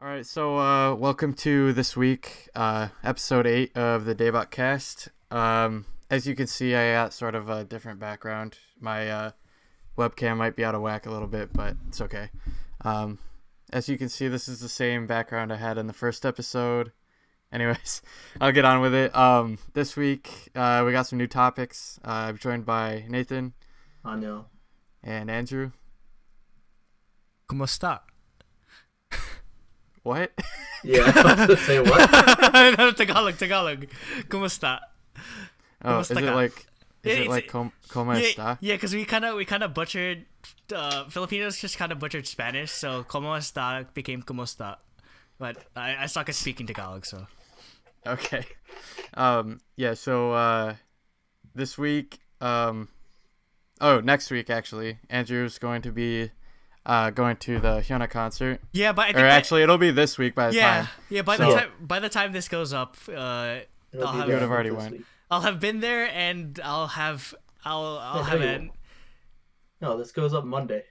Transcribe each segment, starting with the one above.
All right, so welcome to this week, episode 8 of the DaebakCast. As you can see, I got sort of a different background. My webcam might be out of whack a little bit, but it's okay. As you can see, this is the same background I had in the first episode. Anyways, I'll get on with it. This week, we got some new topics. I'm joined by Nathan. Rania. And Andrew. Kumusta? What? Yeah, I was gonna say what? No, Tagalog. Kumusta? Oh, is Kumusta it ka? like Como Yeah, esta? yeah, because we kind of butchered. Filipinos just kind of butchered Spanish, so como esta became kumusta. But I suck at speaking Tagalog, so. Okay. Yeah, so this week, next week actually, Andrew's going to be going to the Hyuna concert. Yeah, but I think actually it'll be this week by the time. Yeah, by the time this goes up, It'll I'll be have You would have already this went. week. I'll have been there and I'll have an. No, this goes up Monday.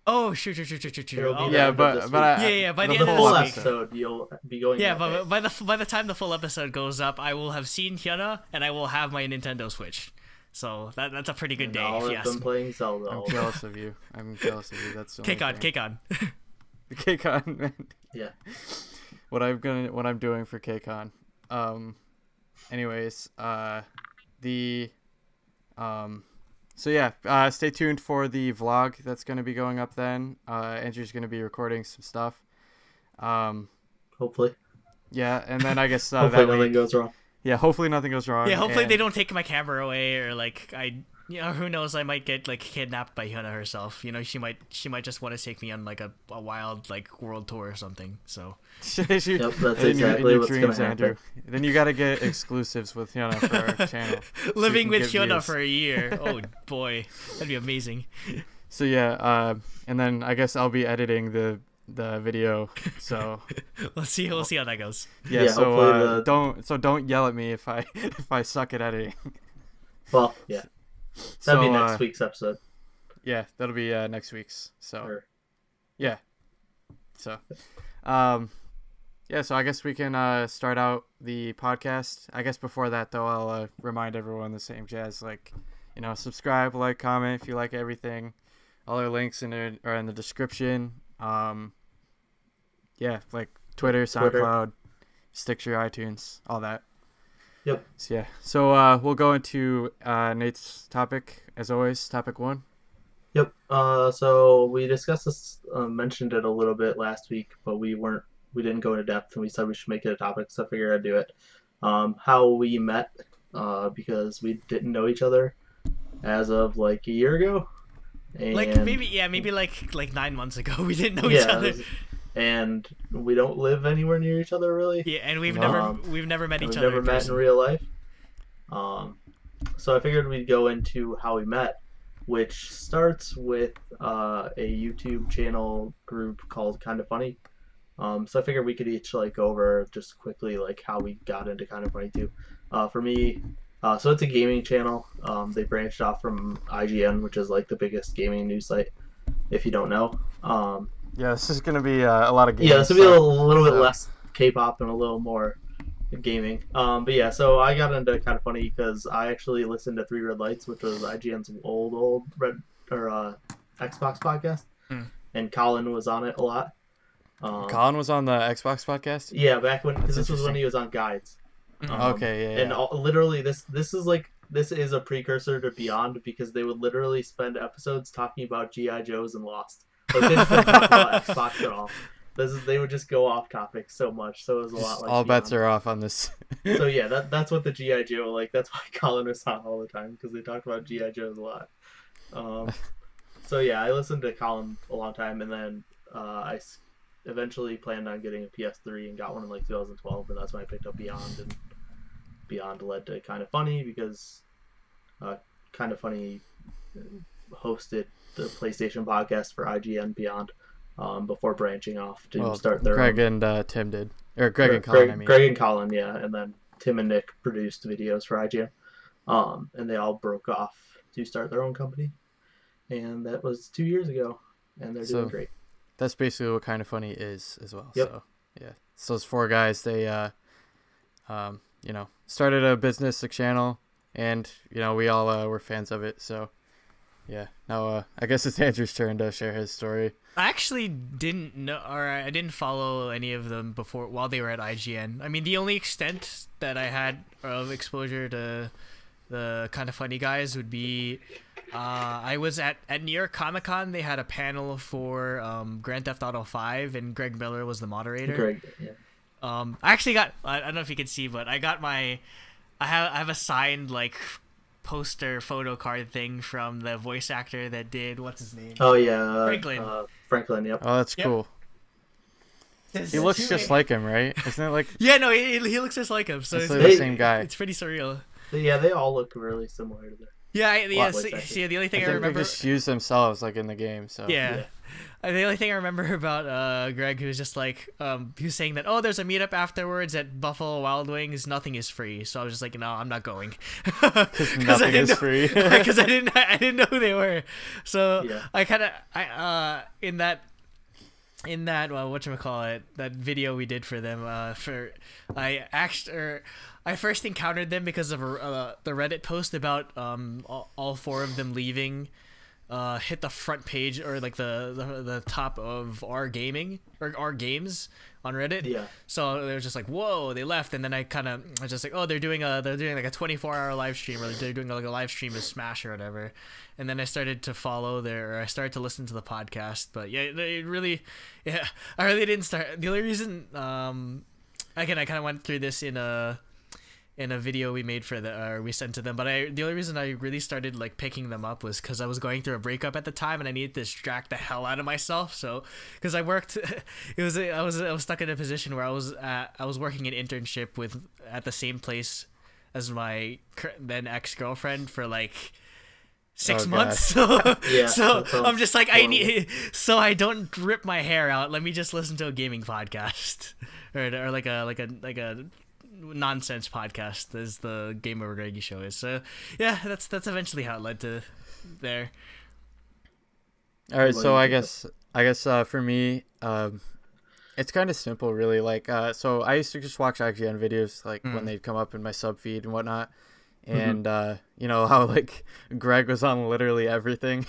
Oh, shoot. It'll be Oh, the Yeah, end of but this but week. Yeah, by the The end of full this week. episode, you'll be going. Yeah, that but day. by the time the full episode goes up, I will have seen Hyuna and I will have my Nintendo Switch. So that's a pretty good And day. I'll If you have ask been me. playing Zelda. I'm jealous of you. That's the Cake only on, thing. cake on. KCON, man. Yeah. What I'm doing for KCON. Anyways, so yeah, stay tuned for the vlog that's going to be going up then. Andrew's going to be recording some stuff. Hopefully. Yeah, and then I guess Hopefully that nothing week, goes wrong. yeah, hopefully nothing goes wrong. Yeah, hopefully and- they don't take my camera away or like who knows, I might get like kidnapped by Hyuna herself. You know, she might just want to take me on like a wild like world tour or something. So Yep, that's in exactly your what's dreams, gonna happen. Andrew. Then you got to get exclusives with Hyuna for our channel. living can with get Hyuna views. for a year. Oh boy, that'd be amazing. So yeah, and then I guess I'll be editing the video. So We'll see how that goes. yeah, Yeah, so hopefully don't yell at me if I suck at editing. Well, yeah. So That'll be next week's episode. yeah, that'll be next week's. So Or- yeah, so yeah, so I guess we can start out the podcast. I guess before that though, I'll remind everyone the same jazz, like, you know, subscribe, like, comment if you like everything. All our links are in the description. Yeah, like Twitter, SoundCloud, Stitcher, iTunes, all that. Yep. So yeah, so we'll go into Nate's topic as always. Topic 1. Yep. So we discussed this, mentioned it a little bit last week, but we didn't go into depth, and we said we should make it a topic, so I figured I'd do it. How we met, because we didn't know each other as of like a year ago. And Like maybe like 9 months ago we didn't know each yeah, other. and we don't live anywhere near each other really. Yeah, and we've Um, never met And each we've other. never in met in person. real life. So I figured we'd go into how we met, which starts with a YouTube channel group called Kind of Funny. So I figured we could each like go over just quickly like how we got into Kind of Funny too. For me, so it's a gaming channel. They branched off from IGN, which is like the biggest gaming news site. If you don't know, Yeah, this is gonna be a lot of games. yeah, this will be a little bit so- less K-pop and a little more gaming. But yeah, so I got into Kind of Funny because I actually listened to Three Red Lights, which was IGN's old Red or Xbox podcast, and Colin was on it a lot. Colin was on the Xbox podcast. Yeah, back when, because That's this was when interesting. he was on Guides. Okay, yeah. And literally, this is a precursor to Beyond, because they would literally spend episodes talking about GI Joes and Lost. Like they just didn't talk about Xbox at all. They would just go off topic so much, so it was a lot like all bets Beyond. are off on this. So yeah, that's what the GI Joe, like that's why Colin was on all the time, because they talked about GI Joes a lot. So yeah, I listened to Colin a long time, and then eventually planned on getting a PS3 and got one in like 2012, and that's when I picked up Beyond, and Beyond led to Kind of Funny because Kind of Funny hosted the PlayStation podcast for IGN Beyond before branching off to start their Greg own. and Tim did, or Greg and Colin. I mean, Greg and Colin, yeah, and then Tim and Nick produced videos for IGN, and they all broke off to start their own company, and that was 2 years ago, and they're doing great. That's basically what Kind of Funny is as well. Yep. So yeah. So those four guys, they started a business, a channel, and we all were fans of it. So yeah, now I guess it's Andrew's turn to share his story. I actually didn't know, or I didn't follow any of them before while they were at IGN. I mean, the only extent that I had of exposure to the Kind of Funny guys would be I was at New York Comic Con. They had a panel for Grand Theft Auto 5, and Greg Miller was the moderator. Greg, yeah. I actually got, I don't know if you can see, but I got I have a signed like poster photo card thing from the voice actor that did, what's his name? Oh yeah, Franklin. Yep. Oh, that's cool. He looks just like him, right? Isn't it like? Yeah, no, he looks just like him. So it's like the same guy. It's pretty surreal. Yeah, they all look really similar to them. Yeah. See, the only thing I remember, they just use themselves like in the game. So yeah. The only thing I remember about Greg, who was just like, he was saying that, there's a meetup afterwards at Buffalo Wild Wings. Nothing is free. So I was just like, no, I'm not going. Because nothing is free. Because I didn't know who they were. So yeah. I kind of, in that whatchamacallit, that video we did for them, I first encountered them because of the Reddit post about all four of them leaving. Hit the front page or like the top of our gaming or our games on Reddit. Yeah. So they were just like, whoa, they left, and then I was just like, they're doing like a 24-hour live stream, or they're doing like a live stream of Smash or whatever. And then I started to I started to listen to the podcast. But yeah, I really didn't start. The only reason, again, I kind of went through this in a video we made we sent to them, but the only reason I really started like picking them up was because I was going through a breakup at the time and I needed to distract the hell out of myself. So because I worked, I was stuck in a position where I was working an internship at the same place as my then ex-girlfriend for like 6 months. So yeah, so I'm just like, so I don't rip my hair out, let me just listen to a gaming podcast or like a nonsense podcast as the Game Over Greggy show is. So yeah, that's eventually how it led to there. All right, so I guess for me, it's kind of simple, really. Like, so I used to just watch IGN videos, like when they'd come up in my sub feed and whatnot, and how like Greg was on literally everything.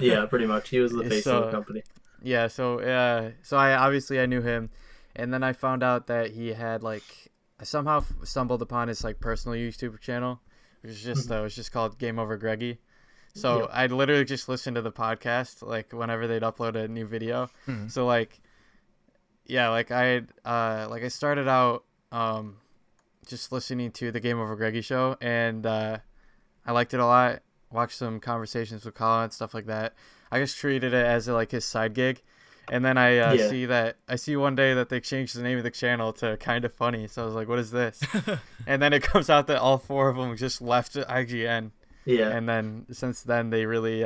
Yeah, pretty much. He was the face of the company. Yeah, so I knew him, and then I found out that he had like. I somehow stumbled upon his like personal YouTube channel, which is just it was just called Game Over Greggy. So I'd literally just listen to the podcast like whenever they'd upload a new video. So like, yeah, like I started out just listening to the Game Over Greggy show, and I liked it a lot. Watched some conversations with Colin and stuff like that. I just treated it as like his side gig. And then I see one day that they changed the name of the channel to Kind of Funny. So I was like, what is this? And then it comes out that all four of them just left IGN. Yeah. And then since then they really,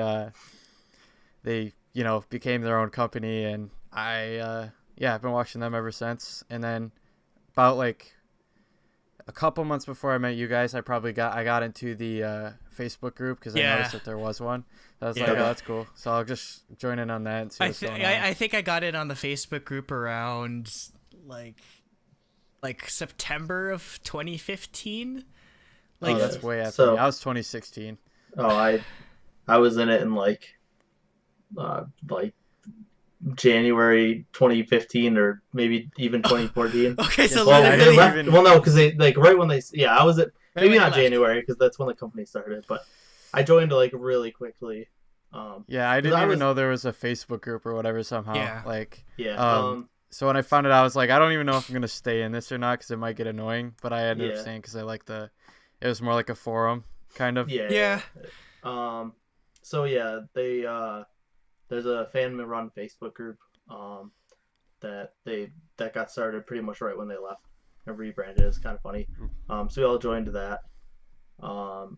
became their own company. And I've been watching them ever since. And then about like a couple months before I met you guys, I got into the Facebook group because I noticed that there was one. I was like, oh, that's cool. So I'll just join in on that and see what's going on. I think I got it on the Facebook group around like September of 2015. Like, that's way after me. I was 2016. Oh, I was in it in like January 2015 or maybe even 2014. Okay, so no, because they like right when they I was at maybe not January because that's when the company started, but I joined like really quickly. I didn't even know there was a Facebook group or whatever somehow. Yeah. So when I found it, I was like, I don't even know if I'm gonna stay in this or not because it might get annoying. But I ended up staying because I like it was more like a forum kind of. Yeah. So yeah, they there's a fan run Facebook group that got started pretty much right when they left and rebranded. It's kind of funny. So we all joined that.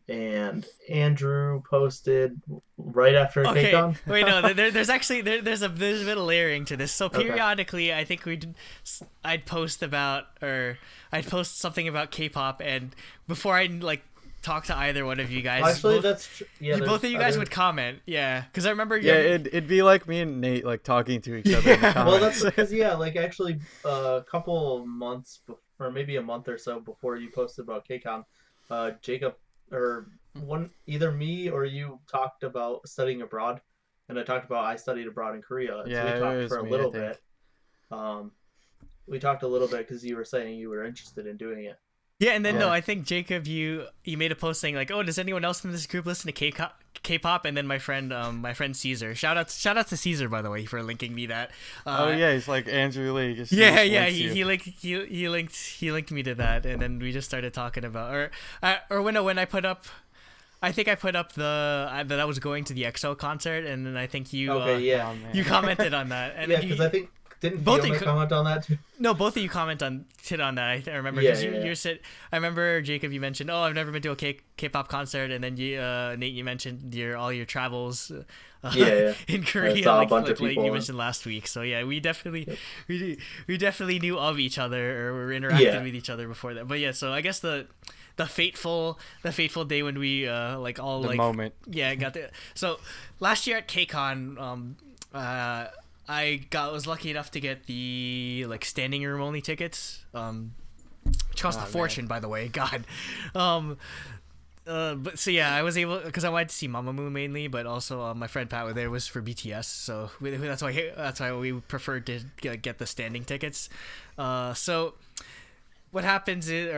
And Andrew posted right after it came on. Wait, no, there's actually there's a bit of layering to this. So periodically, I think I'd post something about K-pop, and before I like talk to either one of you guys. Actually, both of you guys would comment. Yeah, because I remember. Yeah, it'd be like me and Nate like talking to each other. In the well, that's because like actually a couple months or maybe a month or so before you posted about KCON, Jacob or either me or you talked about studying abroad, and I talked about I studied abroad in Korea. Yeah, so we talked for a little bit. We talked a little bit because you were saying you were interested in doing it. Yeah, and then no, I think Jacob, you made a post saying like, "Oh, does anyone else in this group listen to K-pop?" And then my friend Caesar, shout out to Caesar, by the way, for linking me that. Oh yeah, he's like Andrew Lee. He linked me to that, and then we just started talking about when I put up. I think I put up that I was going to the EXO concert, and then I think you you commented on that. And yeah, because I think didn't both of you comment on that too? No, both of you commented on that. I remember because you said. I remember Jacob, you mentioned, "Oh, I've never been to a K-pop concert,ut," and then Nate, you mentioned all your travels. In Korea, like you mentioned last week. So yeah, we definitely knew of each other or were interacting with each other before that. But yeah, so I guess the fateful day when we moment. Yeah, got the. So last year at KCON, I was lucky enough to get the standing room only tickets, which cost a fortune, by the way. God. But so yeah, I was able because I wanted to see Mamamoo mainly, but also my friend Pat there was for BTS, so that's why we preferred to get the standing tickets. So what happens is,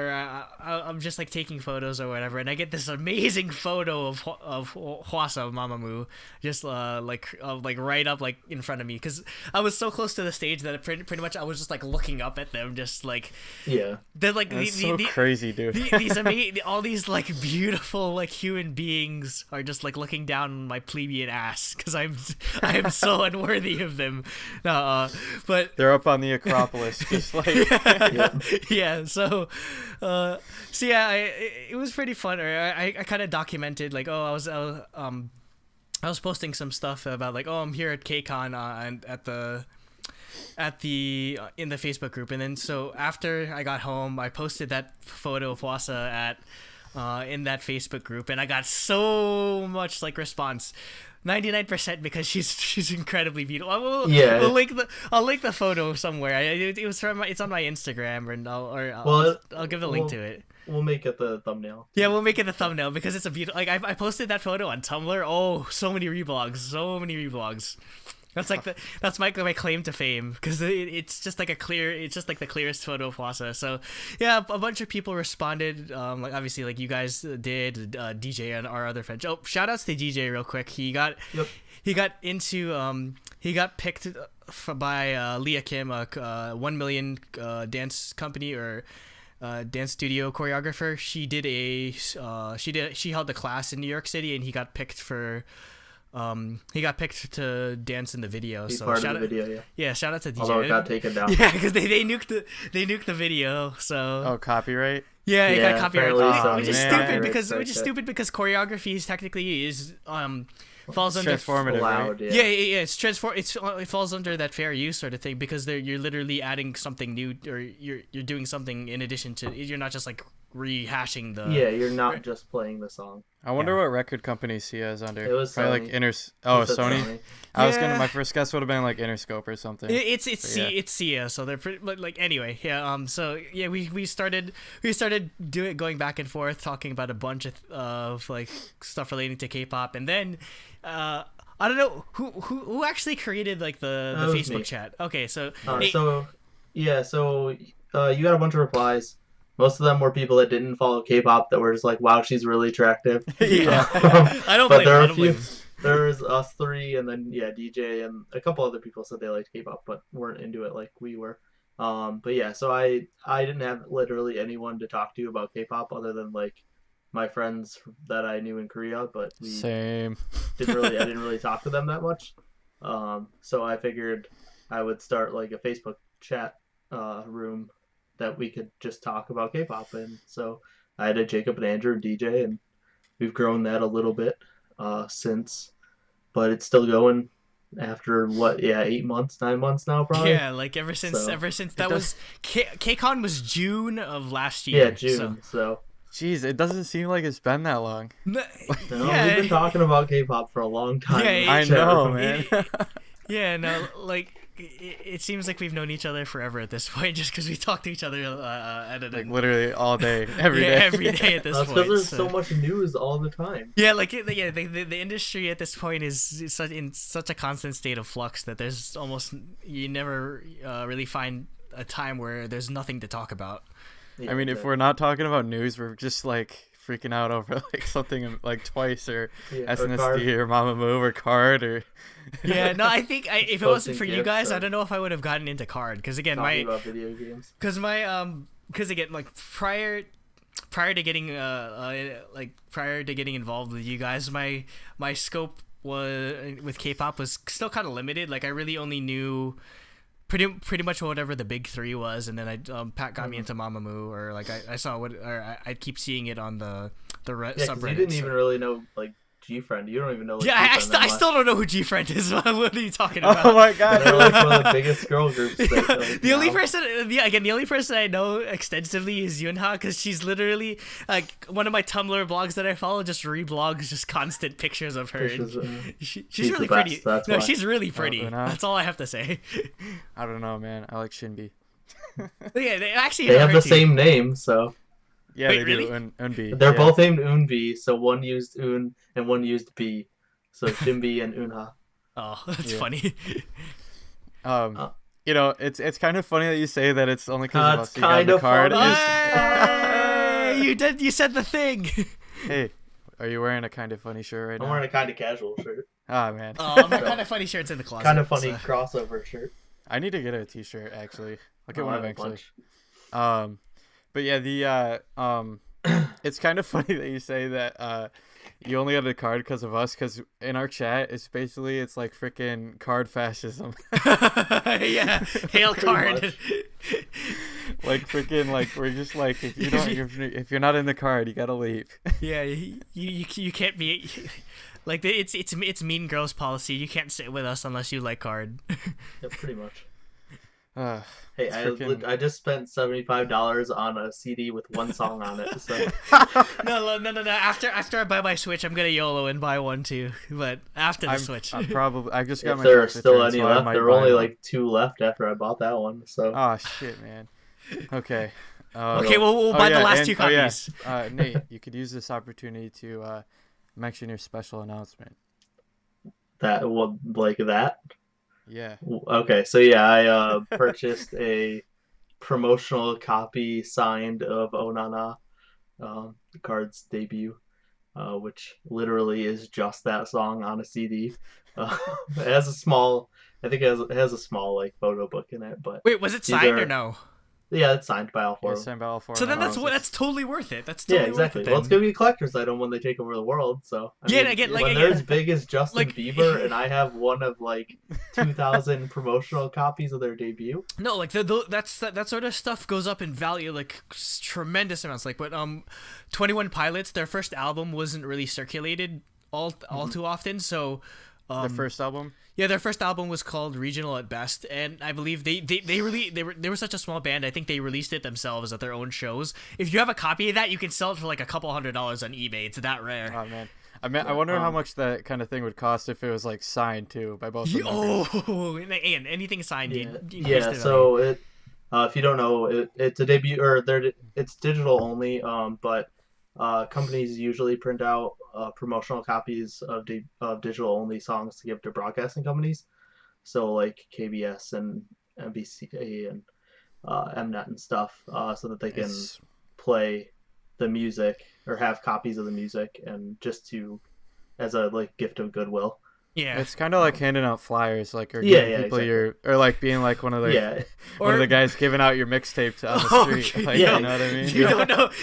I'm just taking photos or whatever, and I get this amazing photo of Hwasa Mamamoo just right up in front of me, because I was so close to the stage that pretty much I was just looking up at them, just they're crazy, dude. These amazing, all these beautiful human beings are just looking down on my plebeian ass because I am so unworthy of them. But they're up on the Acropolis, just yeah. So yeah, it was pretty fun. I kind of documented I was posting some stuff about I'm here at KCON and in the Facebook group, and then so after I got home, I posted that photo of Hwasa in that Facebook group, and I got so much response. 99% because she's incredibly beautiful. I'll link the photo somewhere. It's on my Instagram, and I'll give a link to it. We'll make it the thumbnail. Yeah, we'll make it the thumbnail because it's a beautiful. I posted that photo on Tumblr. Oh, so many reblogs. That's my claim to fame, because it's just the clearest photo of Hwasa. So yeah, a bunch of people responded. Obviously you guys did, DJ and our other friends. Oh, shout outs to DJ real quick. He got picked by Leah Kim, a 1 million dance company or dance studio choreographer. She held a class in New York City, and he got picked to dance in the video. He's part of the video, yeah. Shout out to DJ. Although it got taken down. Yeah, because they nuked the video. So copyright. Yeah, it got copyright, which is stupid because choreography is technically falls under transformative. Allowed, yeah, it falls under that fair use sort of thing, because you're literally adding something new, or you're doing something in addition to. You're not just rehashing the. Yeah, you're not just playing the song. I wonder what record company Sia is under. It was probably Sony. Sony. My first guess would have been Interscope or something. It's Sia, so they're pretty anyway. Yeah. So yeah, we started going back and forth talking about a bunch of stuff relating to K-pop, and then I don't know who actually created the Facebook chat. Okay, so you got a bunch of replies. Most of them were people that didn't follow K-pop that were just wow, she's really attractive. Yeah. I don't blame them. There was us three, and then DJ and a couple other people said they liked K-pop but weren't into it like we were. But yeah, so I didn't have literally anyone to talk to about K-pop other than my friends that I knew in Korea, but I didn't really talk to them that much. So I figured I would start a Facebook chat room that we could just talk about K-pop, and so I had a Jacob and Andrew and DJ, and we've grown that a little bit since, but it's still going after 9 months now probably. Yeah, ever since that was KCON was June of last year. Yeah, June. So Jeez, it doesn't seem like it's been that long. No, we've been talking about K-pop for a long time. Yeah, I know, man. It seems like we've known each other forever at this point, just because we talk to each other literally all day, every day. every day at this point. Because there's so much news all the time. Yeah, the industry at this point is in such a constant state of flux that there's almost you never really find a time where there's nothing to talk about. Yeah, I mean, if we're not talking about news, we're just freaking out over something like Twice or SNSD or Mamamoo or Card or. Yeah, no, I think if it wasn't for you guys, I don't know if I would have gotten into Card because again, about video games. Because again, prior to getting prior to getting involved with you guys, my scope with K-pop was still kind of limited. Like I really only knew pretty much whatever the big three was, and then Pat got me into Mamamoo, or I saw I keep seeing it on the subreddit. You didn't even really know G-Friend. You don't even know. I still don't know who G-Friend is. What are you talking about? Oh my god, they're one of the biggest girl groups. The only person I know extensively is Yunha, because she's literally one of my Tumblr blogs that I follow. Just reblogs just constant pictures of her. She's really pretty. No, she's really pretty. That's all I have to say. I don't know, man. I like Shinbi. Yeah, they have the same name, so. Yeah, wait, they really? do. Unbi. They're both named Unbi, so one used Un and one used B. So Shinbi and Unha. Oh, that's funny. It's kind of funny that you say that it's only because of us. You got the card. You said the thing. Hey, are you wearing a kind of funny shirt right now? I'm wearing a kind of casual shirt. Oh man. My kind of funny shirt's in the closet. Kind of funny crossover shirt. I need to get a t-shirt actually. I'll get one eventually. But yeah, it's kind of funny that you say that you only got a card because of us, because in our chat it's like freaking card fascism. Yeah, hail Card. We're just if you're not in the card, you gotta leave. Yeah, you can't be it's Mean Girls policy. You can't sit with us unless you like Card. Yeah, pretty much. Hey, I just spent $75 on a CD with one song on it. So no. After I buy my Switch, I'm gonna YOLO and buy one too. But after the Switch, I just got if my. There are still any left. There were only 2 left after I bought that one. So. Oh shit, man. Okay. Okay, we'll buy the last 2 copies. Nate, you could use this opportunity to mention your special announcement. That that. Yeah. Okay, so yeah, I purchased a promotional copy signed of Onana, the Card's debut, which literally is just that song on a CD. It has a small photo book in it, but wait, was it signed or no? Yeah, it's signed by all 4. Signed by all 4. So then that's totally worth it. That's totally exactly. worth it. Well, it's gonna be a collector's item when they take over the world. So when they're as big as Justin Bieber, and I have one of 2,000 promotional copies of their debut. No, that sort of stuff goes up in value tremendous amounts. But 21 Pilots, their first album wasn't really circulated all too often. So the first album. Yeah, their first album was called Regional at Best, and I believe they were such a small band. I think they released it themselves at their own shows. If you have a copy of that, you can sell it for a couple $100 on eBay. It's that rare. Oh man, I wonder how much that kind of thing would cost if it was signed too by both. And anything signed. Yeah. So it, if you don't know, it's a debut or it's digital only. But companies usually print out promotional copies of digital only songs to give to broadcasting companies, so KBS and NBC and Mnet and stuff, so that they can play the music or have copies of the music and just as a gift of goodwill. Yeah, it's kind of like handing out flyers, or giving people exactly. or being one of the one of the guys giving out your mixtape on the street. Okay. You know what I mean?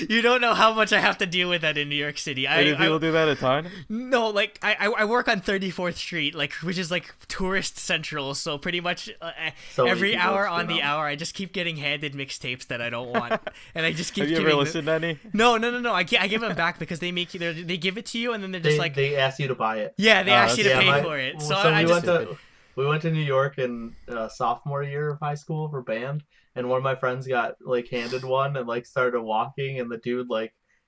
You don't know how much I have to deal with that in New York City. People do that a ton. No, I work on 34th Street, which is tourist central. So pretty much every hour on the hour, I just keep getting handed mixtapes that I don't want, and I just keep. Have you ever listened to any? No. I give them back because they give it to you, and then they're just they ask you to buy it. Yeah, they ask you to pay for it. We went to New York in sophomore year of high school for band, and one of my friends got handed one and started walking, and the dude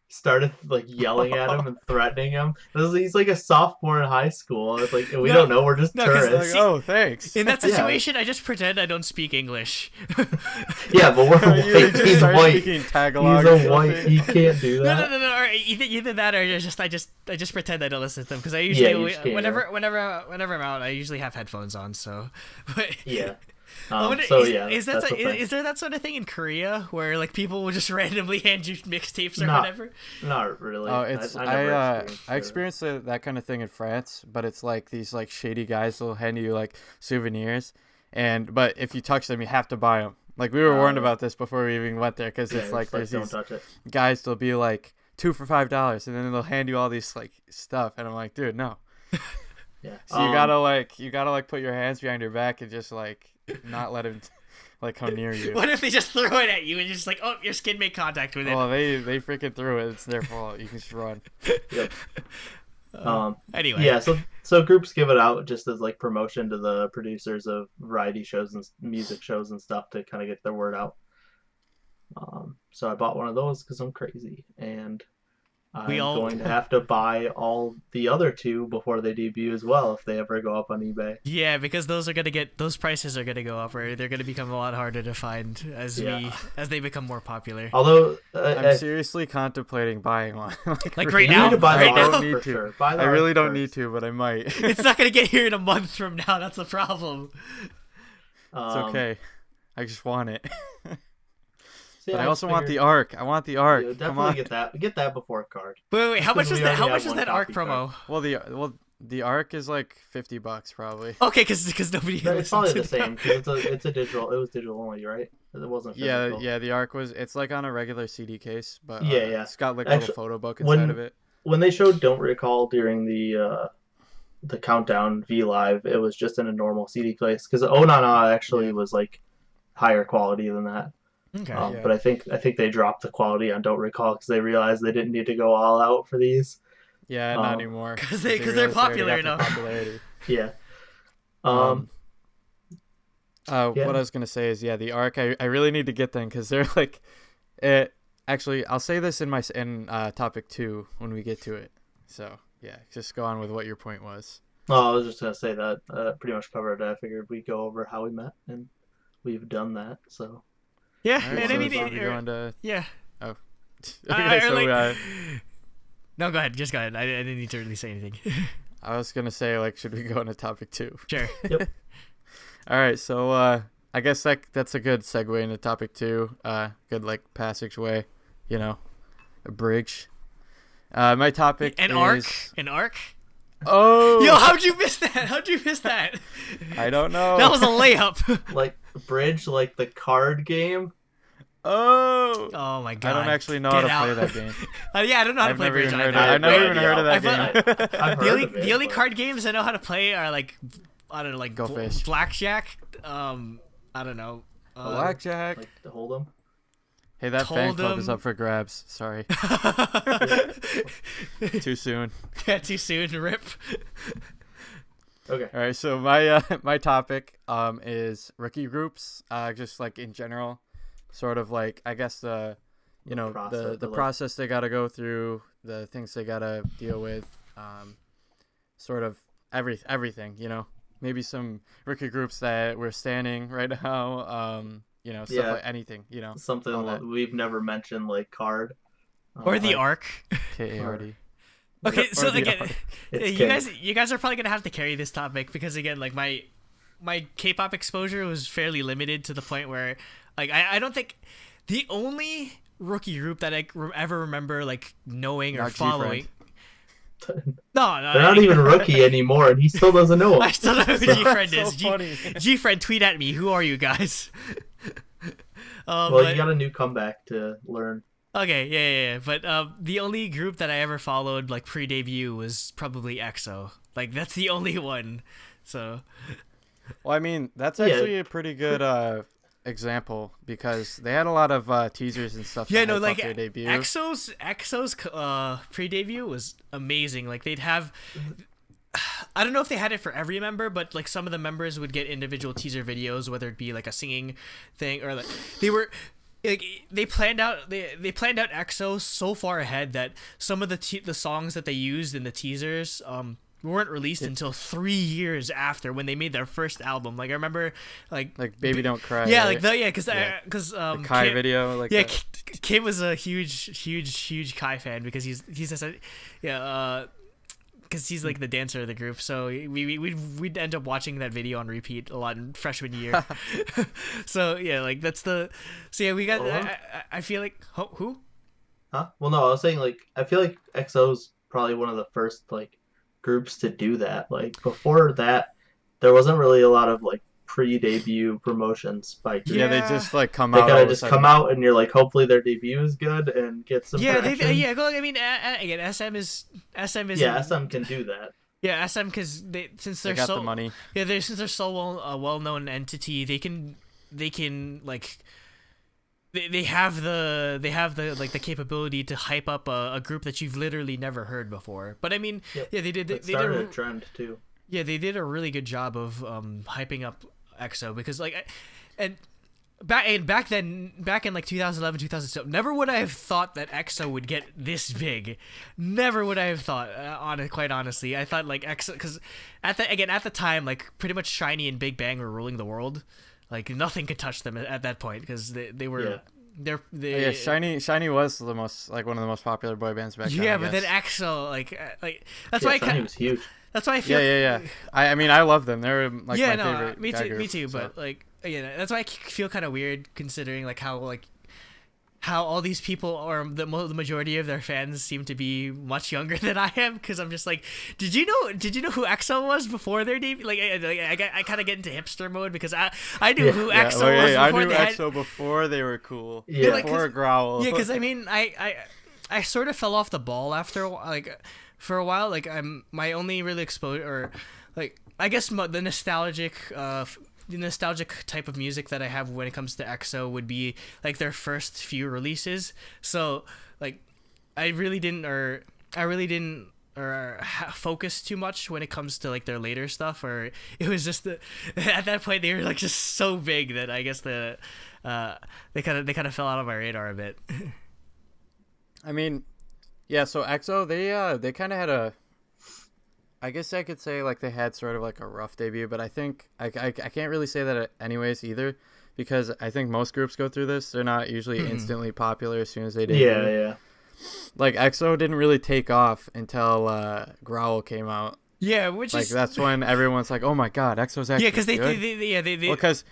started like yelling at him and threatening him. He's like a sophomore in high school. It's like we don't know. We're just 'cause, tourists. Like, oh, thanks. In that situation, I just pretend I don't speak English. Yeah, but we're You white. just He's start white. speaking Tagalog He's or a white. something. He can't do that. No. Or either that, or I just pretend I don't listen to them because I usually you just can't. whenever I'm out, I usually have headphones on. So, but Yeah. is that's the thing. there that sort of thing in Korea where like people will just randomly hand you mixtapes or whatever? Not really. Oh, it's I never I experienced that kind of thing in France, but it's like these like shady guys will hand you like souvenirs, but if you touch them, you have to buy them. Like we were warned about this before we even went there, because it's like there's don't these touch it. guys that'll be like 2 for $5, and then they'll hand you all these like stuff, and I'm like, dude, no. Yeah. So you gotta put your hands behind your back and just like not let him like come near you. What if they just throw it at you and you're just like, oh, your skin made contact with it? Well, they freaking threw it. It's their fault. You can just run. Yep. Anyway. Yeah, so groups give it out just as like promotion to the producers of variety shows and music shows and stuff to kind of get their word out. So I bought one of those because I'm crazy, and I'm going to have to buy all the other two before they debut as well if they ever go up on eBay. Yeah, because those prices are gonna go up, or they're gonna become a lot harder to find as they become more popular. Although I'm seriously contemplating buying one. Like you right now, need to buy right the now. art need for to. sure. Buy the I really art don't first. need to, but I might. It's not gonna get here in a month from now. That's the problem. It's okay. I just want it. So But yeah, I also want the figured arc. I want the arc. you Come definitely on. get that before card. Wait. How much Because was we that? How already much have was one that arc copy card. promo? Well, the arc is like $50 probably. Okay, because nobody. It's listened probably to the same that. because it's a digital. It was digital only, right? It wasn't physical. Yeah. The arc was. It's like on a regular CD case, but Yeah. it's got like a Actually, little photo book inside of it. When they showed Don't Recall during the countdown V Live, it was just in a normal CD case because Oh Na Na actually was like higher quality than that. Okay. But I think they dropped the quality on Don't Recall because they realized they didn't need to go all out for these. Yeah, not anymore. Because they they're realized they already popular got the enough. popularity. Yeah. What I was gonna say is, the arc. I really need to get them because they're like, actually, I'll say this in topic 2 when we get to it. So yeah, just go on with what your point was. Oh, I was just gonna say that pretty much covered it. I figured we'd go over how we met, and we've done that. So Yeah, All right, and so I mean, should we go into... yeah. Oh. I- Okay, I so No, go ahead. Just go ahead. I didn't need to really say anything. I was gonna say, like, should we go into topic 2? Sure. All right, so I guess that's a good segue into topic 2. Good like passageway, a bridge. My topic An is arc. Oh, Yo, how'd you miss that? I don't know. That was a layup. like bridge, like the card game. Oh. Oh my god. I don't actually know how to Get play out. that game. Yeah, I don't know how to I've play never bridge even either. heard of, I've never even heard of that I've- game. I've heard of it, The only but- card games I know how to play are like, I don't know, like Go fish. blackjack. I don't know. Blackjack. like to hold them. Hey, that fan club is Hold'em. up for grabs. Sorry. Too soon. Yeah, too soon. Rip. Okay. All right, so my topic is rookie groups, just like in general, sort of like I guess the process they got to go through, the things they got to deal with, sort of everything, maybe some rookie groups that we're standing right now, stuff like anything, Something all like that. we've never mentioned, like card. Or the like, arc. KARD. Okay, so Or the again, arc. It's you guys are probably gonna have to carry this topic because again, like my K-pop exposure was fairly limited to the point where, like, I don't think the only rookie group that I ever remember like knowing or Not following. They're No, not even rookie anymore, and he still doesn't know I him. still know who G-Friend so is. funny. G-Friend, tweet at me. Who are you guys? Well, But- you got a new comeback to learn. Okay, yeah. But the only group that I ever followed like pre-debut was probably EXO. Like that's the only one. So Well, I mean, that's Yeah. actually a pretty good example because they had a lot of teasers and stuff. yeah, to no, hype like up their debut. EXO's pre-debut was amazing. Like they'd have. I don't know if they had it for every member, but like some of the members would get individual teaser videos, whether it be like a singing thing or like they were. like they planned out EXO so far ahead that some of the songs that they used in the teasers weren't released until 3 years after when they made their first album. Like I remember like Baby Don't Cry. Yeah, right? like because the Kai video. Like yeah, that. Kim was a huge Kai fan because he's just because he's like the dancer of the group. So we'd end up watching that video on repeat a lot in freshman year. So yeah, like that's the. So yeah, we got. I feel like who? Huh? Well, no, I was saying like I feel like EXO's probably one of the first like groups to do that. Like before that, there wasn't really a lot of like pre-debut promotions by groups. Yeah, they just like come They out. kind of just come out, and you're like, hopefully their debut is good and get some. Yeah, traction. I mean, again, SM is. Yeah, SM can do that. Yeah, SM because since they're got so the money. Yeah, since they're so well known entity, they can like. They have the like the capability to hype up a group that you've literally never heard before. But I mean, Yep. yeah, they started did a trend too. Yeah, they did a really good job of hyping up EXO because like, and back then in like 2011 2012, never would I have thought that EXO would get this big. Never would I have thought. Quite honestly, I thought like EXO because at the time like pretty much SHINee and Big Bang were ruling the world. Like nothing could touch them at that point because they were. Yeah. SHINee was the most like one of the most popular boy bands back then. Yeah, but then EXO like that's why SHINee was huge. That's why I feel. Yeah. I mean, I love them. They're like my favorite. Me too. Group, Me too. so. But like again, that's why I feel kind of weird considering like how all these people or the majority of their fans seem to be much younger than I am because I'm just like, did you know who EXO was before their debut? Like I kind of get into hipster mode because I knew who EXO was before I knew they EXO before they were cool. Yeah, before Growl. Yeah, because I mean I sort of fell off the ball after a while, like for a while. Like my only really exposure or like I guess the nostalgic type of music that I have when it comes to EXO would be like their first few releases. So like I really didn't focus too much when it comes to like their later stuff, or it was just at that point they were like just so big that I guess they kind of fell out of my radar a bit. I mean, yeah. So EXO they kind of had I guess I could say like they had sort of like a rough debut, but I think I can't really say that anyways either, because I think most groups go through this. They're not usually instantly popular as soon as they debut. Yeah. Like EXO didn't really take off until Growl came out. Yeah, which like is that's when everyone's like, "Oh my God, EXO's actually because good." Because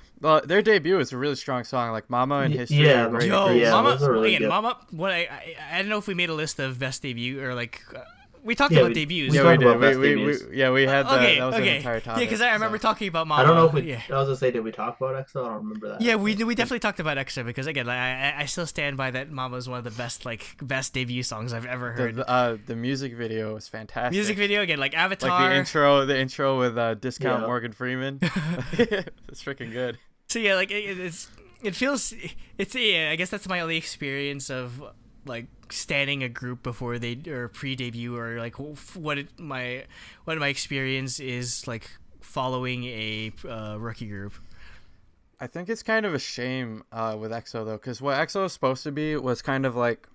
their debut is a really strong song, like Mama and History. Yeah, great. Mama. Really good. Mama. What I don't know if we made a list of best debut or like. We talked about debuts. Yeah, we did. We had that. Okay, that was an entire topic. Yeah, because I remember talking about Mama. I don't know if we. I was gonna say, did we talk about EXO? I don't remember that. Yeah, we definitely talked about EXO because again, I still stand by that. Mama is one of the best debut songs I've ever heard. The music video was fantastic. Music video again, like Avatar. Like the intro with Discount Morgan Freeman. It's freaking good. So yeah, like I guess that's my only experience of like standing a group before they or pre-debut, or like what my experience is like following a rookie group. I think it's kind of a shame with EXO though, because what EXO was supposed to be was kind of like,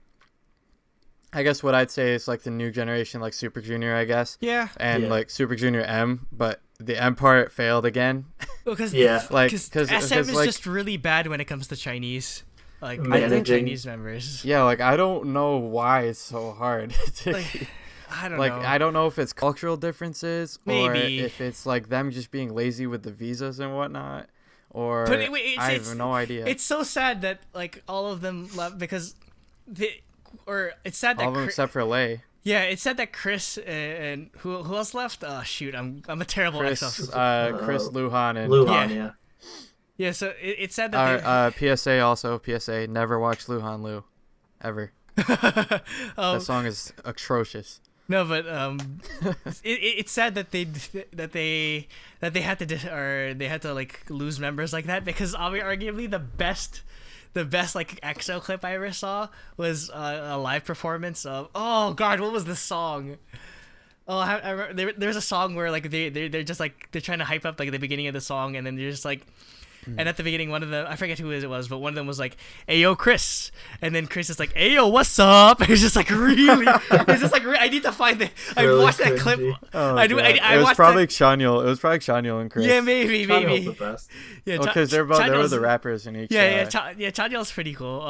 I guess what I'd say is like the new generation, like Super Junior, I guess. Yeah. And like Super Junior M, but the M part failed again. Because SM is like, just really bad when it comes to Chinese. Like managing Chinese members. Yeah, like I don't know why it's so hard. I don't know. I don't know if it's cultural differences, or Maybe. if it's like them just being lazy with the visas and whatnot, or I have no idea. It's so sad that like all of them left because it's sad that all of them except for Lay. Yeah, it said that Chris and who else left? Oh shoot, I'm a terrible Chris, Chris Luhan and Luhan, yeah. Yeah, so it said that PSA also PSA never watch Luhan Lu, ever. That song is atrocious. No, but it's sad that they had to like lose members like that, because arguably the best like EXO clip I ever saw was a live performance of, oh god, what was the song? Oh, I remember there's a song where like they're just like they're trying to hype up like the beginning of the song, and then they're just like And at the beginning, one of them, I forget who it was, but one of them was like, "Hey yo, Chris," and then Chris is like, "Hey yo, what's up?" It was just like really, it's just like I need to find it. I Really watched that cringy. clip. Oh, I do. God. I It was watched probably that. Shaniel. It was probably Shaniel and Chris. Yeah, maybe. Chaniel's the best. Yeah, Because they were Chaniel's- the rappers in each. Yeah, Chanyeol's pretty cool.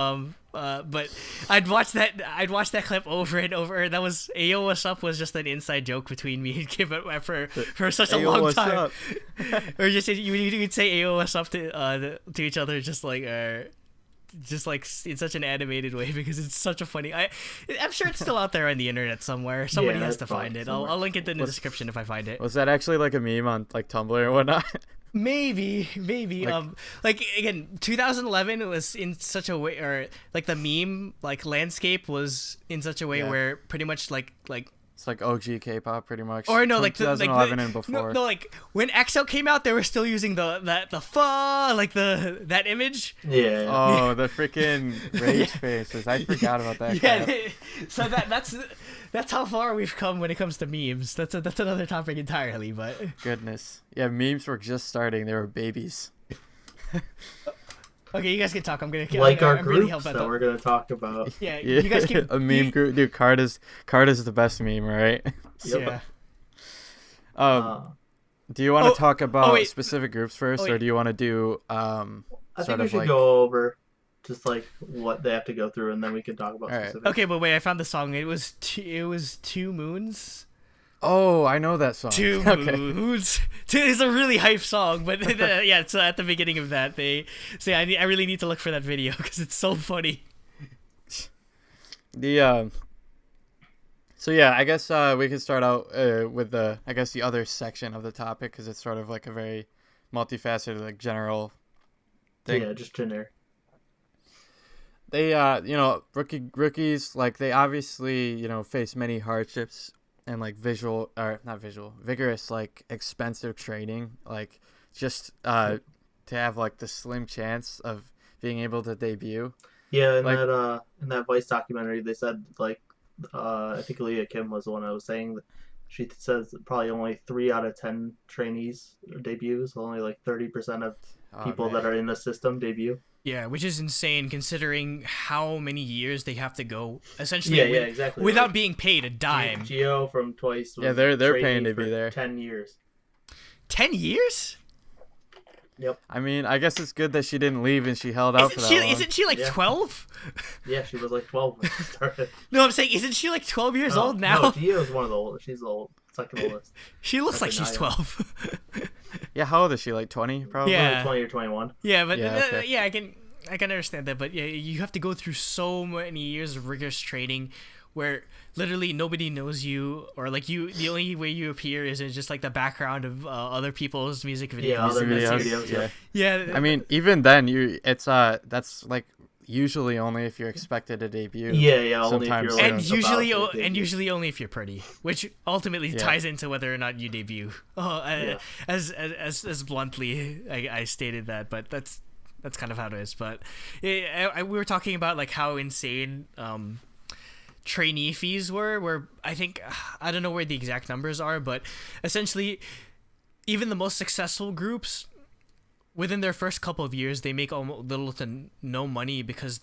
But I'd watch that clip over and over. That was Ayo, what's up was just an inside joke between me and Kim for such a Ayo, long what's time. up? Or just you would say Ayo, what's up to each other, just like in such an animated way, because it's such a funny. I'm sure it's still out there on the internet somewhere. Somebody Yeah, has it's to find probably it. somewhere. I'll link it in the description if I find it. Was that actually like a meme on like Tumblr or whatnot? Maybe. Like- Like again, 2011 was in such a way, or like the meme like landscape was in such a way Yeah. where pretty much like It's like OG K-pop pretty much. or no From like the 2011 and no, before. no, like when EXO came out, they were still using the that image. Yeah. Oh, the freaking rage faces! I forgot about that. Yeah, crap. so that's how far we've come when it comes to memes. That's another topic entirely, but Goodness. Yeah, memes were just starting. They were babies. okay, you guys can talk. I'm Like our I'm really groups helping that out. we're gonna talk about. Yeah, Yeah, you guys can a meme group, dude. Card is the best meme, right? Yep. Yeah. Uh, Do you want to talk about wait. specific groups first, Oh, or wait. do you want to do I sort think we of should like go over just like what they have to go through, and then we can talk about All right. specifics. Okay, but wait, I found the song. It was Two Moons. Oh, I know that song. Two Okay. Moons. It's a really hype song, but yeah. So at the beginning of that, they say I really need to look for that video because it's so funny. The So yeah, I guess we could start out with the other section of the topic, because it's sort of like a very multifaceted, like general thing. Yeah, just generic. They rookies, like, they obviously face many hardships and like vigorous, like expensive training, like just to have like the slim chance of being able to debut. Yeah, in Like- that Vice documentary, they said like I think Leah Kim was the one I was saying that she says probably only 3 out of 10 trainees debuts, only like 30% of people that are in the system debut. Yeah, which is insane considering how many years they have to go essentially Yeah, exactly. without Like, being paid a dime. Geo from Twice. Was Yeah, they're trainee paying to for be there. 10 years. 10 years? Yep. I mean, I guess it's good that she didn't leave and she held out for that long. Isn't she like Yeah. 12? Yeah, she was like 12 when she started. No, I'm saying, isn't she like 12 years No, old now? No, Gio's one of the oldest. She's the second oldest. She looks like Actually, she's not 12. Yeah, how old is she? Like 20, probably. Yeah. Like 20 or 21. Yeah, but Yeah, okay. yeah, I can understand that, but yeah, you have to go through so many years of rigorous training where literally nobody knows you, or like the only way you appear is in just like the background of other people's music videos. Yeah, other Videos, music videos. yeah. Yeah, I mean, even then, that's like usually only if you're expected to debut. Yeah, only if Sometimes you're so. like and about usually about to and debut. usually only if you're pretty, which ultimately Yeah. ties into whether or not you debut. Yeah. As bluntly I stated that, but that's kind of how it is. But we were talking about like how insane trainee fees were, where I think, I don't know where the exact numbers are, but essentially even the most successful groups, within their first couple of years, they make almost little to no money because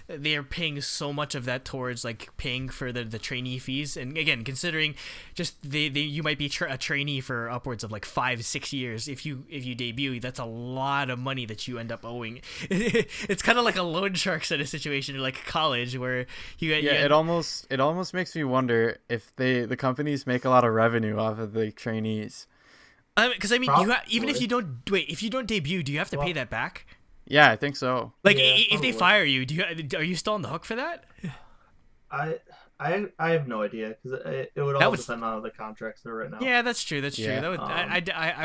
they're paying so much of that towards like paying for the trainee fees. And again, considering just you might be a trainee for upwards of like 5-6 years. If you debut, that's a lot of money that you end up owing. It's kind of like a loan shark sort of situation, or like college, where It almost makes me wonder if the companies make a lot of revenue off of the trainees. because I mean, even if Probably. if you don't debut, do you have to pay that back? Yeah, I think so. Like, Yeah, if they probably. fire you, are you still on the hook for that? I have no idea, because it would That all would- depend on the contracts they're written out. Yeah, that's true. That's true. Yeah. That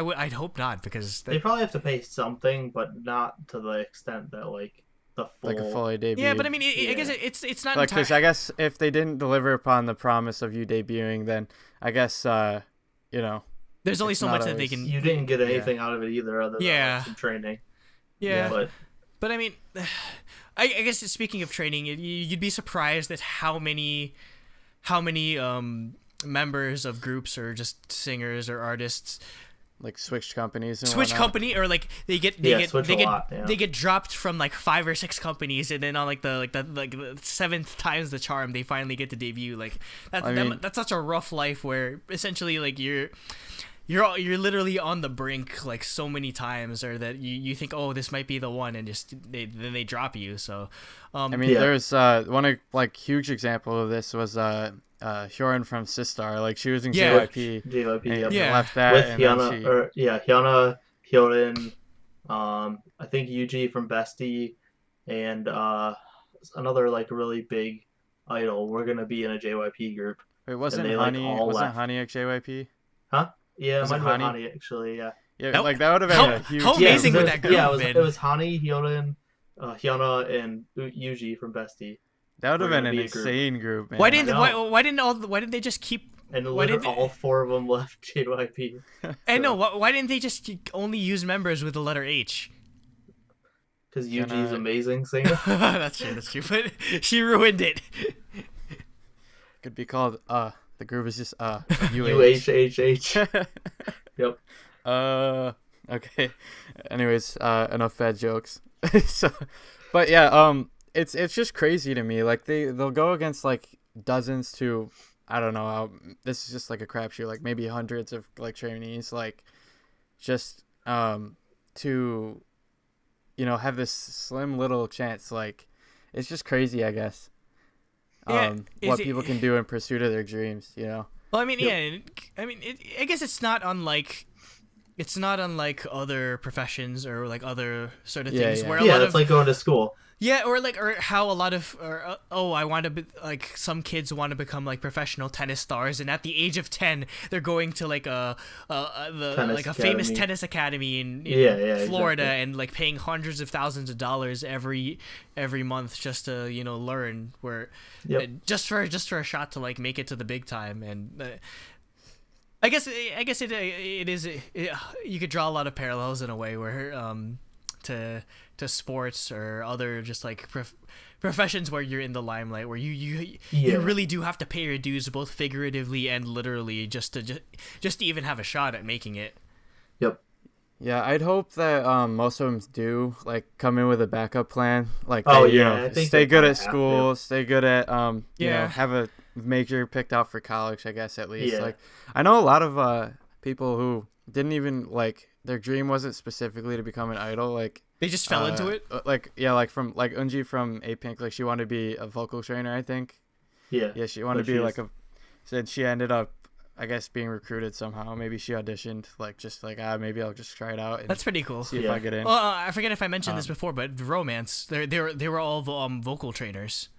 would, I'd hope not, because They probably have to pay something, but not to the extent that like the full. Like a fully debut. yeah, but I mean, I Yeah. guess it's not like, because I entirely. guess if they didn't deliver upon the promise of you debuting, then I guess There's only it's so not much that they always- can. You didn't get anything out of it either, other than Yeah. like, some training. Yeah, But I mean, I guess speaking of training, you'd be surprised at how many members of groups or just singers or artists like switched companies and switch whatnot. company, or like they get they get dropped from like 5 or 6 companies, and then on like the 7th time's the charm, they finally get to debut. Like that's such a rough life where essentially like you're literally on the brink like so many times, or that you think, oh, this might be the one, and just then they drop you. So there's one like huge example of this was Hyorin from Sistar. Like she was in JYP and left that with and Hyuna, Hyuna, Hyorin, I think Yuji from Bestie, and another like really big idol. We're gonna be in a JYP group. Wait, wasn't Honey at JYP? Huh? Yeah, it might have been Honey? Hani, actually, yeah. Yeah, like that would have been a huge... How amazing would that group have been? It was Hani, Hyorin, Hyuna, and Yuji from Bestie. That would have been an insane group, man. Why didn't they just keep... And all 4 of them left JYP. And no, why didn't they just only use members with the letter H? Because Yuji's amazing singer. That's true, but she ruined it. Could be called, the group is just, UHHH. Yep. Okay. Anyways, enough fat jokes. But yeah, it's just crazy to me. Like they'll go against like dozens to, I don't know, this is just like a crapshoot, like maybe hundreds of like trainees, like just to, have this slim little chance. Like it's just crazy, I guess. What people can do in pursuit of their dreams, Well, I mean, I guess it's not unlike other professions or like other sort of things where it's like going to school. Yeah, or how a lot of I want to be like, some kids want to become like professional tennis stars, and at the age of 10 they're going to like a famous tennis academy in Florida, exactly. And like paying hundreds of thousands of dollars every month just to learn, just for a shot to like make it to the big time. And I guess it is you could draw a lot of parallels in a way where to sports or other just like professions where you're in the limelight, where you really do have to pay your dues both figuratively and literally just to even have a shot at making it. Yep. Yeah, I'd hope that most of them do like come in with a backup plan, like stay good at school, stay good at have a major picked out for college, I guess, at least. Like I know a lot of people who didn't even like, their dream wasn't specifically to become an idol, like they just fell into it. Like from like Eunji from A-Pink, like she wanted to be a vocal trainer, I think. Yeah, she wanted to be like said she ended up, I guess, being recruited somehow. Maybe she auditioned, like just like maybe I'll just try it out. And that's pretty cool. See if I get in. Well, I forget if I mentioned this before, but Romance, they were all vocal trainers.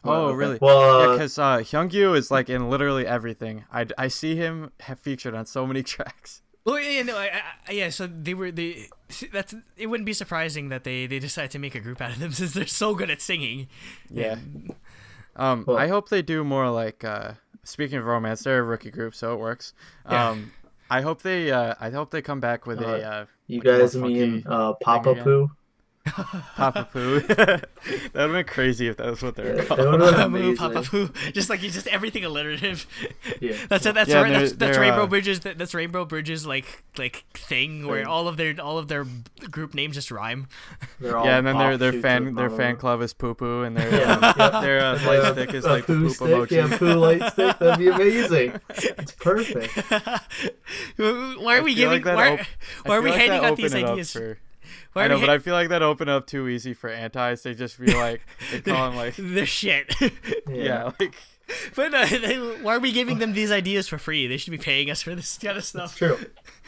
Oh, really? Well, because Hyungyu is like in literally everything. I see him featured on so many tracks. Well, so that's, it wouldn't be surprising that they decide to make a group out of them since they're so good at singing. Yeah. I hope they do more like, speaking of Romance, they're a rookie group, so it works. I hope they come back with you guys mean Papa Poo? Papa Poo. That would have been crazy if that was what they were called. Papa Poo. Just everything alliterative. Yeah. That's Rainbow Bridges. That's Rainbow Bridges like thing where all of their group names just rhyme. And then their fan club is Poo Poo, and their light stick is like Poo Poop Emoji. Yeah, Poo light stick. That'd be amazing. It's perfect. Why are we handing out these ideas? I know, but I feel like that opened up too easy for antis. They just feel like they call them like the shit. Yeah, like. But why are we giving them these ideas for free? They should be paying us for this kind of stuff. It's true.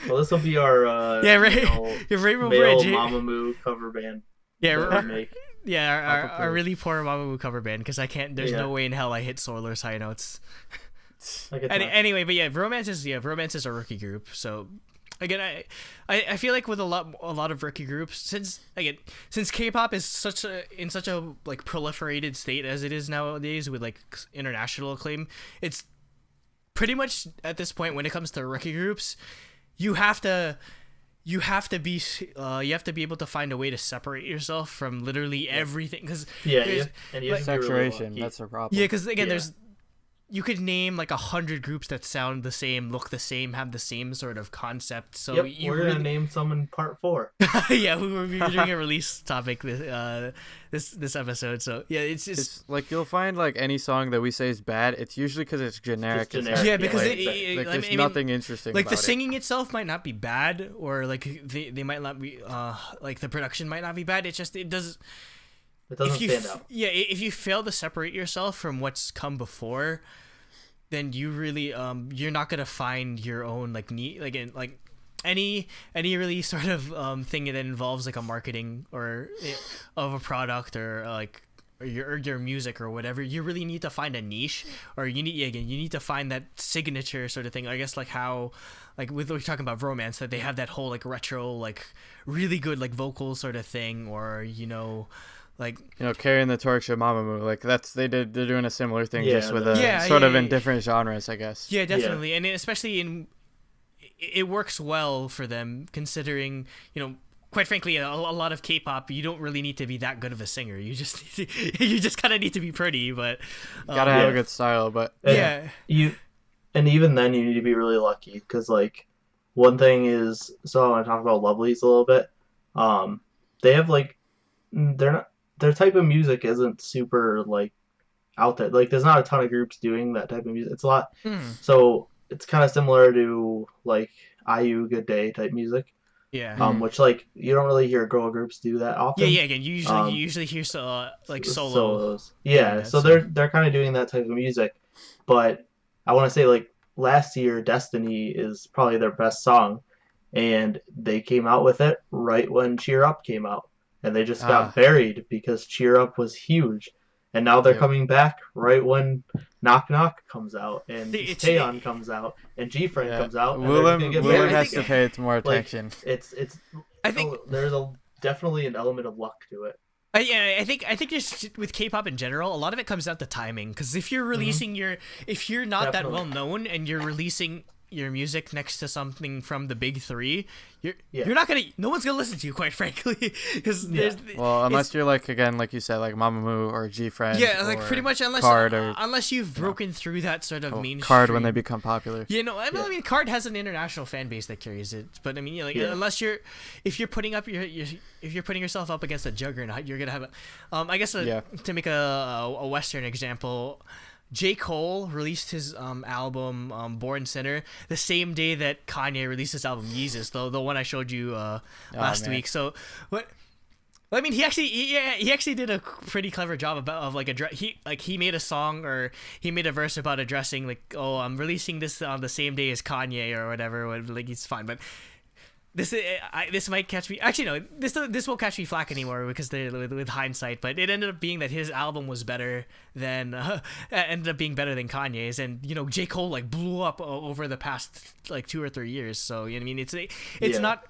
Well, this will be our Rainbow male Bridge Mamamoo cover band. Our really poor Mamamoo cover band, because I can't. There's no way in hell I hit Solar's high notes. Anyway, but Romance is a rookie group, so. Again, I feel like with a lot of rookie groups, since K-pop is in such a like proliferated state as it is nowadays with like international acclaim, it's pretty much at this point, when it comes to rookie groups, you have to be able to find a way to separate yourself from literally everything, because saturation, that's a problem. Yeah, because again, you could name like 100 groups that sound the same, look the same, have the same sort of concept. So Yep, we're gonna name some in part 4. Yeah, we're doing a release topic this episode. So yeah, it's like you'll find like any song that we say is bad, it's usually because it's generic. Yeah, because there's nothing interesting. Like about the singing itself might not be bad, or like they might not be like the production might not be bad. It doesn't stand out. Yeah, if you fail to separate yourself from what's come before, then you really you're not gonna find your own like any really sort of thing that involves like a marketing or of a product or like your music or whatever. You really need to find a niche, or you need to find that signature sort of thing. I guess like how like with we're talking about romance, that they have that whole like retro like really good like vocal sort of thing, or like carrying the torch of Mamamoo, like they're doing a similar thing, just with in different genres, I guess. Yeah, definitely. And especially it works well for them, considering quite frankly a lot of K-pop, you don't really need to be that good of a singer. You just kind of need to be pretty, but gotta have a good style. But and even then you need to be really lucky, because like one thing is, so I want to talk about Lovelyz a little bit. They have like their type of music isn't super like out there. Like there's not a ton of groups doing that type of music. It's a lot. So it's kind of similar to like IU Good Day type music. Yeah. Which like you don't really hear girl groups do that often. Yeah. Again, you usually hear like solos. Yeah. So they're kind of doing that type of music, but I want to say like last year Destiny is probably their best song, and they came out with it right when Cheer Up came out. And they just got buried because Cheer Up was huge. And now they're coming back right when Knock Knock comes out, and Taeyeon comes out, and G-Friend comes out. Willem has to pay it more attention. Like, I think there's definitely an element of luck to it. I think just with K-pop in general, a lot of it comes down to timing. Because if you're releasing if you're not that well known and you're releasing your music next to something from the big 3, you're not gonna, no one's gonna listen to you, quite frankly, because unless you're like, again, like you said, like Mamamoo or G-Friend, like pretty much unless you've broken through that sort of mainstream. Card when they become popular. I mean Card has an international fan base that carries it, but I mean unless if you're putting yourself up against a juggernaut, you're gonna have I guess to make a Western example, J. Cole released his album Born Sinner the same day that Kanye released his album Yeezus, the one I showed you last week. So, I mean, he actually did a pretty clever job of he made a song, or he made a verse about addressing like, oh, I'm releasing this on the same day as Kanye or whatever. Like, it's fine, but this might catch me. Actually, no. This won't catch me flack anymore because with hindsight. But it ended up being that his album was better than ended up being better than Kanye's, and J. Cole like blew up over the past like 2 or 3 years. So I mean, it's not.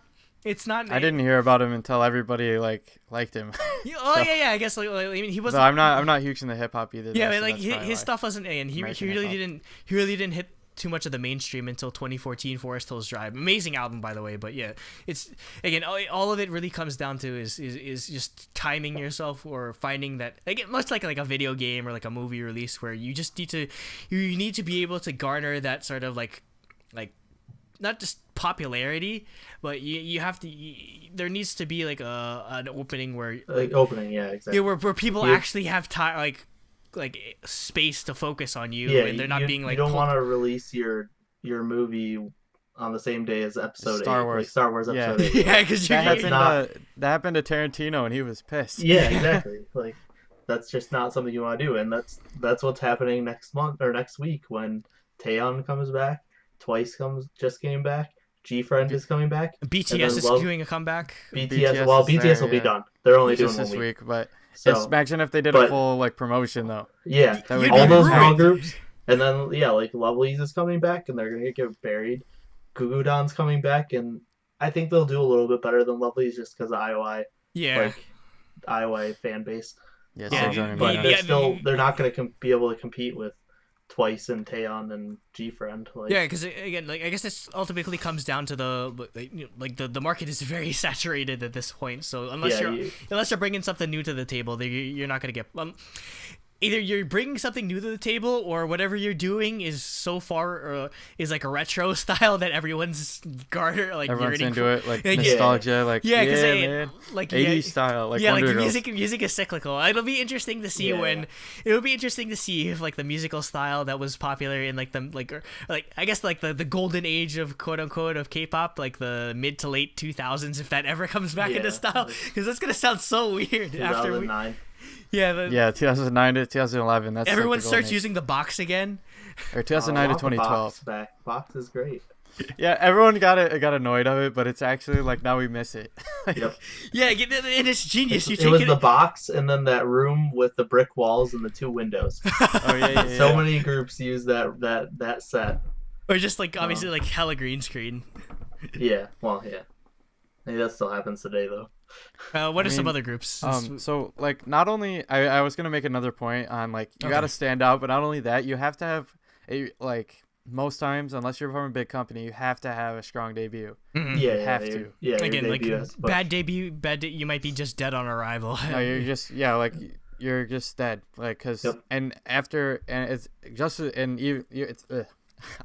It's not. I didn't hear about him until everybody liked him. I guess I mean he wasn't. So I'm not huge in the hip hop either. Yeah, like his stuff wasn't. And he really didn't hit too much of the mainstream until 2014 Forest Hills Drive. Amazing album, by the way, but yeah, it's again all of it really comes down to is just timing yourself, or finding that, again, much like a video game or like a movie release, where you just need to be able to garner that sort of like not just popularity, but you have to there needs to be like an opening where exactly, where people actually have time, like space to focus on you, and they're not being like, you don't want to release your movie on the same day as episode Star 8, Wars. like Star Wars episode 8. Yeah, because that happened to Tarantino, and he was pissed. Yeah, exactly. Like that's just not something you want to do, and that's what's happening next month or next week when Taeyeon comes back, Twice just came back, G-Friend is coming back, BTS is doing a comeback. BTS will be done. They're only doing this 1 week, but. So, imagine if they did a full like promotion though. Yeah, all those small groups, and then like Lovelyz is coming back, and they're gonna get buried. Goo Goo Dolls coming back, and I think they'll do a little bit better than Lovelyz just because of IOI. Yeah, like IOI fan base. But they're not gonna be able to compete with Twice and Taeyeon and G-Friend. Yeah, because again, like I guess this ultimately comes down to the market is very saturated at this point. So unless you're bringing something new to the table, you're not gonna get. either you're bringing something new to the table, or whatever you're doing is so far is like a retro style that everyone's Everyone's into for, it, like nostalgia, like man, like 80s style, like like Wonder Girls. music is cyclical. It'll be interesting to see if like the musical style that was popular in like I guess like the golden age of quote unquote of K-pop, like the mid to late 2000s, if that ever comes back into style, because that's gonna sound so weird 2009. Yeah, 2009 to 2011. That's everyone like starts using the box again. Or 2009 to 2012. Box is great. Yeah, everyone got annoyed of it, but it's actually like now we miss it. Yep. Yeah, and it's genius. It was the box and then that room with the brick walls and the 2 windows. Oh yeah. So many groups use that set. Or just like obviously like hella green screen. Yeah, well, yeah. Hey, that still happens today though. What are some other groups? So like not only I was gonna make another point on like you gotta stand out, but not only that, you have to have a like most times, unless you're from a big company, you have to have a strong debut. Mm-hmm. Yeah, you have to. Yeah, again, like bad debut, you might be just dead on arrival. No, you're just you're just dead, like because and it's just and you it's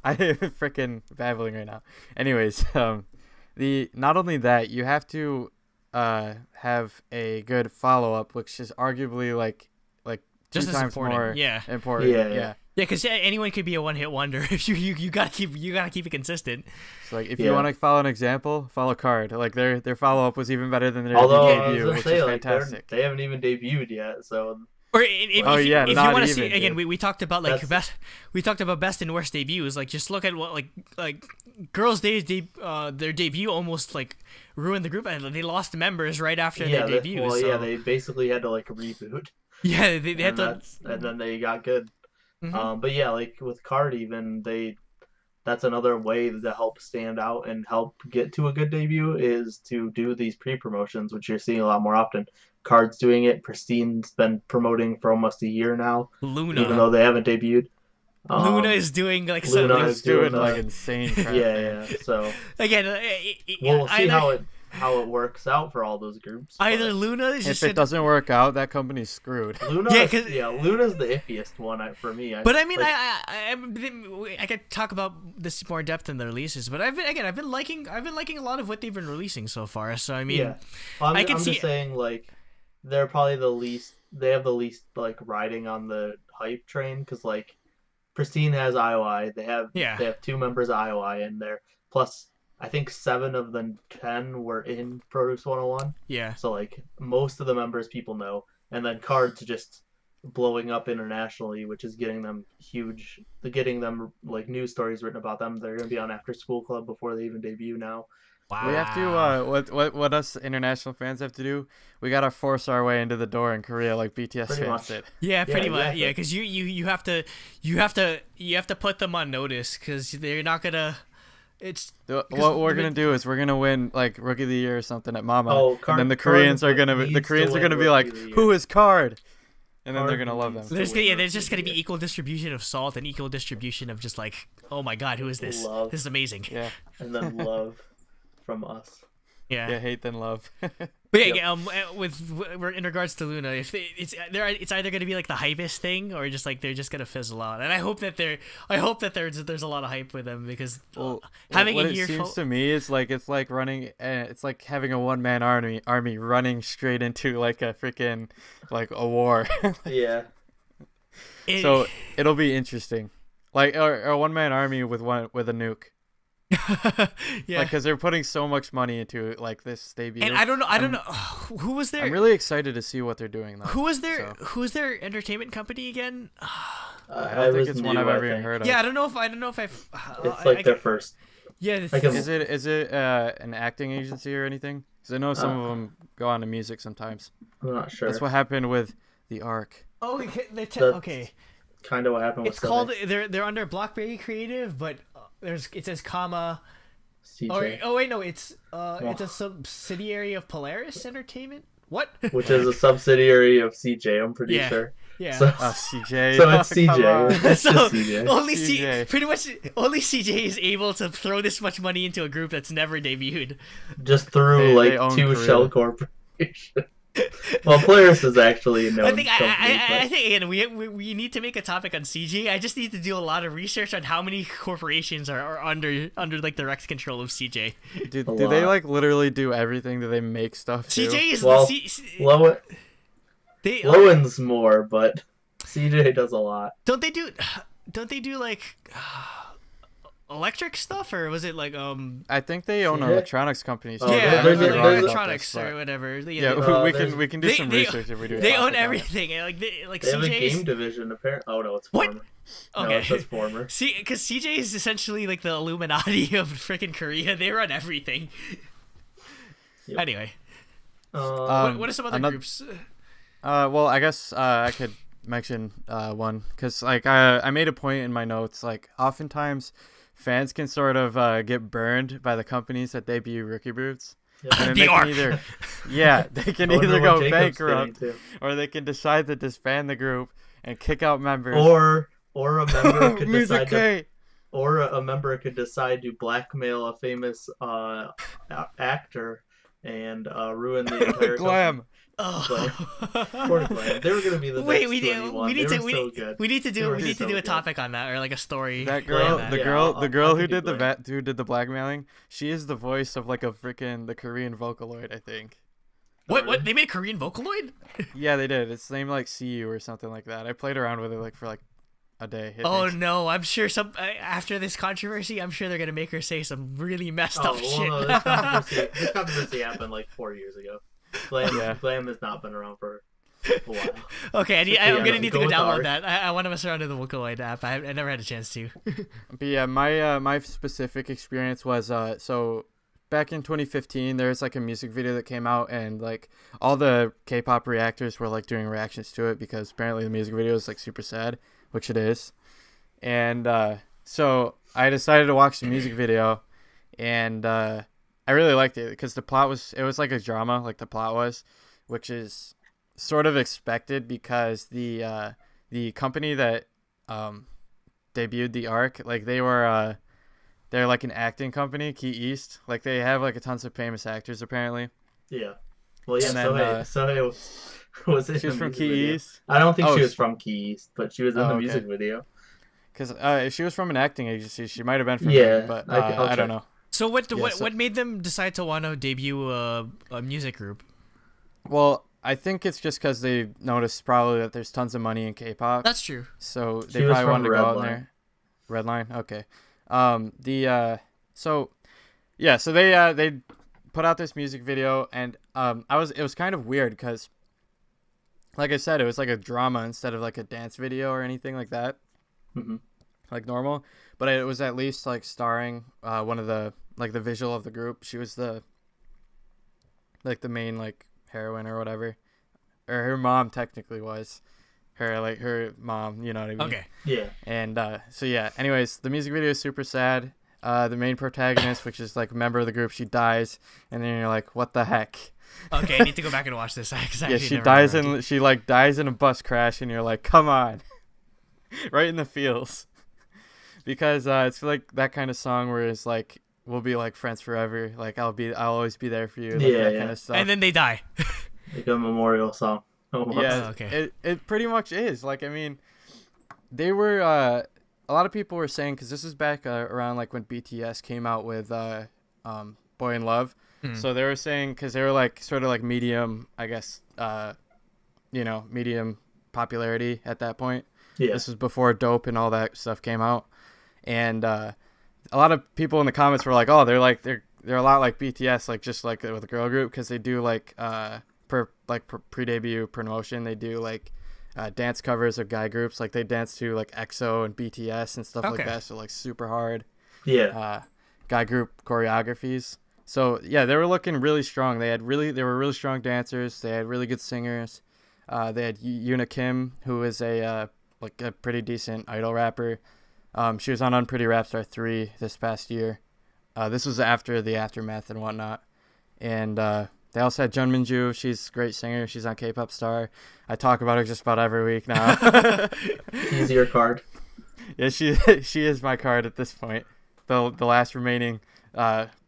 I'm freaking babbling right now. Anyways, not only that, you have to have a good follow up, which is arguably like just 2 as times important. more important. Yeah. Yeah, because anyone could be a one hit wonder if you gotta keep it consistent. So like if you want to follow an example, follow Card. Like their follow up was even better than their debut, which is fantastic. They haven't even debuted yet, so. Or if you want to see again, we talked about like best and worst debuts. Like just look at what like Girls' Days their debut almost like ruined the group, and they lost members right after their debut. They basically had to like reboot. Yeah, they had to, and then they got good. Mm-hmm. But yeah, like with Card, even that's another way to help stand out and help get to a good debut is to do these pre-promotions, which you're seeing a lot more often. Card's doing it. Pristine's been promoting for almost a year now. Luna, even though they haven't debuted. Luna is doing like doing like insane crap. Yeah. So again, we'll see how it works out for all those groups. Either Luna is just if it doesn't work out, that company's screwed. Luna's the iffiest one for me. But I mean, I could talk about this more in depth in the releases, but I've been liking a lot of what they've been releasing so far. So I mean, I'm just saying like they're probably they have the least like riding on the hype train, because like Pristine has IOI, they have 2 members of IOI in there, plus I think 7 of the 10 were in Produce 101. Yeah. So like most of the members people know, and then Card's just blowing up internationally, which is getting them like news stories written about them. They're gonna be on After School Club before they even debut now. Wow. We have to what us international fans have to do. We gotta force our way into the door in Korea like BTS pretty fans much. did. Yeah, pretty much. Exactly. Yeah, because you have to put them on notice, because they're not gonna. What we're gonna do is we're gonna win like Rookie of the Year or something at Mama, and then the Card Koreans are gonna be like, who is Card? And then they're gonna love them. There's just gonna be equal distribution of salt and equal distribution of just like, oh my god, who is this? Love. This is amazing. Yeah. And then love from us. Yeah, hate then love. But yeah, in regards to Luna, if it's either going to be like the hypest thing, or just like they're just going to fizzle out. And I hope that there's a lot of hype with them, because having what a year. It seems to me it's like running. It's like having a one-man army running straight into like a freaking like a war. Yeah. So it'll be interesting, like a one-man army with a nuke. Yeah, like, because they're putting so much money into like this debut, and I don't know who was there. I'm really excited to see what they're doing though. Who was their entertainment company again? I don't think it's one I've ever even heard of. Yeah, I don't know if I've. It's like their first. Yeah, is it an acting agency or anything? Because I know some of them go on to music sometimes. I'm not sure. That's what happened with the Ark. Oh, okay. Kind of what happened. It's called. They're under Blockberry Creative, but. It says comma. CJ. Oh wait, no, it's a subsidiary of Polaris Entertainment. What? Which is a subsidiary of CJ. I'm pretty sure. Yeah. So, CJ. So it's CJ. It's so just CJ. Only CJ. Pretty much only CJ is able to throw this much money into a group that's never debuted. Just through they like own 2 Korea. shell corporations. Well, Polaris is actually known. I think again we need to make a topic on CJ. I just need to do a lot of research on how many corporations are under like direct control of CJ. Do they like literally do everything? Do they make stuff too? CJ is Lowen's more, but CJ does a lot. Don't they do like electric stuff, or was it like I think they own electronics companies. Oh, yeah, there's electronics or whatever. We can do some research if we do. They own everything. Like they CJ's... have a game division. Apparently, oh no, it's former. Okay. No, it says former. See, because CJ is essentially like the Illuminati of freaking Korea. They run everything. Yep. Anyway, what are some other groups? Well, I guess I could mention one because like I made a point in my notes. Like oftentimes, fans can sort of get burned by the companies that debut rookie brutes. And they can either go bankrupt or they can decide to disband the group and kick out members. Or a member could decide to, or a member could decide to blackmail a famous actor and ruin the entire Glam. Poor Glam. They were gonna be the next we need to do a topic on that, or like a story. That girl, the girl who did the blackmailing, she is the voice of like the Korean Vocaloid, I think. What? They made a Korean Vocaloid? Yeah, they did. It's named like CU or something like that. I played around with it like for like a day. Oh no, I'm sure after this controversy, I'm sure they're gonna make her say some really messed up shit. No, this controversy happened like 4 years ago. Glam has not been around for a while. Okay, I'm gonna need to go download that. I want to mess around with the Vocaloid app. I never had a chance to. But yeah, my specific experience was so back in 2015, there's like a music video that came out, and like all the K-pop reactors were like doing reactions to it because apparently the music video is like super sad, which it is. And so I decided to watch the music video, and I really liked it because it was like a drama, like the plot was, which is sort of expected because the company that debuted the arc, like they're like an acting company, Key East. Like they have like a tons of famous actors apparently. Yeah. Well, yeah. Sohei was she was from Key East. I don't think she was from Key East, but she was in the music video. Because if she was from an acting agency, she might have been from there, but I don't know. So what made them decide to want to debut a music group? Well, I think it's just because they noticed probably that there's tons of money in K-pop. That's true. So they probably wanted to go out there. Redline, okay. So they put out this music video, and it was kind of weird because, like I said, it was like a drama instead of like a dance video or anything like that, like normal. But it was at least like starring one of the like the visual of the group. She was the main like heroine or whatever, or her mom technically was her mom. You know what I mean? Okay. Yeah. And so yeah. Anyways, the music video is super sad. The main protagonist, which is like a member of the group, she dies, and then you're like, what the heck? Okay, I need to go back and watch this. She dies in a bus crash, and you're like, come on, right in the feels. Because it's like that kind of song where it's like we'll be like friends forever. Like I'll always be there for you. Like, that kind of stuff. And then they die. Like a memorial song. Yeah. Okay. It pretty much is. Like I mean, they were a lot of people were saying because this is back around like when BTS came out with Boy in Love. So they were saying because they were like sort of like medium, I guess, medium popularity at that point. Yeah. This was before Dope and all that stuff came out. And a lot of people in the comments were like, "Oh, they're a lot like BTS, like just like with a girl group, because they do like pre-debut promotion, they do like dance covers of guy groups, like they dance to like EXO and BTS and stuff like that, so like super hard, guy group choreographies. So yeah, they were looking really strong. They were really strong dancers. They had really good singers. They had Yoona Kim, who is a pretty decent idol rapper. She was on Unpretty Rapstar 3 this past year. This was after the aftermath and whatnot. And they also had Jung Minju. She's a great singer. She's on K-Pop Star. I talk about her just about every week now. She's your card. Yeah, she is my card at this point. The last remaining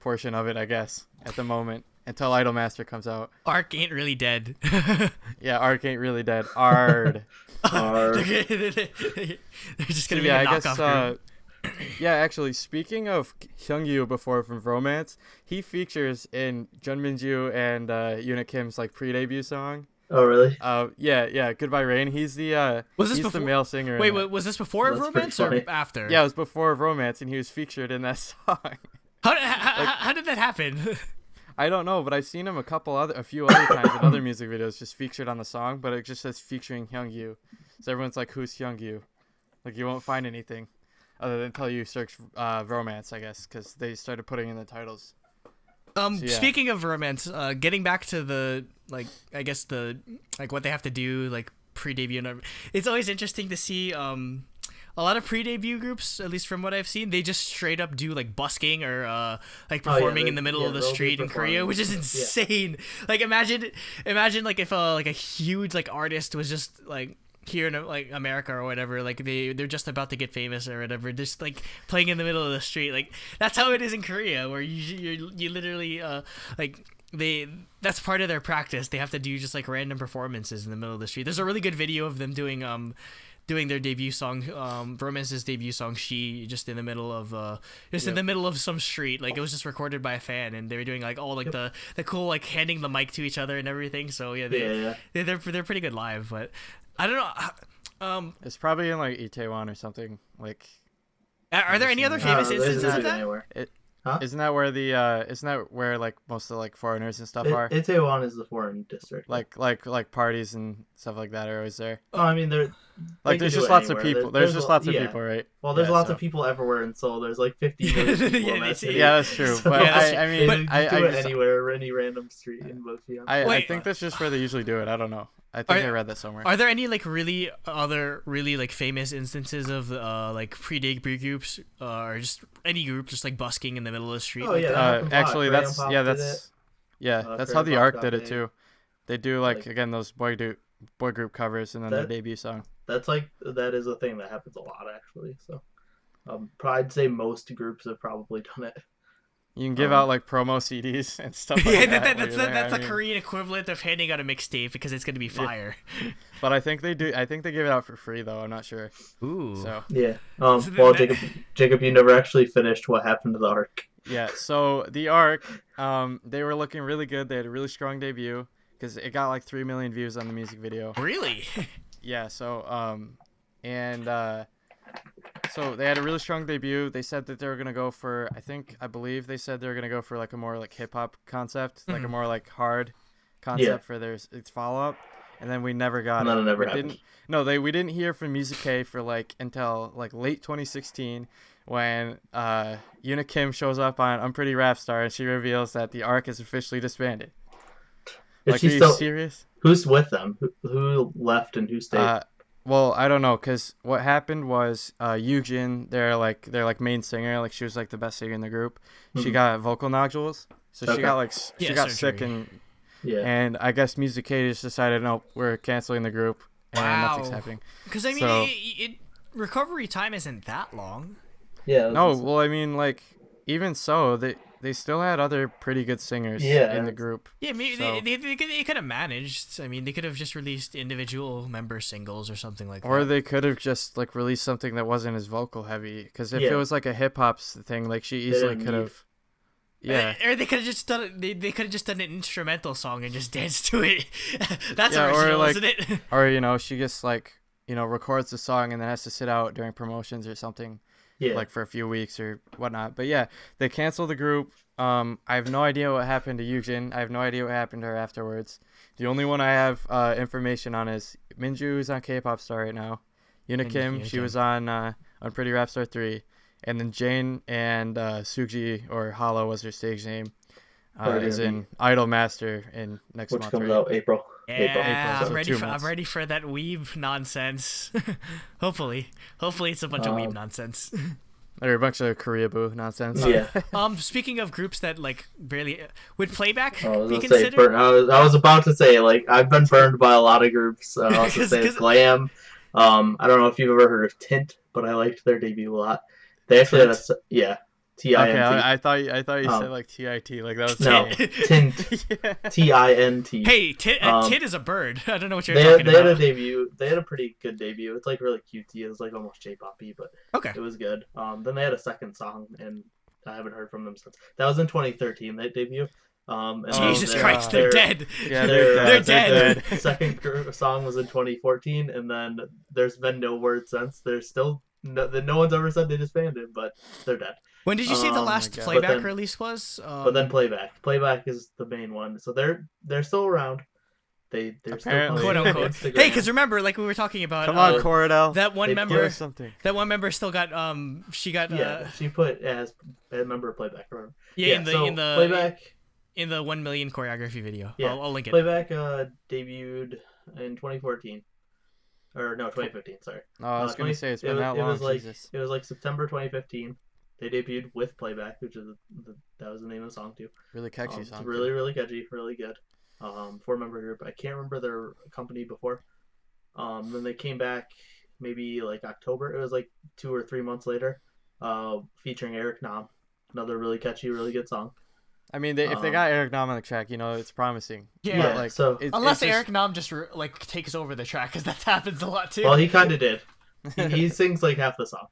portion of it, I guess, at the moment. until Idolmaster comes out. Arc ain't really dead. Yeah, Arc ain't really dead. Ard. Ard. They're just gonna be a knockoff group. Yeah, actually, speaking of Hyungyu before from Romance, he features in Jungminju and Yuna Kim's like pre-debut song. Oh really? Yeah, Goodbye Rain. He's the the male singer. Wait, was this before Romance or after? Yeah, it was before Romance, and he was featured in that song. How did that happen? I don't know, but I've seen him a few other times in other music videos, just featured on the song, but it just says featuring Hyungyu. So everyone's like, "Who's Hyungyu?" Like you won't find anything other than until you search Romance, I guess, because they started putting in the titles. Speaking of Romance, getting back to the what they have to do like pre-debut, and it's always interesting to see a lot of pre-debut groups, at least from what I've seen, they just straight up do like busking or like performing in the middle of the street in Korea, which is insane. Yeah. Like imagine like if like a huge like artist was just like here in like America or whatever, like they're just about to get famous or whatever, just like playing in the middle of the street. Like that's how it is in Korea, where you literally that's part of their practice. They have to do just like random performances in the middle of the street. There's a really good video of them doing their debut song, Romance's debut song, She, just in the middle of in the middle of some street. Like it was just recorded by a fan, and they were doing like all like the cool like handing the mic to each other and everything. So they're pretty good live, but I don't know. It's probably in like Itaewon or something. Like, are there any other famous instances of that? Isn't that where like most of like foreigners and stuff are? Itaewon is the foreign district. Like parties and stuff like that are always there. Oh, I mean there's just lots of people. There's just lots of people, right? Well, there's lots of people everywhere in Seoul. There's like 50 million people in that city. Yeah, that's true. But I mean, I do it anywhere, any random street in Busan. I think that's just where they usually do it. I don't know. I think I read that somewhere. Are there any like really like famous instances of like pre-debut groups or just any group just like busking in the middle of the street? Oh yeah, actually that's how the Arc did it too. They do like again those boy group covers and then their debut song. That is a thing that happens a lot actually. So I'd say most groups have probably done it. You can give out like promo CDs and stuff like that. That's the Korean equivalent of handing out a mixtape because it's gonna be fire. Yeah. But I think they do. I think they give it out for free though. I'm not sure. Ooh. So yeah. Well, Jacob, you never actually finished what happened to the Arc. Yeah. So the Arc, they were looking really good. They had a really strong debut because it got like 3 million views on the music video. Really? Yeah. So so they had a really strong debut. They said that they were gonna go for I believe they said they were gonna go for like a more like hip hop concept, like a more like hard concept for its follow up, and then we never got it. It never happened. We didn't hear from Music K for like until like late 2016 when Yuna Kim shows up on I'm Pretty Rap Star and she reveals that the Arc is officially disbanded. Are you serious? Who's with them? Who left and who stayed? Well, I don't know, cause what happened was Yoojin, their main singer, like she was like the best singer in the group. Mm-hmm. She got vocal nodules, so she got sick and I guess Music K just decided no, we're canceling the group and nothing's happening. Because I mean, recovery time isn't that long. Yeah. No, well, I mean, like even so, they still had other pretty good singers in the group. Yeah, maybe they could have managed. I mean, they could have just released individual member singles or something like that. Or they could have just like released something that wasn't as vocal heavy. Because if it was like a hip hop thing, like she easily could have. Yeah. Or they could have just done it. They could have just done an instrumental song and just danced to it. That's original, isn't it? Or she just like records the song and then has to sit out during promotions or something. Yeah. Like for a few weeks or whatnot. But yeah, they canceled the group. I have no idea what happened to Yoojin. I have no idea what happened to her afterwards. The only one I have information on is Minju is on K-Pop Star right now. Yuna Kim, she was on Pretty Rap Star 3. And then Jane and Suji, or Hala was her stage name, is in Idolmaster in next month. Which comes out April. Yeah, April, I'm ready for that weeb nonsense. Hopefully it's a bunch of weeb nonsense. Or a bunch of Korea boo nonsense. Yeah. Speaking of groups that like barely would playback be considered. I was about to say like I've been burned by a lot of groups. I also say Glam. I don't know if you've ever heard of Tint, but I liked their debut a lot. They actually had Tint. Okay, I thought you said like TIT, like that was No, Tint. yeah. Tint. Hey, Tit is a bird. I don't know what you're They talking had a about. debut. They had a pretty good debut. It's like really cutesy. It was like almost J-poppy, but Okay. it was good. Then they had a second song, and I haven't heard from them since. That was in 2013. That debut. And Jesus then Christ, they're dead. Yeah, They're dead. Their second song was in 2014, and then there's been no word since. There's still no one's ever said they disbanded, but they're dead. When did you say the Oh last my God. playback But then- release was? But then Playback is the main one, so they're still around. They're Apparently. still quote posting on unquote. Instagram. Hey, because remember, like we were talking about, Come on, Coradel. that one They Give member, us something. that one member still got she got yeah, she put as a member of Playback. Remember? yeah, so in the Playback. in the 1 million choreography video. Yeah, I'll link it. Playback debuted in 2014, or no, 2015. Sorry. Oh, I was gonna 20 say it's been that it long. was like Jesus. it was like September 2015. They debuted with Playback, which is that was the name of the song too. Really catchy It's song. really really catchy, really good. 4-member group. I can't remember their company before. Then they came back maybe like October. It was like 2 or 3 months later. Featuring Eric Nam, another really catchy, really good song. I mean, if they got Eric Nam on the track, it's promising. Yeah. But, like, So Unless it's just- Eric Nam just like takes over the track, because that happens a lot too. well, he kind of did. He sings like half the song.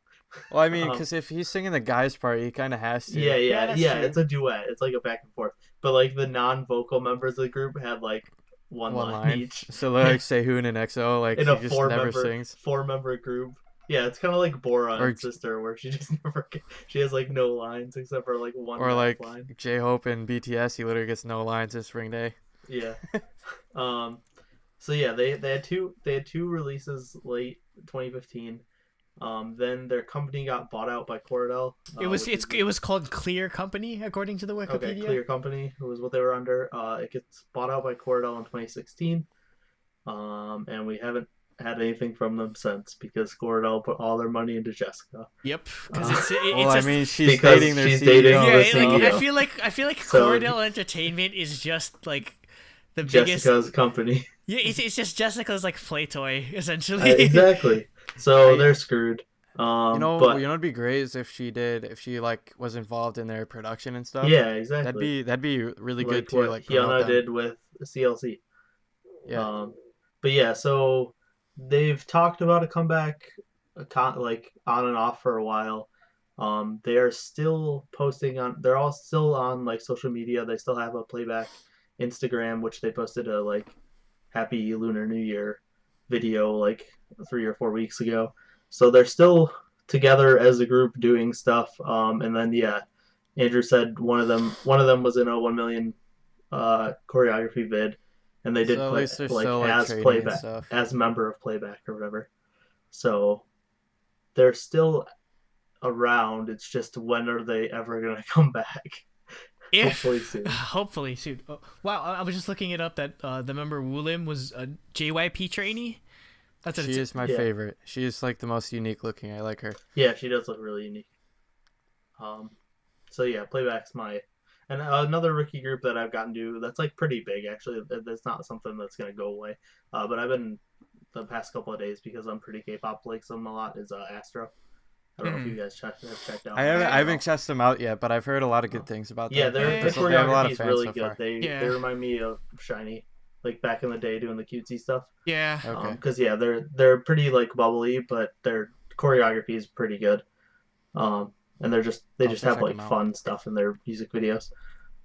Well, I mean, Um, because if he's singing the guy's part, he kind of has to. Yeah, that's true. It's a duet. It's like a back and forth. But like the non-vocal members of the group had like one line each. So like Sehun and EXO, like In he a just never sings. 4-member group. Yeah, it's kind of like Bora Or- and Sister, where she just never she has like no lines except for like one Or like line. J-Hope and BTS, he literally gets no lines in Spring Day. Yeah. So yeah, they had two releases late 2015. Then their company got bought out by Cordell. it was called Clear Company according to the Wikipedia. Okay, Clear Company was what they were under. It gets bought out by Cordell in 2016. And we haven't had anything from them since because Cordell put all their money into Jessica. Yep, because it's Well, just, I mean, she's because dating their she's CEO. dating yeah, the like, CEO. I feel like So- Cordell Entertainment is just like the biggest. Jessica's company. Yeah, it's just Jessica's like play toy essentially. Exactly. So I- they're screwed. But It'd be great is if she like was involved in their production and stuff. yeah, exactly. That'd be really good like to what like promote Hyuna them. did with CLC. Yeah. But yeah, so they've talked about a comeback, like on and off for a while. They are still posting on. They're all still on like social media. They still have a Playback Instagram, which they posted a like Happy Lunar New Year video like 3 or 4 weeks ago. So they're still together as a group doing stuff. And then yeah, Andrew said one of them was in a 1 million choreography vid, and they did So at play least they're like still, like, as trading and Playback, stuff. as member of Playback or whatever. So they're still around. It's just when are they ever gonna come back? Hopefully soon. Hopefully soon. Oh, wow, I was just looking it up that the member Woolim was a JYP trainee. That's what She it's is my yeah. favorite. She is like the most unique looking. I like her. Yeah, she does look really unique. So yeah, Playback's and another rookie group that I've gotten to that's like pretty big actually. That's not something that's gonna go away. But I've been the past couple of days because I'm pretty K-pop likes them a lot. Is Astro. I don't know if you guys have checked out. I haven't checked them out yet, but I've heard a lot of good things about them. Yeah, their Yeah. the They have a lot choreography of is fans really so good. far. They remind me of Shiny, like back in the day doing the cutesy stuff. yeah. Okay. Because yeah, they're pretty like bubbly, but their choreography is pretty good. And they I'll just have to have check like them out. fun stuff in their music videos.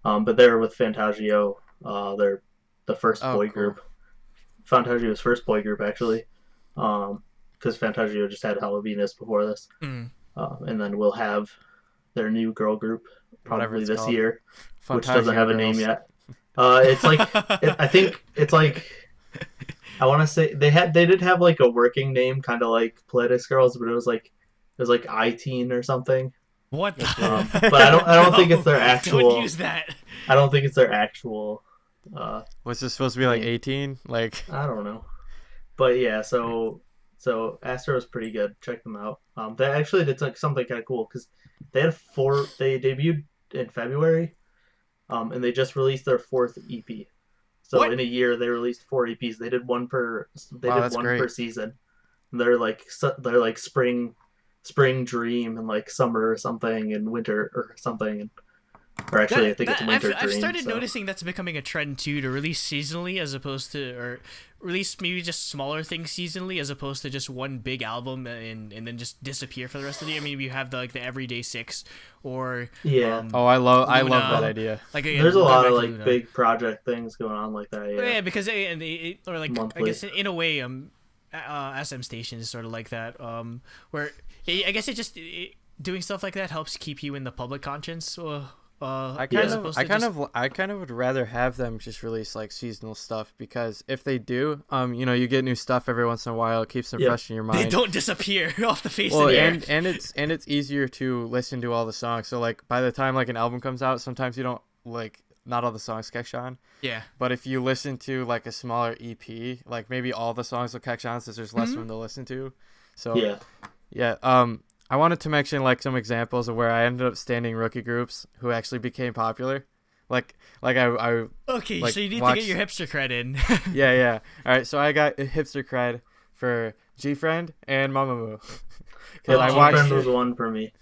But they're with Fantagio. They're the first Oh, boy cool. group. Fantagio's first boy group actually. Because Fantagio just had Hello Venus before this. Mm. And then we'll have their new girl group Whatever probably it's this called. year, which Fantagio doesn't have a name Girls. yet. It's like I think it's like I want to say they did have like a working name, kind of like Pledis Girls, but it was like I-Teen or something. What? The... But I don't think it's their Don't actual. use that. I don't think it's their actual. Was this supposed to be like 18? Like, I don't know, but yeah. So Astro is pretty good. Check them out. They actually did something kind of cool because they had They debuted in February, and they just released their 4th EP. So What? in a year, they released 4 EPs. They did one per. They Wow, did that's one great. per season. They're like spring spring dream and like summer or something and winter or something. Or actually, I think it's winter dream. I've started so. noticing that's becoming a trend too, to release seasonally as opposed to, or release maybe just smaller things seasonally as opposed to just one big album and then just disappear for the rest of the year. I mean, you have the Everyday Six or Yeah. I love that idea. Like there's a lot of like Luna. Big project things going on like that. Yeah, yeah, because or like monthly. I guess in a way SM Station is sort of like that, where I guess doing stuff like that helps keep you in the public conscience. I kind of would rather have them just release like seasonal stuff, because if they do, you get new stuff every once in a while. It keeps them fresh in your mind. They don't disappear off the face of the earth. and it's easier to listen to all the songs. So like by the time like an album comes out, sometimes you don't like not all the songs catch on. Yeah. But if you listen to like a smaller EP, like maybe all the songs will catch on since there's less of them to listen to. So yeah. I wanted to mention like some examples of where I ended up standing rookie groups who actually became popular. Like I okay, like, so you need watched... to get your hipster cred in. yeah. All right, so I got a hipster cred for G-Friend and Mamamoo. G-Friend was one for me.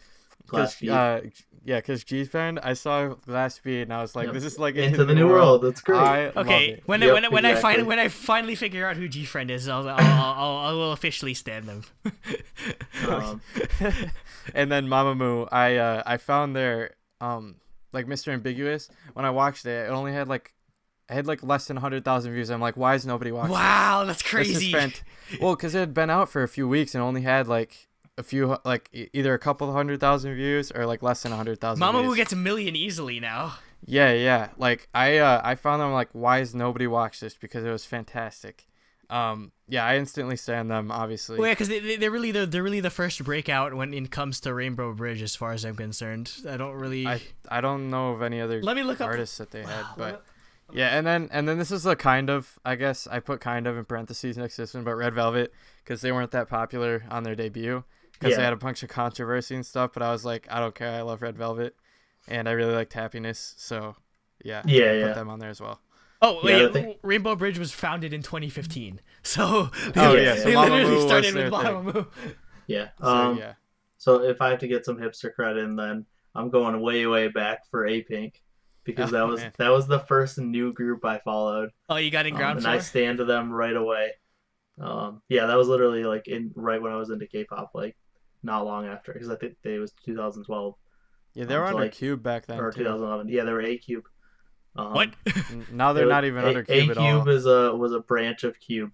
Because G-Friend, I saw Glass Bead and I was like, this is like Into the New World. That's great. Okay, when I finally figure out who G-Friend is, I will officially stand them. And then Mamamoo, I found their like Mr. Ambiguous. When I watched it, it only had like less than 100,000 views. I'm like, why is nobody watching? Wow, that's crazy. Well, because it had been out for a few weeks and only had like a few, like either a couple 100,000 views or like less than 100,000 views. Mamamoo gets 1 million easily now. Yeah. Like I found them like, why has nobody watched this? Because it was fantastic. I instantly stand them, obviously. Well, yeah, because they're really the first breakout when it comes to Rainbow Bridge, as far as I'm concerned. I don't know of any other artists that they had, but yeah. And then this is a kind of, I guess I put kind of in parentheses next to this one, but Red Velvet, because they weren't that popular on their debut, because they had a bunch of controversy and stuff. But I was like, I don't care. I love Red Velvet, and I really liked Happiness, so I put them on there as well. Oh, wait, Rainbow Bridge was founded in 2015. So they literally started with Mamamoo. Yeah. So if I have to get some hipster credit in, then I'm going way back for A-Pink, because that was the first new group I followed. Oh, you got in ground floor? And I stand to them right away. That was literally like right when I was into K-pop, like not long after, because I think it was 2012. Yeah, they were under Cube back then. Or 2011. Yeah, they were A-Cube. What? Now they're not even under Cube at all. A-Cube was a branch of Cube.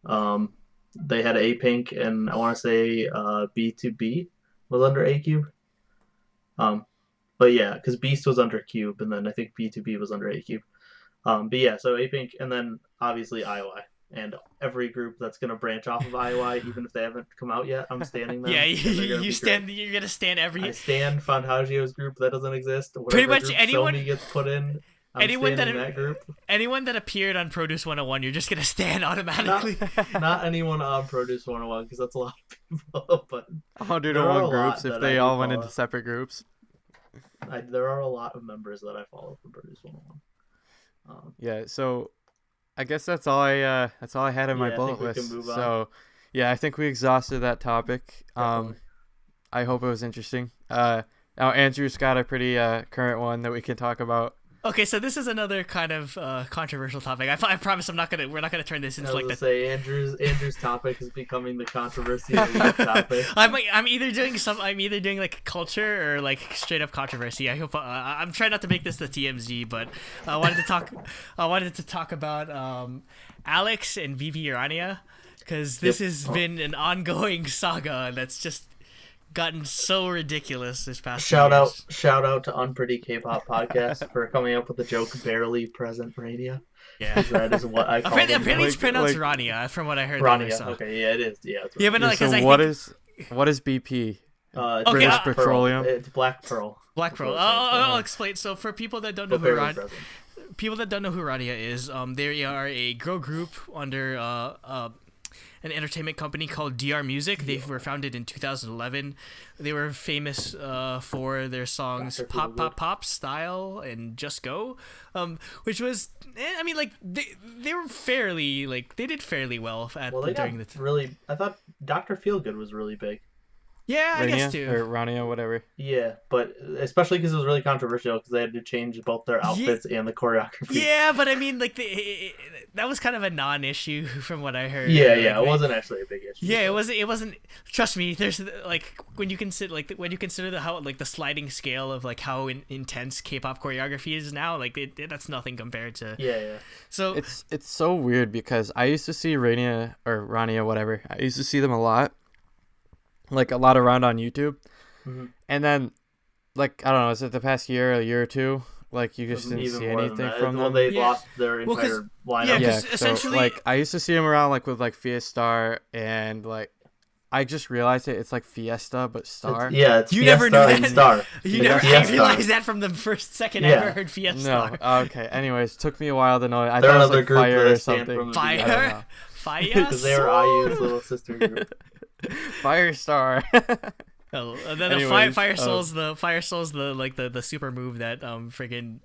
They had A-Pink, and I want to say B2B was under A-Cube. But yeah, because Beast was under Cube, and then I think B2B was under A-Cube. But yeah, so A-Pink, and then obviously IOI. And every group that's going to branch off of IOI, even if they haven't come out yet, I'm standing them. Yeah, you're going to stand every... I stand Fantagio's group that doesn't exist. Pretty much anyone... Sony gets put in... Anyone that group. Anyone that appeared on Produce 101, you're just gonna stand automatically. Not anyone on Produce 101, because that's a lot of people. But 101 groups if they all went into separate groups. There are a lot of members that I follow from Produce 101. So I guess that's all I had in my bullet list. So yeah, I think we exhausted that topic. I hope it was interesting. Now Andrew's got a pretty current one that we can talk about. Okay, so this is another kind of controversial topic. I promise we're not gonna turn this into Andrew's topic is becoming the controversy of the topic. I'm either doing like culture or like straight up controversy. I hope I'm trying not to make this the TMZ, but I wanted to talk about Alex and VP Rania, because this has been an ongoing saga that's just gotten so ridiculous this past shout out to Unpretty K-Pop Podcast for coming up with the joke barely present Rania. Yeah, that is what I call apparently it's pronounced Rania from what I heard. Rania. Okay, yeah, it is. Yeah. Yeah, but no, like, so what is BP? British Petroleum. It's Black Pearl. I'll explain. So for people that don't know who Rania is, they are a girl group under an entertainment company called DR Music. They were founded in 2011. They were famous for their songs Pop Pop Pop Style and Just Go, which was, I mean, like they were fairly, like they did fairly well during the really. I thought Dr. Feelgood was really big. Yeah, I guess Rania too. or Rania, whatever. Yeah, but especially because it was really controversial because they had to change both their outfits and the choreography. Yeah, but I mean, like that was kind of a non-issue from what I heard. Yeah, Like, it wasn't actually a big issue. Yeah, it wasn't. It wasn't. Trust me. There's like when you consider how like the sliding scale of like how intense K-pop choreography is now. Like that's nothing compared to. Yeah. So it's so weird because I used to see Rania, whatever. I used to see them a lot, like a lot around on YouTube, and then like I don't know, is it the past year, a year or two? Like you just didn't see anything from them. When they lost their entire lineup. Yeah, So essentially, like I used to see them around like with like Fiesta and like I just realized it. It's like Fiesta but Star. It's you Fiesta never knew and that. Star. You never realized that from the first second I ever heard Fiesta. No. Okay. Anyways, took me a while to know. I They're thought it was another like group Fire that or stand something. from Fire. Because they were IU's little sister group. Fire Star. Oh, and then Anyways, Fire Soul's the super move that friggin'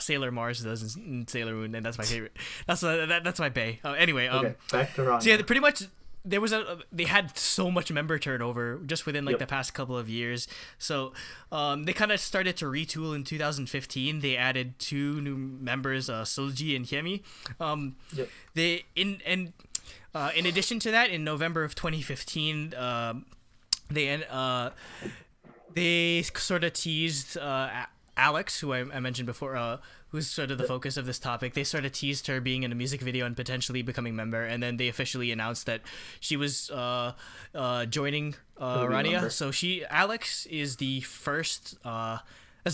Sailor Mars does in Sailor Moon, and that's my favorite. That's my bae. Anyway, Okay, back to Rania. so yeah, pretty much they had so much member turnover just within like the past couple of years. So they kind of started to retool in 2015. They added 2 new members, Sulji and Hyemi. They in addition to that, in November of 2015, they sort of teased Alex, who I mentioned before, who's sort of the focus of this topic. They sort of teased her being in a music video and potentially becoming a member, and then they officially announced that she was joining Rania. So Alex is the first, as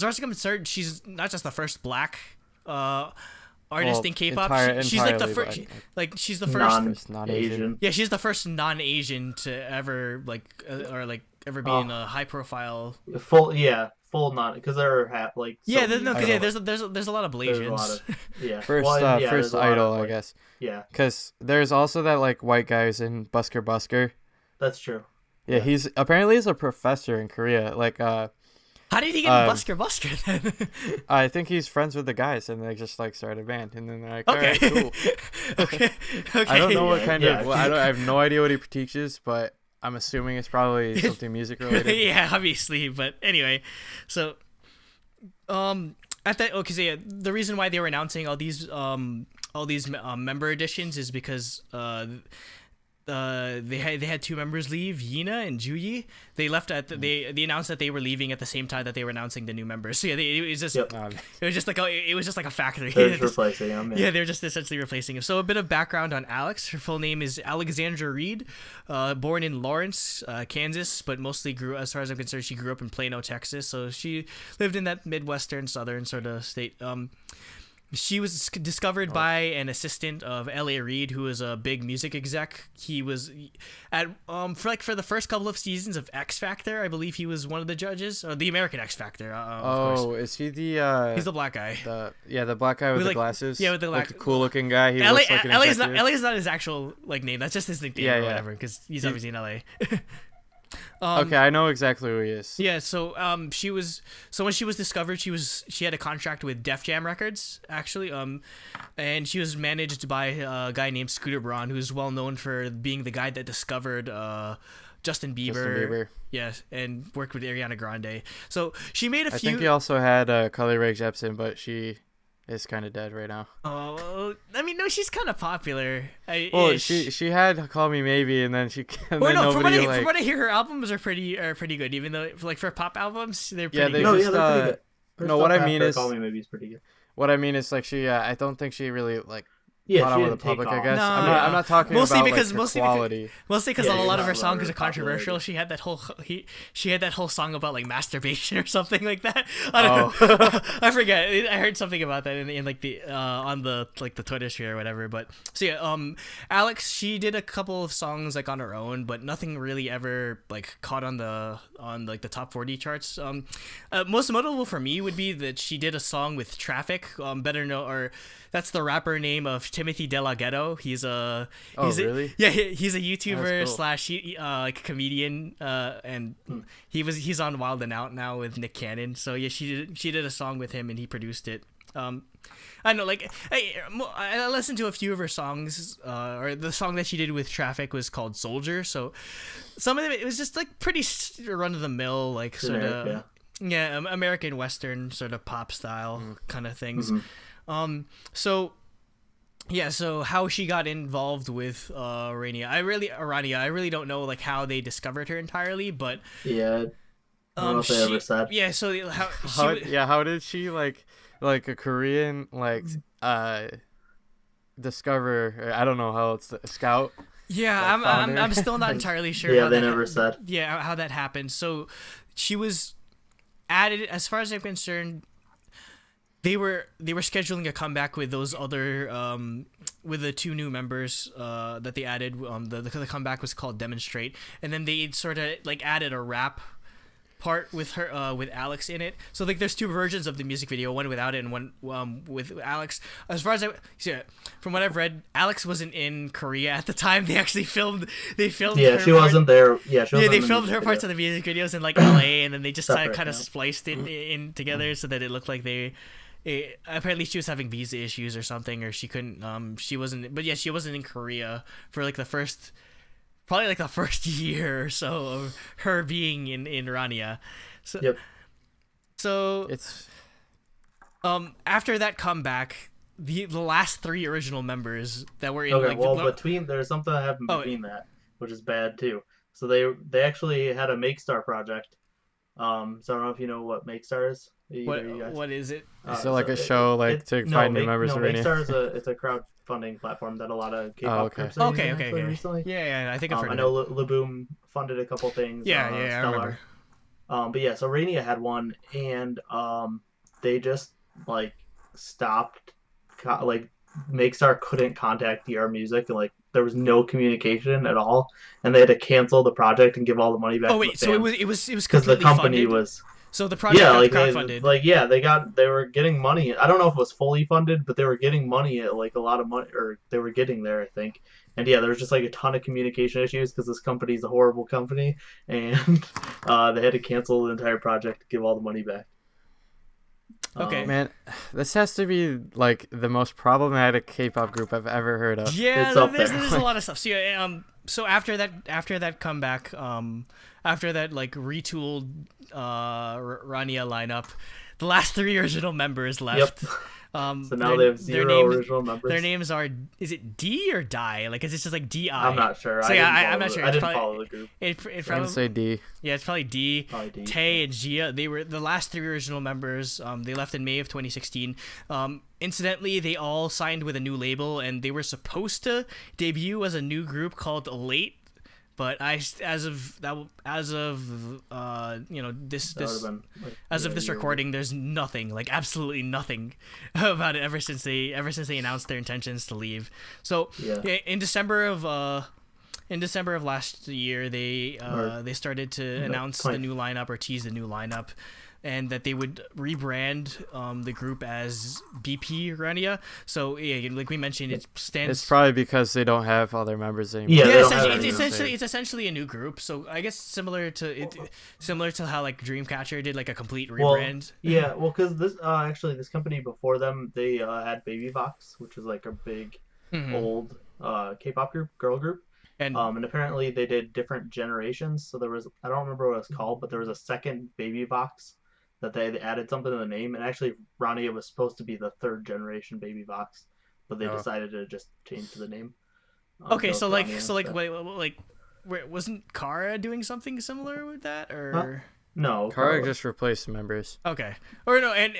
far as I'm concerned, she's not just the first black artist in K-pop. She's like the first, she's the first non-Asian. Yeah, she's the first non-Asian to ever ever be in a high-profile full non, because there are there's a lot of Blasians. First idol, I guess. Yeah, because there's also that like white guy who's in Busker. That's true. Yeah, he's a professor in Korea. Like how did he get in Busker then? I think he's friends with the guys, and they just like started a band, and then they're like, okay, cool. okay. I don't know what kind of. Well, I have no idea what he teaches, but I'm assuming it's probably something music related. Yeah, obviously. But anyway, so the reason why they were announcing all these member additions is because they had 2 members leave, Yina and Juyi. They left they announced that they were leaving at the same time that they were announcing the new members. So yeah, it was just like a factory. They're just replacing him. Yeah, they're just essentially replacing him. So a bit of background on Alex. Her full name is Alexandra Reed. Born in Lawrence, Kansas, but mostly as far as I'm concerned, she grew up in Plano, Texas. So she lived in that Midwestern, Southern sort of state. She was discovered by an assistant of L.A. Reid, who was a big music exec. He was at for the first couple of seasons of X Factor. I believe he was one of the judges, or the American X Factor. Of course. Is he the? He's the black guy. The black guy with the glasses. Yeah, with the like a cool looking guy. He looks like an executive. LA's not his actual like name. That's just his nickname or whatever, because he's obviously in LA. Okay, I know exactly who he is. Yeah, so when she was discovered, she had a contract with Def Jam Records actually, and she was managed by a guy named Scooter Braun, who's well known for being the guy that discovered Justin Bieber. Yes, and worked with Ariana Grande. So she made a few. I think he also had Carly Rae Jepsen, but she is kind of dead right now. Oh, I mean, no, she's kind of popular. She had Call Me Maybe, and then she. From what I hear, her albums are pretty good. Even though, like for pop albums, they're pretty good. They're pretty good. No, what I mean is, Call Me Maybe is pretty good. What I mean is, like she, I don't think she really like. Yeah, caught she on with didn't the public, take I guess. off. I'm not talking mostly about because, like, quality. Mostly because a lot of her songs are popularity. controversial. She had that whole song about like masturbation or something like that. I don't know. I forget. I heard something about that in like the on the like the Twitter sphere or whatever. But so yeah, Alex, she did a couple of songs like on her own, but nothing really ever like caught on the top 40 charts. Most notable for me would be that she did a song with Traffic, that's the rapper name of Timothy De La Ghetto. He's a really? He's a YouTuber cool. like comedian, and he's on Wild and Out now with Nick Cannon. So yeah, she did a song with him and he produced it. I know, like I listened to a few of her songs, or the song that she did with Traffic was called Soldier. So some of it was just like pretty run of the mill, like sort of American Western sort of pop style kind of things. So how she got involved with Rania, I really don't know like how they discovered her entirely, but I don't know if they ever said. Yeah, so how did she like a Korean discover? I don't know how it's scout. Yeah, I'm still not entirely sure. Yeah, they never said. Yeah, how that happened. So she was added, as far as I'm concerned. They were scheduling a comeback with those other with the two new members that they added. The comeback was called Demonstrate, and then they sort of like added a rap part with her with Alex in it. So like there's two versions of the music video, one without it and one with Alex. As far as from what I've read, Alex wasn't in Korea at the time. They actually filmed. Yeah, she wasn't there. Yeah, they filmed her parts of the music videos in like LA, and then they just kind of spliced it in together so that it looked like they. Apparently she was having visa issues or something, or she couldn't. She wasn't. But yeah, she wasn't in Korea for like the first year or so of her being in Rania. So it's after that comeback, the last three original members that were in there's something that happened between that, which is bad too. So they actually had a MakeStar project. So I don't know if you know what MakeStar is. What is it? So like a show to find new members of Rania? MakeStar is a crowdfunding platform that a lot of K-pop groups are using recently. Yeah, I think I've heard I know Laboom funded a couple things. Yeah, I remember. But yeah, so Rania had one, and they just like stopped. MakeStar couldn't contact DR Music, and like there was no communication at all, and they had to cancel the project and give all the money back. Oh wait, so it was because the company funded? was. So the project got crowdfunded. They were getting money. I don't know if it was fully funded, but they were getting money at like a lot of money, or they were getting there, I think. And yeah, there was just like a ton of communication issues because this company's a horrible company, and they had to cancel the entire project to give all the money back. Okay, man, this has to be like the most problematic K-pop group I've ever heard of. Yeah, there's a lot of stuff. So so after that comeback, after that like retooled Rania lineup, the last three original members left. Yep. So now they have zero original members. Their names are, is it D or Die? Like, is it just like D-I? I'm not sure. So I'm not sure. I didn't follow the group. I'm going to say D. Yeah, it's probably D. Tae and Gia. They were the last three original members. They left in May of 2016. Incidentally, they all signed with a new label, and they were supposed to debut as a new group called Late. But as of this recording, there's nothing, like absolutely nothing about it ever since they announced their intentions to leave. So in December of last year, they started to announce the new lineup or tease the new lineup, and that they would rebrand the group as BP Rania. So yeah, like we mentioned, it stands. It's probably because they don't have all their members anymore. Yeah, it's essentially a new group. So I guess similar to how like Dreamcatcher did like a complete rebrand. Because this company before them, they had Baby Vox, which was like a big old K-pop girl group. And apparently they did different generations. So there was, I don't remember what it was called, but there was a second Baby Vox that they added something to the name, and actually Rania was supposed to be the third generation Baby Vox, but they decided to just change the name. Wasn't Kara doing something similar with that, or no? Kara just replaced members. Okay, or no, and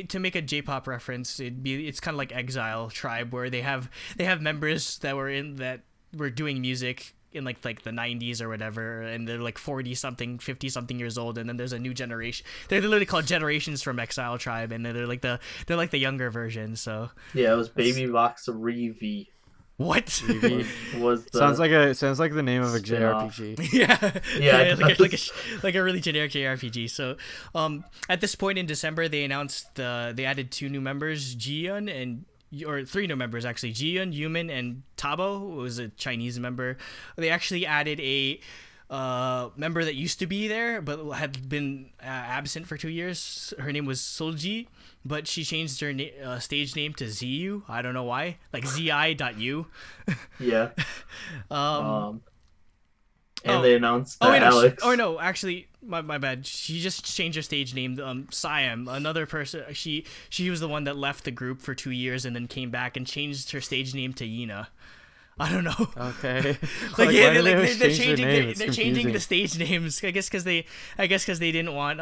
to make a J-pop reference, it's kind of like Exile Tribe, where they have members that were doing music in like the 90s or whatever, and they're like 40 something 50 something years old, and then there's a new generation. They're literally called Generations from Exile Tribe, and they're like the younger version. So yeah, it was Baby Vox Revi. What was the sounds like the name of a JRPG. like a really generic JRPG. So at this point in December, they announced they added two new members, three new members actually. Jiyeon, Yumin, and Tabo, who was a Chinese member. They actually added a member that used to be there but had been absent for 2 years. Her name was Solji, but she changed her stage name to ZU. I don't know why, like ZI.U. Yeah. And they announced that Alex. No, actually, my bad. She just changed her stage name. Siam, another person. She was the one that left the group for 2 years and then came back and changed her stage name to Yina. I don't know. Okay. They're changing the stage names. I guess because they didn't want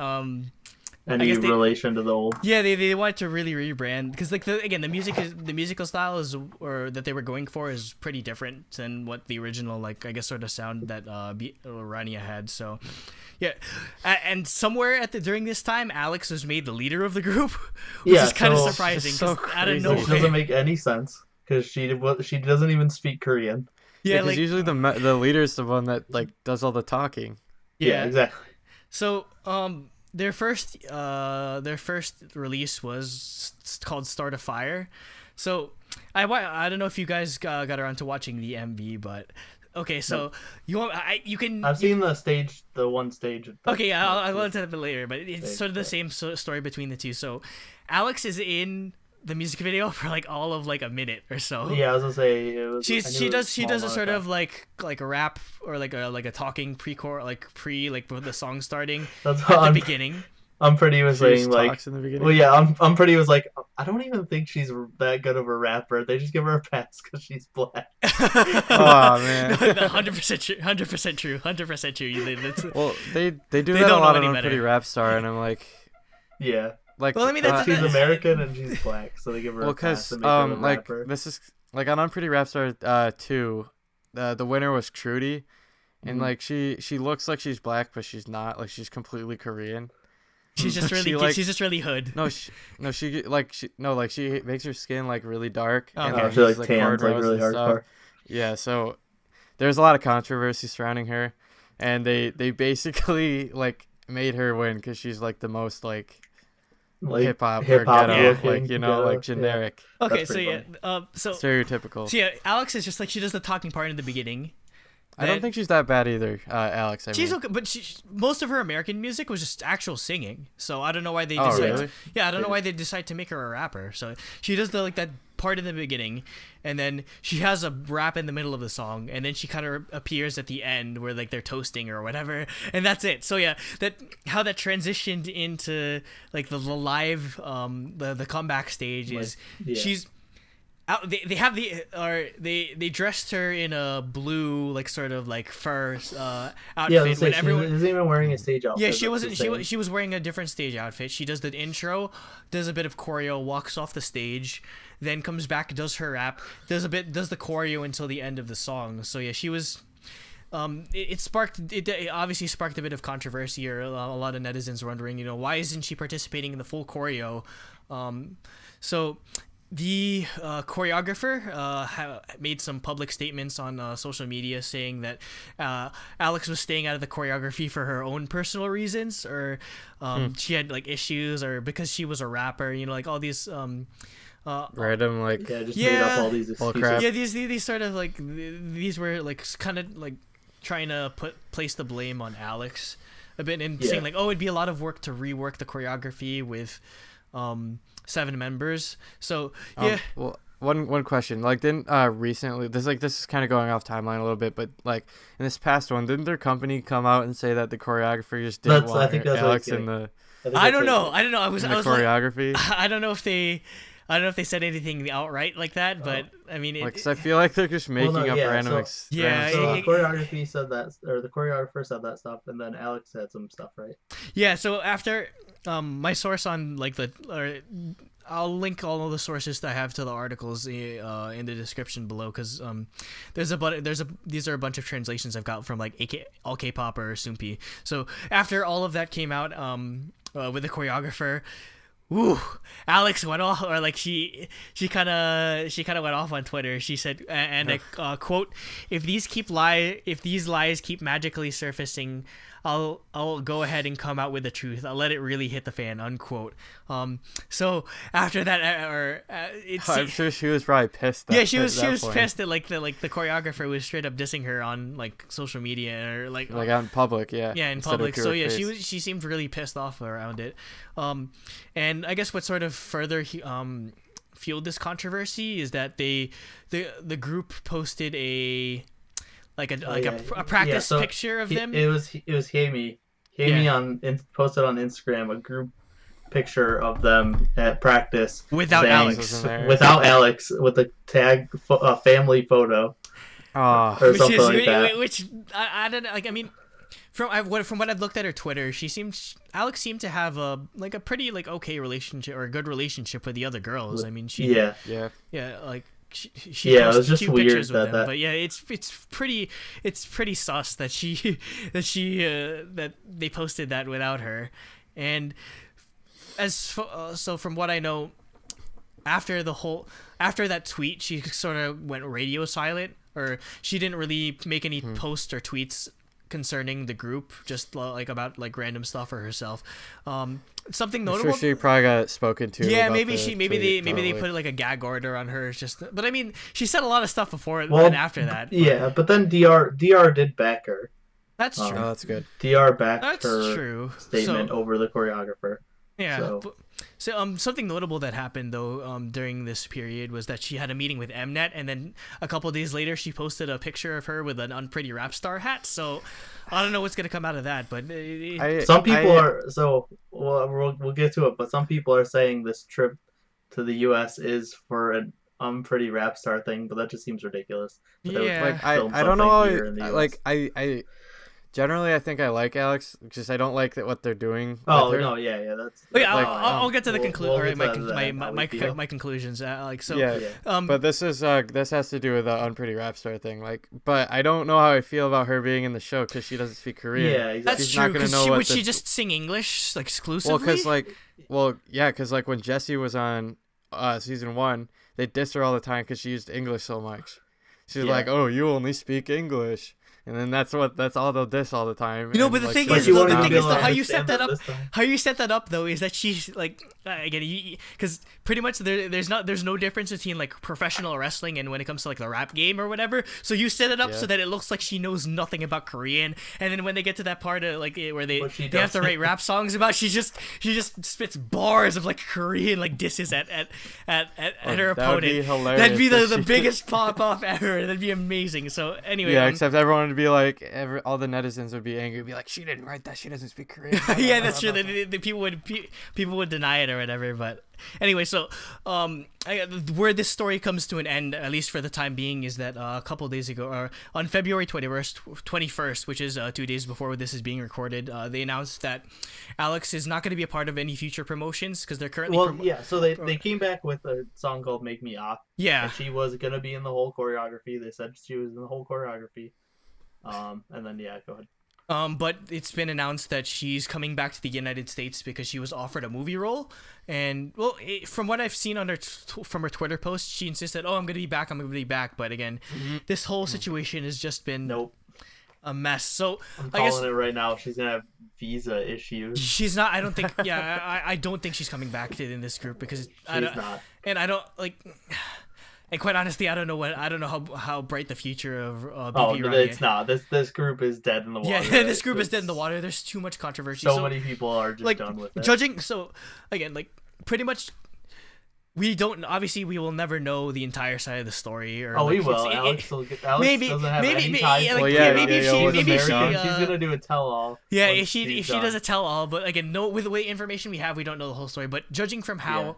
any relation to the old. Yeah, they wanted to really rebrand because like the musical style or that they were going for is pretty different than what the original like I guess sort of sound that Rania had. So yeah, and somewhere during this time, Alex was made the leader of the group, which is kind of surprising. So out of nowhere, which doesn't make any sense because she doesn't even speak Korean. Yeah, because usually the leader is the one that like does all the talking. Yeah, exactly. So their first release was called Start a Fire. So I don't know if you guys got around to watching the MV, but okay, so you can. I've seen the one stage. Okay, I'll go into that a bit later, but it's sort of the same story between the two. So Alex is in the music video for like all of like a minute or so. Yeah, I was gonna say she does a sort of like a rap or like a talking pre with the song starting at the beginning. I'm pretty was saying like, in the beginning. well, yeah, I'm pretty was like, I don't even think she's that good of a rapper. They just give her a pass because she's black. Oh man, 100% true. Well, they do that a lot on Pretty Rap Star, and I'm like, yeah. Like, well, I mean, she's American and she's black, so they give her a pass to make her a like rapper. this is like on Pretty Rap Star 2, the winner was Trudy, and like she looks like she's black, but she's not. Like she's completely Korean. She's just really she's just really hood. She makes her skin like really dark. Okay. And she like tans like really hardcore. Yeah, so there's a lot of controversy surrounding her, and they basically like made her win because she's like the most like hip hop or ghetto, like like generic. Yeah. Okay, so yeah, so stereotypical. So yeah, Alex is just like she does the talking part in the beginning. I don't think she's that bad either, Alex. She's okay, but most of her American music was just actual singing. So I don't know why they decide. Really? Yeah, I don't know why they decide to make her a rapper. So she does that part in the beginning, and then she has a rap in the middle of the song, and then she kind of appears at the end where like they're toasting or whatever, and that's it. So yeah, how that transitioned into like the live the comeback stage is she's. They dressed her in a blue like sort of like fur outfit. Yeah, when everyone isn't even wearing a stage outfit. Yeah, she wasn't. She was wearing a different stage outfit. She does the intro, does a bit of choreo, walks off the stage, then comes back, does her rap, does the choreo until the end of the song. So yeah, she was. It obviously sparked a bit of controversy, or a lot of netizens wondering, why isn't she participating in the full choreo? So. The choreographer made some public statements on social media saying that Alex was staying out of the choreography for her own personal reasons, or she had like issues, or because she was a rapper, like all these random like made up all these excuses. Crap. Yeah, these sort of like these were like kind of like trying to place the blame on Alex a bit, and saying like, oh, it'd be a lot of work to rework the choreography with 7 members. So yeah. Well, one question. Like, didn't recently this is kind of going off timeline a little bit, but like in this past one, didn't their company come out and say that the choreographer just didn't want Alex in the? I don't know. I was choreography. Like, I don't know if they said anything outright like that, but I mean, because I feel like they're just making up random. So the choreography said that, or the choreographer said that stuff, and then Alex said some stuff, right? Yeah. So after my source on like I'll link all of the sources that I have to the articles in the description below, because these are a bunch of translations I've got from like All K-pop or Soompi. So after all of that came out with the choreographer, Ooh, Alex went off, or like she kind of went off on Twitter. She said, and I quote, if these lies keep magically surfacing, I'll go ahead and come out with the truth. I'll let it really hit the fan, unquote. So after that, I'm sure she was probably pissed. She was pissed that like the choreographer was straight up dissing her on like social media or like out in public, yeah. Yeah, in public. So yeah, she seemed really pissed off around it. And I guess what sort of further fueled this controversy is that the group posted a practice picture of them. It was Hamey posted on Instagram a group picture of them at practice without Alex with the tag family photo. Or something like that. Which I don't know. Like, I mean, from what I've looked at her Twitter, Alex seemed to have a pretty okay relationship or a good relationship with the other girls. I mean, like. She it was just weird that but yeah, it's pretty sus that that they posted that without her. And so from what I know, after that tweet, she sort of went radio silent, or she didn't really make any posts or tweets concerning the group, just about random stuff for herself. Something notable. I'm sure she probably got spoken to. Yeah, maybe they put a gag order on her. But I mean, she said a lot of stuff before and after that. Yeah, but then DR did back her. That's true. Oh, that's good. DR backed her statement over the choreographer. Yeah. So something notable that happened though during this period was that she had a meeting with Mnet, and then a couple of days later she posted a picture of her with an Unpretty Rap Star hat. So I don't know what's gonna come out of that, but we'll get to it. But some people are saying this trip to the U.S. is for an Unpretty Rap Star thing, but that just seems ridiculous. Yeah, I don't know. Generally, I think I like Alex, just I don't like what they're doing. Oh no, yeah, that's. I'll get to the conclusion. My conclusions. But this has to do with the Unpretty Rap Star thing. But I don't know how I feel about her being in the show because she doesn't speak Korean. Yeah, exactly. That's true. Because would she just sing English exclusively? Because when Jessie was on season 1, they diss her all the time because she used English so much. She's like, "Oh, you only speak English." And then that's all they'll diss all the time. But the thing is, how you set that up though is that she's again, because pretty much there's no difference between professional wrestling and when it comes to the rap game or whatever. So you set it up so that it looks like she knows nothing about Korean, and then when they get to that part of where they have to write rap songs about, she just spits bars of Korean disses at her opponent. That'd be the biggest pop off ever. That'd be amazing. So anyway, except everyone would be all the netizens would be angry, be like, she didn't write that, she doesn't speak Korean. Yeah, that's true. The people would deny it or whatever. But anyway, so where this story comes to an end, at least for the time being, is that a couple of days ago, or on February 21st, which is 2 days before this is being recorded, they announced that Alex is not going to be a part of any future promotions because they're currently so they came back with a song called "Make Me Up." Yeah, and she was going to be in the whole choreography. They said she was in the whole choreography. And then go ahead. But it's been announced that she's coming back to the United States because she was offered a movie role. And from what I've seen from her Twitter post, she insisted, "Oh, I'm gonna be back." But again, this whole situation has just been a mess. So I'm calling it right now. She's gonna have visa issues. She's not. I don't think. Yeah, I don't think she's coming back in this group because she's not. And I don't like. And quite honestly, I don't know how bright the future of BB Rania. It's not. This group is dead in the water. Yeah, this group is dead in the water. There's too much controversy. So many people are just done with it. So again, pretty much, we will never know the entire side of the story. Or we will. Alex doesn't have any ties. She's gonna do a tell-all. Yeah, if she does a tell-all, but again, with the way information we have, we don't know the whole story. But judging from how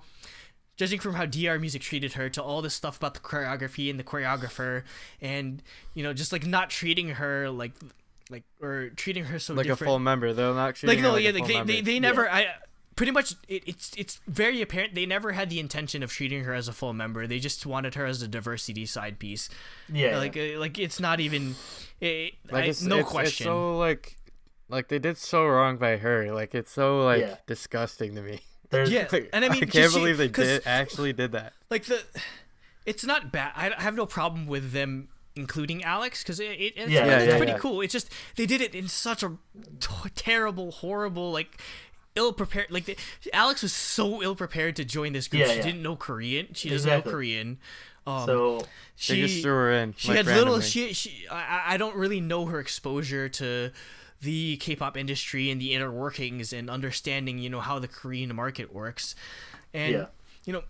DR Music treated her, to all this stuff about the choreography and the choreographer, and just not treating her or treating her so different. A full member. They're not treating her a full member. They never. Pretty much, it's very apparent they never had the intention of treating her as a full member. They just wanted her as a diversity side piece. Yeah. It's not even. No question. It's so they did so wrong by her. It's so disgusting to me. There's Yeah, and I mean, I can't believe they 'cause, actually did that. like it's not bad. I have no problem with them including Alex because it's pretty cool. It's just they did it in such a terrible, horrible, like ill-prepared. Like Alex was so ill-prepared to join this group. She didn't know Korean. She doesn't know Korean. So they just threw her in. She had randomly. I don't really know her exposure to the K-pop industry and the inner workings and understanding, how the Korean market works. And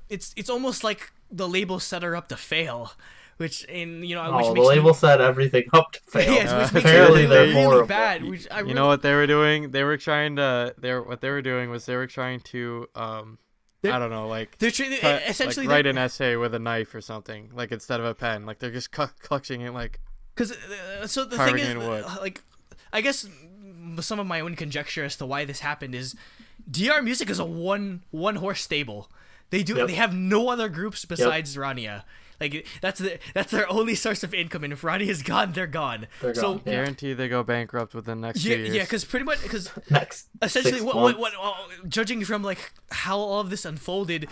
it's almost like the label set her up to fail, which the label set everything up to fail. Yes, which apparently makes they're really horrible. bad. You know what they were doing? They were trying to. What they were doing was they were trying to. I don't know, like they're essentially write an essay with a knife or something, like instead of a pen. Like they're just clutching it, like. Because so the thing is, like, I guess some of my own conjecture as to why this happened is, DR Music is a one horse stable. They have no other groups besides Rania. Like that's their only source of income, and if Rania's gone, they're gone. So guarantee they go bankrupt within the next 2 years. Yeah, because pretty much next essentially what judging from like how all of this unfolded,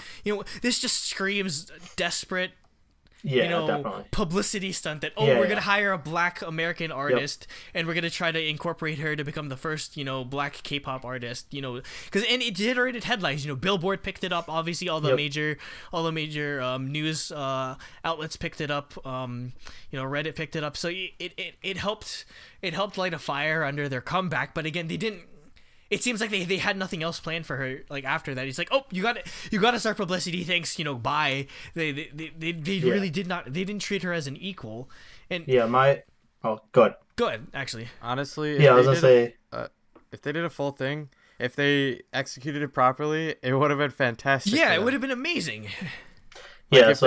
this just screams desperate. Definitely. Publicity stunt that we're gonna hire a Black American artist and we're gonna try to incorporate her to become the first Black K-pop artist, because it generated headlines. Billboard picked it up, obviously all the major news outlets picked it up, Reddit picked it up, so it helped light a fire under their comeback. But again, they didn't. It seems like they had nothing else planned for her. Like after that, he's like, "Oh, you got to start publicity. Thanks, bye." They really did not. They didn't treat her as an equal. And go ahead. Go ahead. Actually, honestly, I was gonna say, if they did a full thing, if they executed it properly, it would have been fantastic. Yeah, it would have been amazing. Go ahead,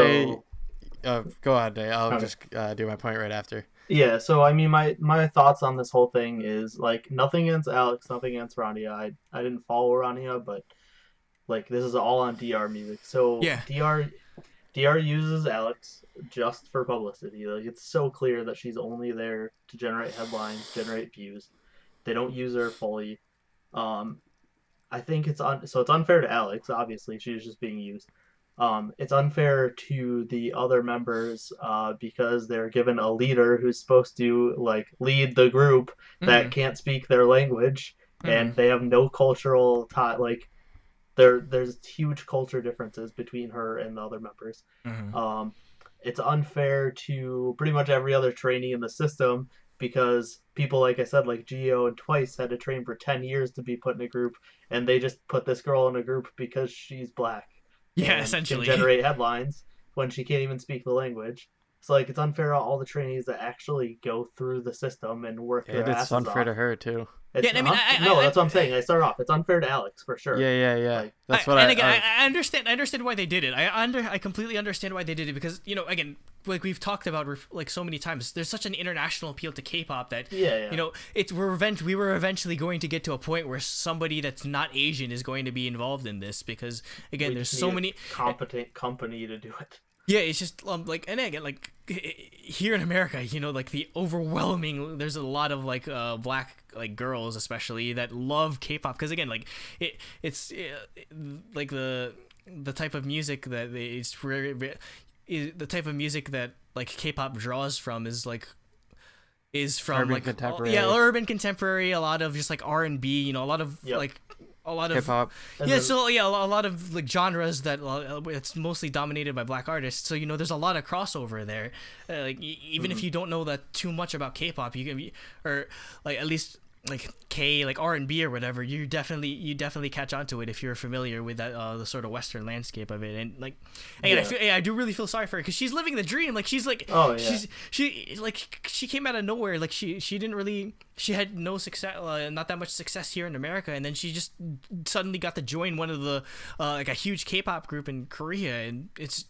Dave. I'll just do my point right after. Yeah, so I mean, my thoughts on this whole thing is like nothing against Alex, nothing against Rania. I didn't follow Rania, but like this is all on DR Music. So DR uses Alex just for publicity. Like it's so clear that she's only there to generate headlines, generate views. They don't use her fully. I think it's unfair to Alex. Obviously, she's just being used. It's unfair to the other members because they're given a leader who's supposed to like lead the group that can't speak their language, and they have no cultural like there's huge culture differences between her and the other members. It's unfair to pretty much every other trainee in the system because people, like I said, like Geo and Twice had to train for 10 years to be put in a group, and they just put this girl in a group because she's Black. Yeah, essentially. Can generate headlines when she can't even speak the language. So like it's unfair to all the trainees that actually go through the system and work their asses off. It's unfair to her too. That's what I'm saying. I start off. It's unfair to Alex for sure. Yeah. Like, that's what I understand. I understand why they did it. I completely understand why they did it because again, like we've talked about like so many times, there's such an international appeal to K-pop that we were eventually going to get to a point where somebody that's not Asian is going to be involved in this because again, there's so many competent company to do it. Yeah, it's just like, and again, like here in America, like the overwhelming, there's a lot of like Black like girls especially that love K-pop because again, like it's like the type of music that the type of music that like K-pop draws from is from urban like contemporary. Urban contemporary, a lot of just like R&B, a lot of like. A lot of hip-hop. A lot of like genres that it's mostly dominated by Black artists. So there's a lot of crossover there. Like even if you don't know that too much about K-pop, you can be, or like at least like like R&B or whatever. You definitely catch on to it if you're familiar with that the sort of Western landscape of it. And like, again, I do really feel sorry for her because she's living the dream. Like she's like, she came out of nowhere. Like she had no success, not that much success here in America, and then she just suddenly got to join one of the like a huge K-pop group in Korea, and it's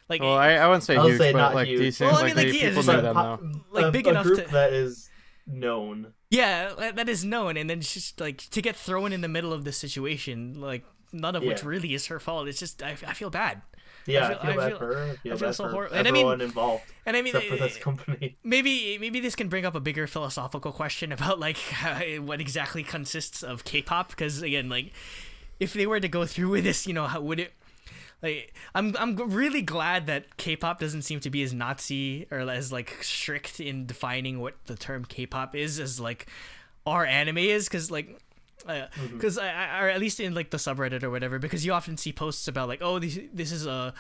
like, well, I wouldn't say huge, but like huge. Decent. Well, I mean, like people know them now. Like big a enough group to that is known. Yeah, that is known, and then she's like to get thrown in the middle of this situation, like none of which really is her fault. It's just I feel bad. Yeah, I feel bad for her. I feel so horrible. And everyone involved. And I mean, except for this company. Maybe this can bring up a bigger philosophical question about like what exactly consists of K-pop, because again, like if they were to go through with this, how would it? Like, I'm really glad that K-pop doesn't seem to be as Nazi or as like strict in defining what the term K-pop is as like our anime is, because like. Because or at least in like the subreddit or whatever, because you often see posts about like, oh, this is a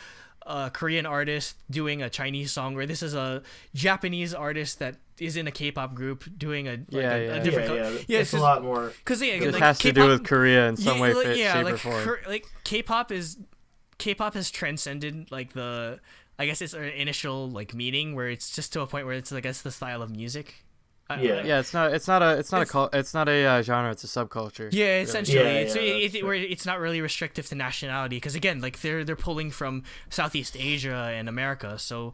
Korean artist doing a Chinese song, or this is a Japanese artist that is in a K-pop group doing a different. It's a lot more because it like, has K-pop, to do with Korea in some way, shape, like, or form. like K-pop has transcended like the, I guess it's an initial like meaning where it's just to a point where it's like it's the style of music. It's not a genre, it's a subculture. Yeah, essentially, really. where it's not really restrictive to nationality, because again, like they're pulling from Southeast Asia and America, so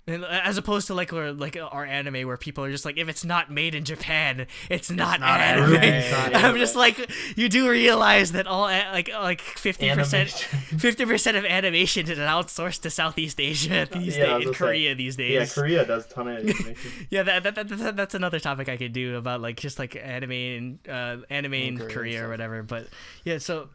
and as opposed to like our anime, where people are just like, if it's not made in Japan, it's not anime. I'm just like, you do realize that all like 50% of animation is outsourced to Southeast Asia these days, in Korea these days. Yeah, Korea does a ton of animation. That's another topic I could do about like just like anime in Korea or whatever. But yeah, so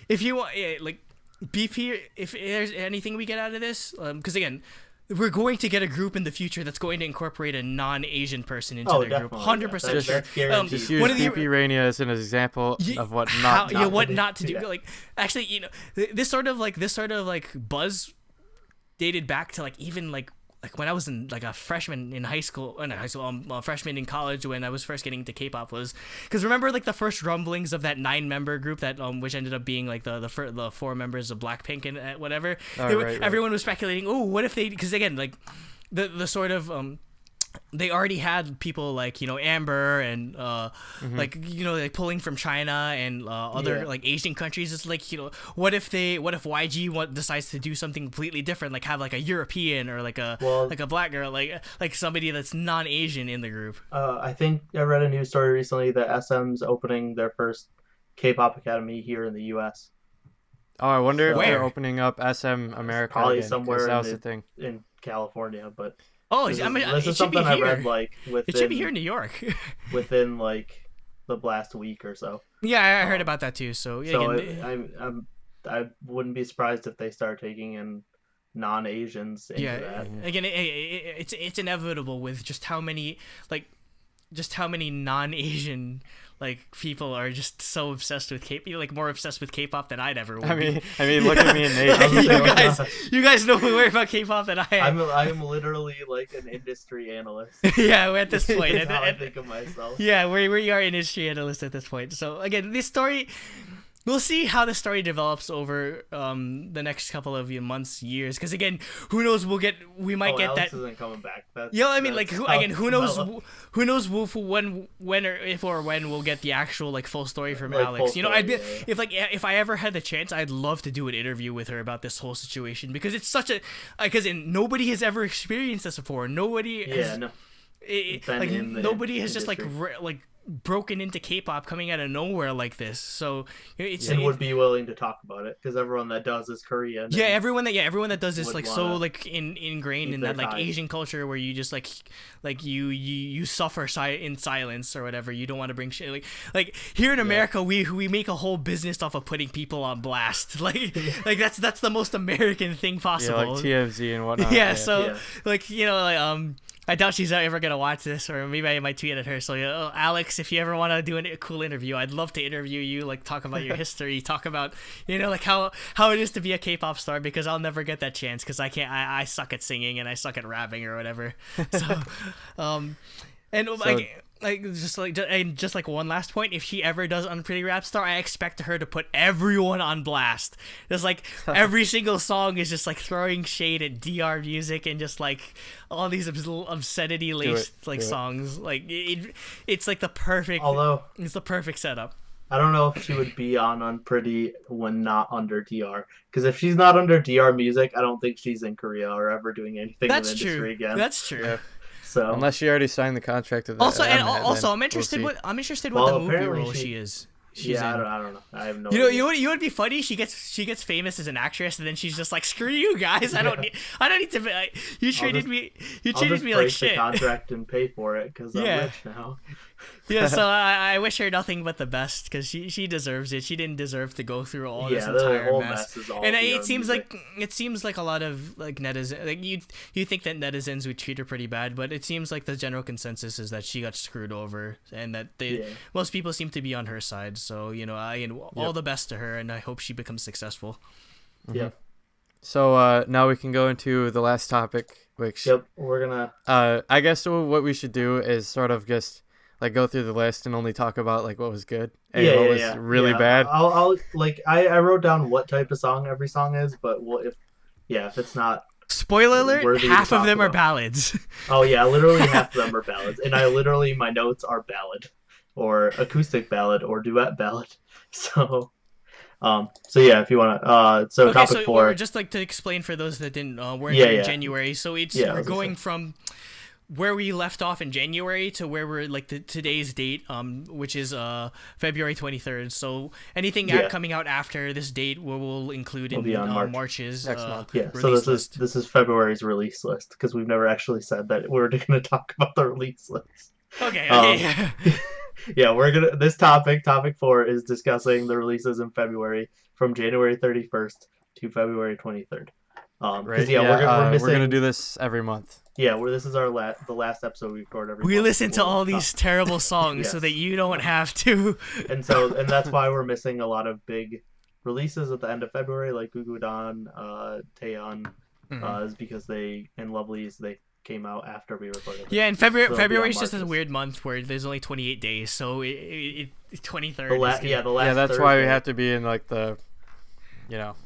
if you want, like BP, if there's anything we get out of this, because again, we're going to get a group in the future that's going to incorporate a non-Asian person into their group. 100% sure. Just use BP Rania as an example of what not to do. Like, actually, this sort of like buzz dated back to like even like when I was in like a freshman in high school, a freshman in college when I was first getting into K-pop, was because remember like the first rumblings of that 9-member group that which ended up being like the 4 members of Blackpink and whatever. Everyone was speculating, oh, what if they, because again like the sort of they already had people like Amber and like like pulling from China and other like Asian countries. It's like what if YG decides to do something completely different, like have like a European or like a black girl, like somebody that's non-Asian in the group. I think I read a news story recently that SM's opening their first K-pop academy here in the U.S. Oh, I wonder if they're opening up SM America probably again, somewhere that was the thing in California, but. This is something I read like within. It should be here in New York. within like the last week or so. Yeah, I heard about that too. So I wouldn't be surprised if they start taking in non-Asians into that. Again, it's inevitable with just how many non-Asian like people are just so obsessed with K-pop, like more obsessed with K-pop than I'd ever would. I mean, look at me and Nate. you guys know more about K-pop than I am. I'm literally like an industry analyst. Yeah, we're at this point. That's how I think of myself. Yeah, we are industry analysts at this point. So again, this story. We'll see how the story develops over the next couple of months, years. Because again, who knows? We might get Alex that. Isn't coming back. Who knows when we'll get the actual like full story from Alex. If I ever had the chance, I'd love to do an interview with her about this whole situation, because it's such a nobody has ever experienced this before. Nobody has just like broken into K-pop coming out of nowhere like this, so would be willing to talk about it, because everyone that does is Korean. Everyone that does is like so like ingrained in that like Asian culture where you just like you suffer in silence or whatever. You don't want to bring shit like here in America we make a whole business off of putting people on blast. Like that's the most American thing possible. Like TMZ and whatnot. I doubt she's ever gonna watch this, or maybe I might tweet at her. So, Alex, if you ever want to do a cool interview, I'd love to interview you. Like, talk about your history, talk about like how it is to be a K-pop star, because I'll never get that chance, because I can't. I suck at singing and I suck at rapping or whatever. So, just like one last point, if she ever does Unpretty Rap Star, I expect her to put everyone on blast. Just like every single song is just like throwing shade at DR music and just like all these obscenity laced songs. Like it's like the perfect. It's the perfect setup. I don't know if she would be on Unpretty when not under DR. Because if she's not under DR music, I don't think she's in Korea or ever doing anything in the industry again. That's true. Yeah. So unless she already signed the contract with I'm interested what the movie role she is. she's in. I don't know. I have no. You know what'd be funny? She gets famous as an actress, and then she's just like, screw you guys. I don't need to. Like, you treated me like shit. The contract and pay for it because I'm rich now. Yeah, so I wish her nothing but the best because she deserves it. She didn't deserve to go through all this entire mess. And it seems like a lot of like netizens, like you think that netizens would treat her pretty bad, but it seems like the general consensus is that she got screwed over and that most people seem to be on her side. So all the best to her, and I hope she becomes successful. Yeah. So now we can go into the last topic, which we're gonna. I guess what we should do is sort of just like go through the list and only talk about like what was good and what was really bad. I'll like I wrote down what type of song every song is, but if it's not. Spoiler alert, half of them are ballads. Oh yeah, literally half of them are ballads. And my notes are ballad or acoustic ballad or duet ballad. So yeah, if you want to topic 4. Just like to explain for those that weren't in January. So we're going from where we left off in January to where we're like today's date, which is February 23rd. So anything coming out after this date, we'll include in March's next month. Yeah. So this is February's release list because we've never actually said that we're going to talk about the release list. Okay. Yeah, we're gonna. This topic 4 is discussing the releases in February from January 31st to February 23rd. Right. Yeah, we're gonna do this every month. Yeah, this is the last episode we record every month. We listen to all these terrible songs so that you don't have to. And that's why we're missing a lot of big releases at the end of February, like Gugudan, Taeyeon, is because and Lovely's they came out after we recorded. Yeah, and February is just a weird month where there's only 28 days, so 23rd. The last. That's Thursday. why we have to be in like the.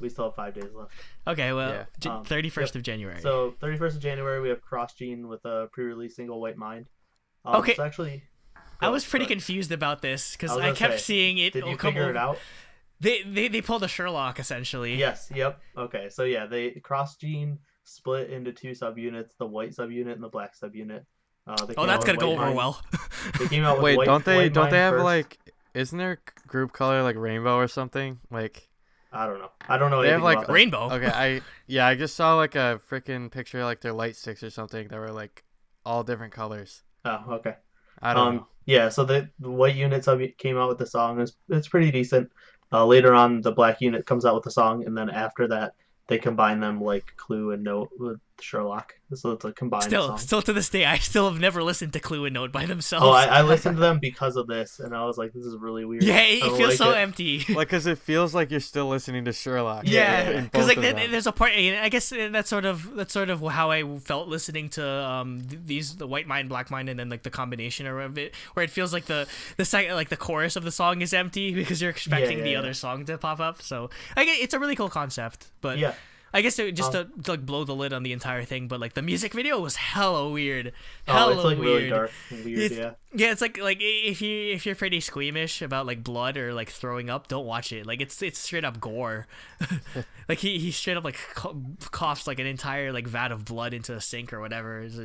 We still have 5 days left. Okay, well, 31st of January. So 31st of January, we have Cross Gene with a pre-release single, White Mind. Okay. So actually, I was pretty confused about this because I kept seeing it. Did you figure it out? They pulled a Sherlock essentially. Yes. Yep. Okay. So yeah, Cross Gene split into 2 subunits: the white subunit and the black subunit. That's gonna go over well. They came out with Wait, White, don't they have first. like? Isn't their group color like rainbow or something? Like. I don't know. I don't know they anything have like about that. Rainbow. Okay, I just saw like a freaking picture like their light sticks or something that were like all different colors. Oh, okay. I don't know. Yeah, so the white unit came out with the song. It's pretty decent. Later on, the black unit comes out with the song, and then after that, they combine them like Clue and Note with Sherlock. So it's a combined song. Still to this day, I still have never listened to Clue and Note by themselves. Oh, I listened to them because of this, and I was like, this is really weird. Yeah, it feels so empty. Like, because it feels like you're still listening to Sherlock. Yeah, because like there's a part. I guess that's sort of how I felt listening to the White Mind, Black Mind, and then like the combination of it, where it feels like the chorus of the song is empty because you're expecting the other song to pop up. So I guess it's a really cool concept, but yeah. I guess just to like blow the lid on the entire thing, but like the music video was hella weird. It's like weird. really dark and weird. Yeah, it's like if you're pretty squeamish about like blood or like throwing up, don't watch it. Like it's straight up gore. Like he straight up like coughs like an entire like vat of blood into a sink or whatever. It's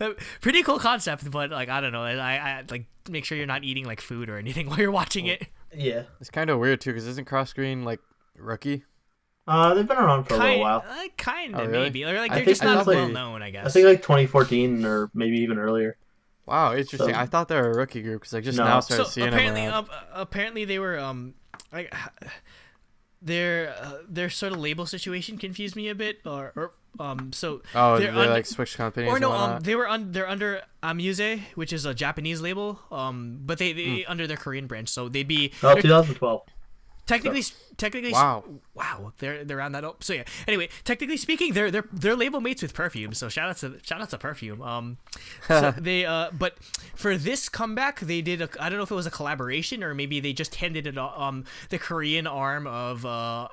a pretty cool concept, but like I don't know. I like make sure you're not eating like food or anything while you're watching it. Yeah, it's kind of weird too because isn't Cross Screen like rookie? They've been around for a little while. Kind of, really? maybe. Or like they're just not well known, I guess. I think like 2014 or maybe even earlier. Wow, interesting. I thought they were a rookie group because I just now started seeing them around. Apparently they were their sort of label situation confused me a bit, or so. Oh, they like switched companies. Or no, and they're under Amuse, which is a Japanese label. But they under their Korean branch, so they'd be. 2012. Technically, wow, they're around that up. So yeah. Anyway, technically speaking, they're label mates with Perfume. So shout out to Perfume. So they but for this comeback, they did I don't know if it was a collaboration or maybe they just handed it the Korean arm of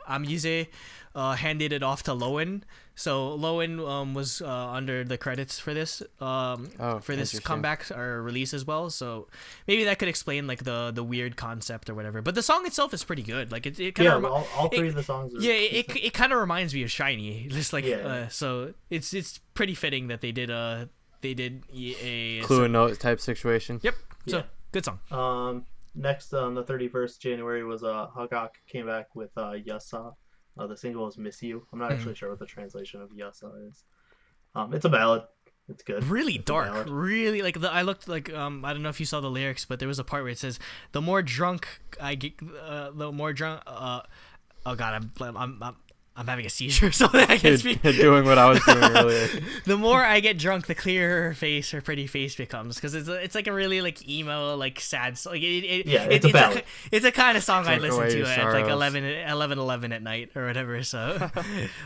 Amuse handed it off to Lowen. So Lowen was under the credits for this for this comeback or release as well. So maybe that could explain like the weird concept or whatever. But the song itself is pretty good. Like it kind of all 3 of the songs. It kind of reminds me of Shiny. Just like so it's pretty fitting that they did a Clue and Note type situation. Yep. So good song. next on the 31st January was Hagak came back with Yasa. The single is Miss You. I'm not actually sure what the translation of Yasa is. It's a ballad. It's good. Really It's a dark. ballad. Really like I looked like I don't know if you saw the lyrics, but there was a part where it says the more drunk I get, the more drunk. Oh God, I'm having a seizure or something. I can't speak. Doing what I was doing earlier. The more I get drunk, the clearer her face, her pretty face becomes, because it's like a really like emo, like sad. Like It's a ballad. It's a kind of song I Drink listen away to your at like sorrows. 11 at night or whatever. So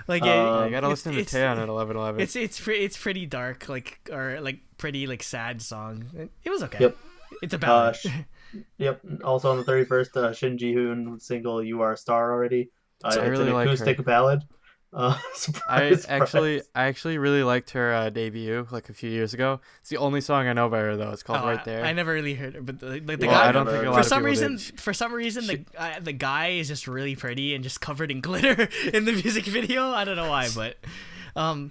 like You gotta listen to it's Taeyeon at 11:11. it's pretty dark, like or like pretty like sad song. It was okay. Yep. It's a ballad. Yep. Also on the 31st, Shin Ji-hoon single "You Are a Star" already. So I It's really an like acoustic her. ballad. I Surprise, actually surprise. I actually really liked her debut like a few years ago. It's the only song I know by her though. It's called Oh, Right There. I never really heard it, but the Well, guy. I don't think a lot For of some people reason, did. for some reason, the guy is just really pretty and just covered in glitter in the music video. I don't know why, but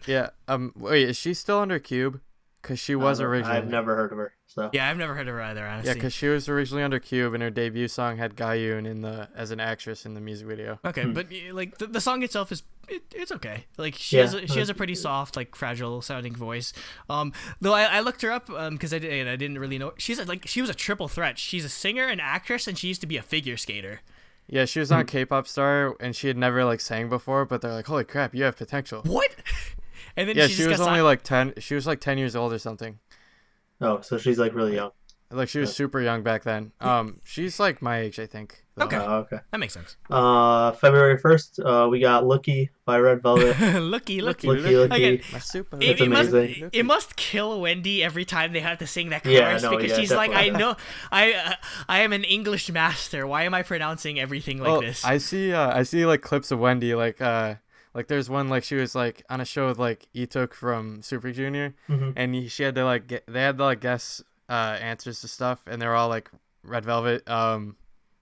Yeah. Wait, is she still under Cube? Because she was originally. I've never heard of her. So yeah, I've never heard of her either. Honestly. Yeah, because she was originally under Cube, and her debut song had Gayun as an actress in the music video. Okay, but like the song itself is it's okay. Like she Yeah. has a pretty soft, like fragile sounding voice. Though I looked her up because I didn't really know she was a triple threat. She's a singer, an actress, and she used to be a figure skater. Yeah, she was on K-pop Star, and she had never like sang before, but they're like, "Holy crap, you have potential." What? And then Yeah, she she just was got only signed- like 10. She was like 10 years old or something. oh, so she's like really young. Like she was Yeah. super young back then. She's like my age, I think. though. Okay. Okay. That makes sense. February 1st, we got "Looky" by Red Velvet. Looky. Looky, looky. Again, My super. It's amazing. It must kill Wendy every time they have to sing that Yeah, chorus no, because yeah, she's like, I definitely. know, I am an English master. Why am I pronouncing everything like Well, this? I see like clips of Wendy like there's one like she was like on a show with like Ituk from Super Junior, Mhm. and she had to like they had to like guess answers to stuff, and they're all like Red Velvet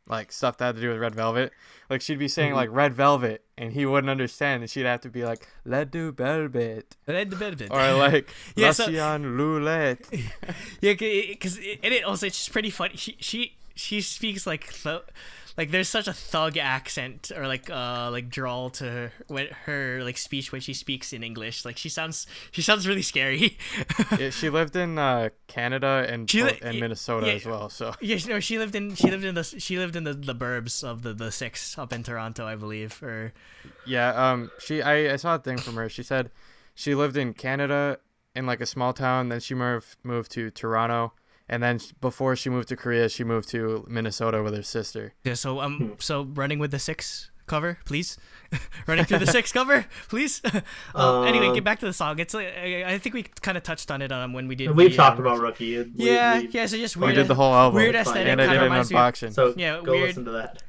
like stuff that had to do with Red Velvet. Like she'd be saying like Red Velvet, and he wouldn't understand, and she'd have to be like Let do Velvet or like Yeah, so- Russian roulette. Yeah, because it also it's just pretty funny. She speaks like there's such a thug accent or like drawl to her like speech when she speaks in English. Like she sounds really scary. Yeah, she lived in Canada and Minnesota yeah. as well. So Yeah, no, she lived in the burbs of the six up in Toronto, I believe. Or yeah, I saw a thing from her. She said she lived in Canada in like a small town, then she moved to Toronto, and then before she moved to Korea, she moved to Minnesota with her sister. yeah, so running with the six cover, please. Running through the six cover, please. Anyway, get back to the song. It's I think we kind of touched on it when we did. We've talked about "Rookie." Yeah. So just We weird. did the whole album. Weird It's fine. aesthetic. and I Kind did of an reminds me. unboxing. So Yeah, go weird. listen to that.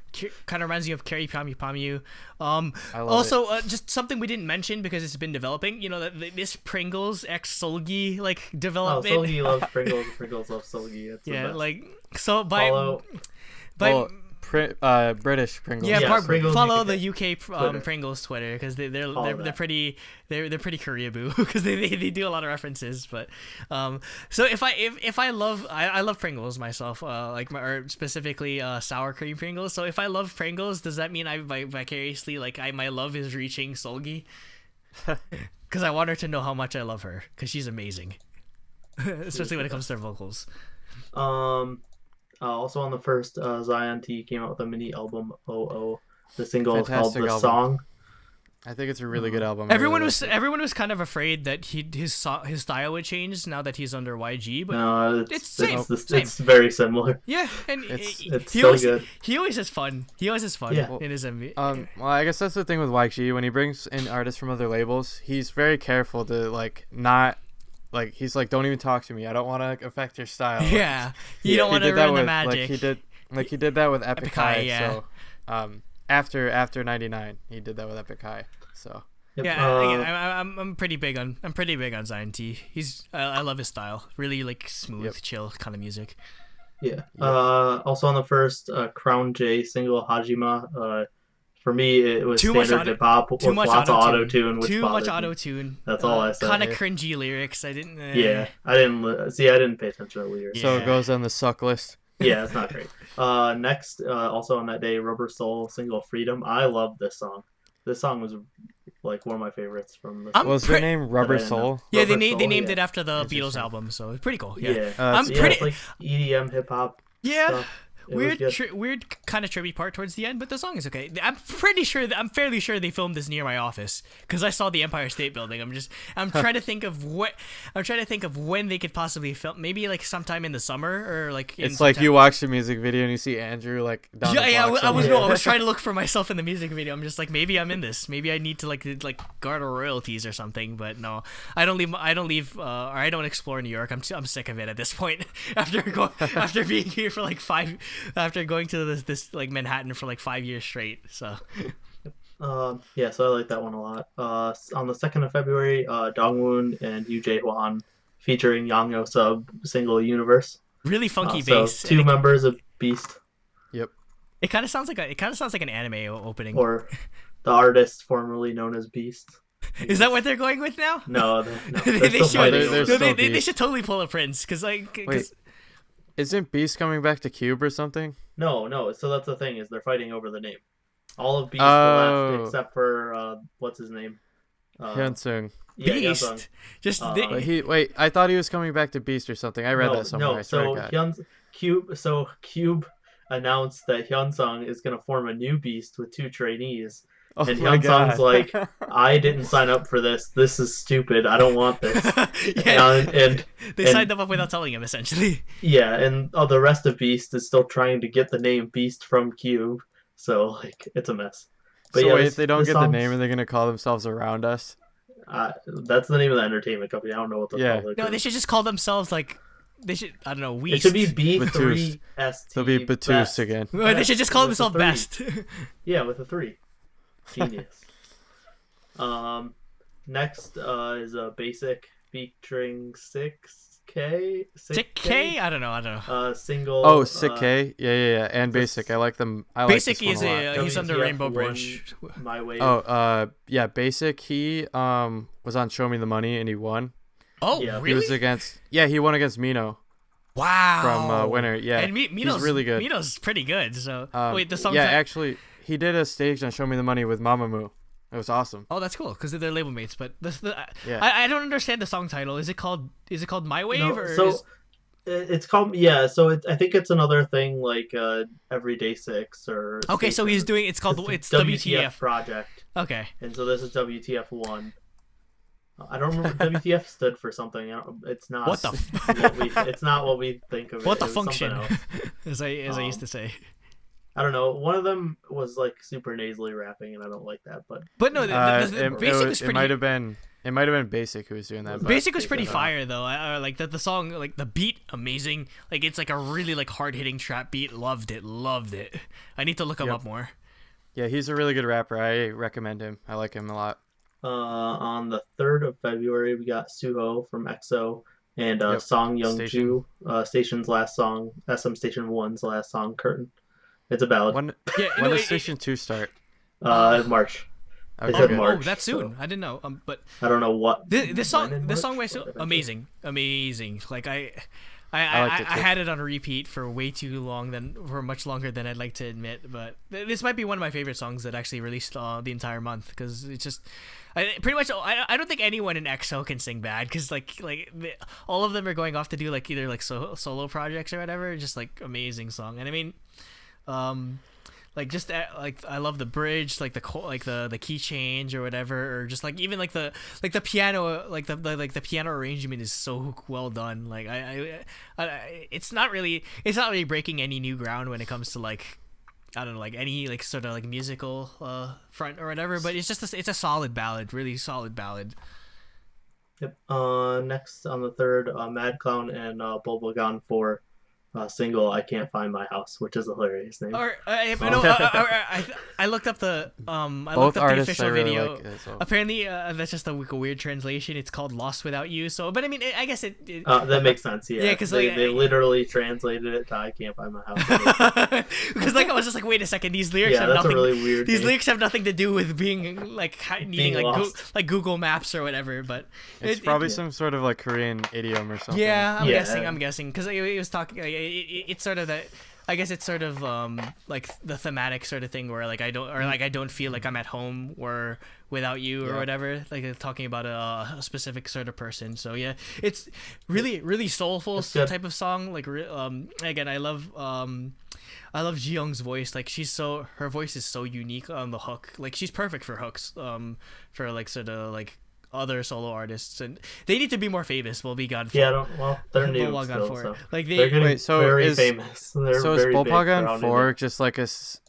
Kind of reminds me of Carrie Pamu Pamu. I love Also, just something we didn't mention because it's been developing. You know that this Pringles x Solgi like Oh, development. Solgi loves Pringles. Pringles love Solgi. It's the Yeah, best. like so by Follow. British Pringles. yeah, Yeah, Pringles follow UK the UK Twitter. Pringles Twitter because they're that. pretty Koreaboo because they do a lot of references. But so if I love Pringles myself, or specifically sour cream Pringles. So if I love Pringles, does that mean I vicariously my love is reaching Solgi? Because I want her to know how much I love her because she's amazing, especially when it comes to her vocals. Also on the first, Zion T came out with a mini album, OO. The single is called Fantastic "The album. Song." I think it's a really good album. I Everyone really was liked it. everyone was kind of afraid that his style would change now that he's under YG, but No, It's same. it's very similar. yeah, and It's he so always good. he always has fun. He always has fun Yeah. in his MV. Well, I guess that's the thing with YG. When he brings in artists from other labels, he's very careful to not he's like, don't even talk to me. I don't want to affect your style. yeah, you Yeah, don't He want to did that ruin the with magic. he did that with Epic Epic High. High, yeah. So after 99, he did that with Epic High. So Yep. Yeah, again, I'm pretty big on Zion T. I love his style. Really like smooth, Yep. chill kind of music. Yeah. Also on the first, Crown J single, Hajima. For me, it was Too much standard hip hop with lots of auto tune. Too much auto tune. That's all I said. Kind of Yeah. cringy lyrics. I didn't. Yeah, I didn't pay attention to the lyrics. so Yeah. it goes on the suck list. Yeah, it's not great. Next, also on that day, Rubber Soul single "Freedom." I love this song. This song was like one of my favorites from the. Was their name Rubber Soul? Yeah, they Rubber named Soul, it after the Beatles Interesting. album, so it's pretty cool. Yeah, Yeah, I'm yeah, pretty it's like EDM hip hop. yeah. Stuff. It was good. Weird kind of trippy part towards the end, but the song is okay. I'm fairly sure they filmed this near my office because I saw the Empire State Building. I'm trying to think of when they could possibly film. Maybe like sometime in the summer or like. It's like you watch the music video and you see Andrew like down the block I was somewhere. I was trying to look for myself in the music video. I'm just like maybe I'm in this. Maybe I need to like garner royalties or something. But no, I don't leave or I don't explore New York. I'm sick of it at this point. after being here for like after going to this like Manhattan for like 5 years straight. So Yeah, so I like that one a lot. On the 2nd of February, Dongwoon and Yu Jae Hwan featuring Yang Yo Sub single Universe. really funky So bass. two members of Beast, Yep. It kind of sounds like an anime opening. or the artist formerly known as Beast. Is that what they're going with now? No, they, they're still should, fighting They're over no, still they Beast. should totally pull a Prince because like Wait, isn't Beast coming back to Cube or something? No. So that's the thing, is they're fighting over the name. All of Beast Oh. left except for what's his name? Hyunsung. Yeah, Beast Hyunsung. just Wait, I thought he was coming back to Beast or something. I read that somewhere. No, I swear so to God. Cube announced that Hyunsung is gonna form a new Beast with 2 trainees. Oh And my Hyunsung's God. like, I didn't sign up for this. This is stupid. I don't want this. yeah, and they signed them up without telling him essentially. yeah, and the rest of Beast is still trying to get the name Beast from Cube. So like, it's a mess. But So yeah, wait, this- if they don't this get the song's- name, are they gonna call themselves Around Us? that's the name of the entertainment company. I don't know what the Yeah. call it. No, they should just call themselves like I don't know. It should be Batus. B3ST. They'll be Batus Best. again. They should just call With a themselves 3. Best. Yeah, with a 3. Genius. Next is a Basic featuring 6K. 6K? I don't know. Single. Oh, Sick K. Yeah. And Basic. I like them. I like Basic this is one a lot. he's under WTF Rainbow won Bridge. My Wave. Oh, yeah, Basic. He was on Show Me the Money and he won. Oh, Yeah. He really? was against. Yeah, he won against Mino Wow. from Winner. Yeah, And Mino's he's really good. Mino's pretty good. So wait, the song. Yeah, actually, he did a stage on Show Me the Money with Mamamoo. It was awesome. Oh, that's cool because they're label mates. But Yeah. I don't understand the song title. Is it called My Wave No, or so is... it's called, yeah. So I think it's another thing like Everyday 6 or. Okay, so he's doing it's called it's WTF. project, Okay. and so this is WTF 1. I don't remember WTF stood for something. It's not. What the it's not what we think of it. What the It was function? something else. as I used to say. I don't know. One of them was like super nasally rapping, and I don't like that. But no, the Basic was it pretty. might have been Basic who was doing that. But Basic was pretty but, fire though. I like the song, like the beat, amazing. Like it's like a really like hard hitting trap beat. Loved it. I need to look him Yep. up more. Yeah, he's a really good rapper. I recommend him. I like him a lot. on the 3rd of February, we got Suho from EXO and Yep. Song Station. Youngju, Station's last song, SM Station 1's last song, Curtain. It's a ballad. When Yeah, when does Station 2 start? In March. Okay. They said Oh, March, that's soon. so I didn't know. But I don't know what. this when song, in this song by March, Su, but amazing. Like I liked it too. had it on repeat for way too long for much longer than I'd like to admit. But this might be one of my favorite songs that actually released the entire month because it's just. Pretty much, I don't think anyone in EXO can sing bad because all of them are going off to do like either like solo projects or whatever. Just like amazing song, and I mean, like just like I love the bridge, like the key change or whatever, or just like even like the piano, like the piano arrangement is so well done. Like it's not really breaking any new ground when it comes to like. I don't know, like any like sort of like musical front or whatever, but it's just it's a solid ballad, really solid ballad. Yep. Next on the 3rd, Mad Clown and Bubblegum for single "I Can't Find My House," which is a hilarious name. Or I looked up the Both artists official I really video. like as well. Apparently, that's just a weird translation. It's called "Lost Without You." So, but I mean, I guess it That makes sense. Yeah, Yeah, 'cause, they, like, they literally translated it to "I Can't Find My House." because like I was just like, wait a second, these lyrics Yeah, have that's a nothing. really weird These name. lyrics have nothing to do with being like needing Being like lost. Google Maps or whatever. But It's probably some sort of like Korean idiom or something. yeah, Yeah. I'm guessing because it was talking. it's sort of that. I guess it's sort of like the thematic sort of thing where like I don't feel like I'm at home or without you or whatever. Like talking about a specific sort of person. So yeah, it's really soulful type of song. Like again, I love Ji-young's voice. Like her voice is so unique on the hook. Like she's perfect for hooks. For like sort of like other solo artists, and they need to be more famous. We'll be gone for. Yeah, they're new still, so. Like they're getting very famous. They're so very is Bolpagon 4 it. just like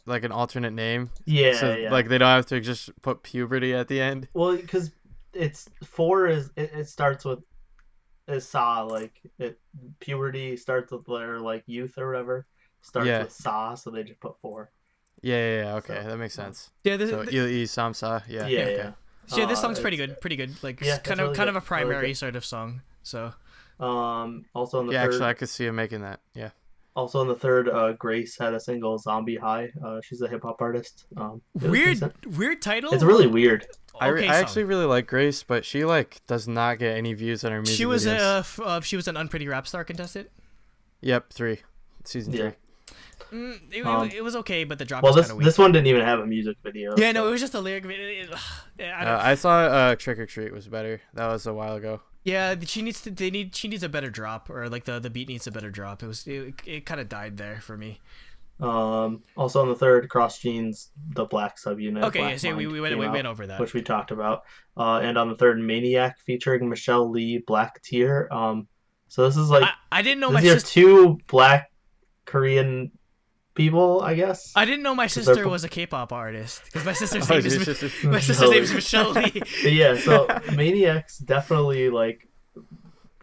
like an alternate name? Yeah, so, yeah. Like they don't have to just put puberty at the end. Well, because it's 4 is it starts with Sa, like puberty starts with their like youth or whatever. Starts with Sa, so they just put 4. Yeah. Okay, that makes sense. Yeah, so Il Samsa. Yeah. Yeah. Yeah, this song's pretty good. Like kind of a primary sort of song. So. Also on the third. Actually, I could see him making that. Yeah. Also on the third, Grace had a single, "Zombie High." She's a hip hop artist. Weird title. It's really weird. I actually really like Grace, but she like does not get any views on her music. She was videos. She was an Unpretty Rap Star contestant. Yep, season 3. It was okay, but the drop. Well, was this one didn't even have a music video. Yeah, no, it was just a lyric video. I thought "Trick or Treat" was better. That was a while ago. Yeah, she needs a better drop, or like the beat needs a better drop. It kind of died there for me. Also on the third, Cross Jeans, the Black subunit. Okay, so we went over that, which we talked about. And on the third, Maniac featuring Michelle Lee, Black Tear. So this is like I didn't know these are two Black Korean people, I guess. I didn't know my sister was a K-pop artist because my sister's name is Michelle Lee. Yeah, so Maniac's definitely like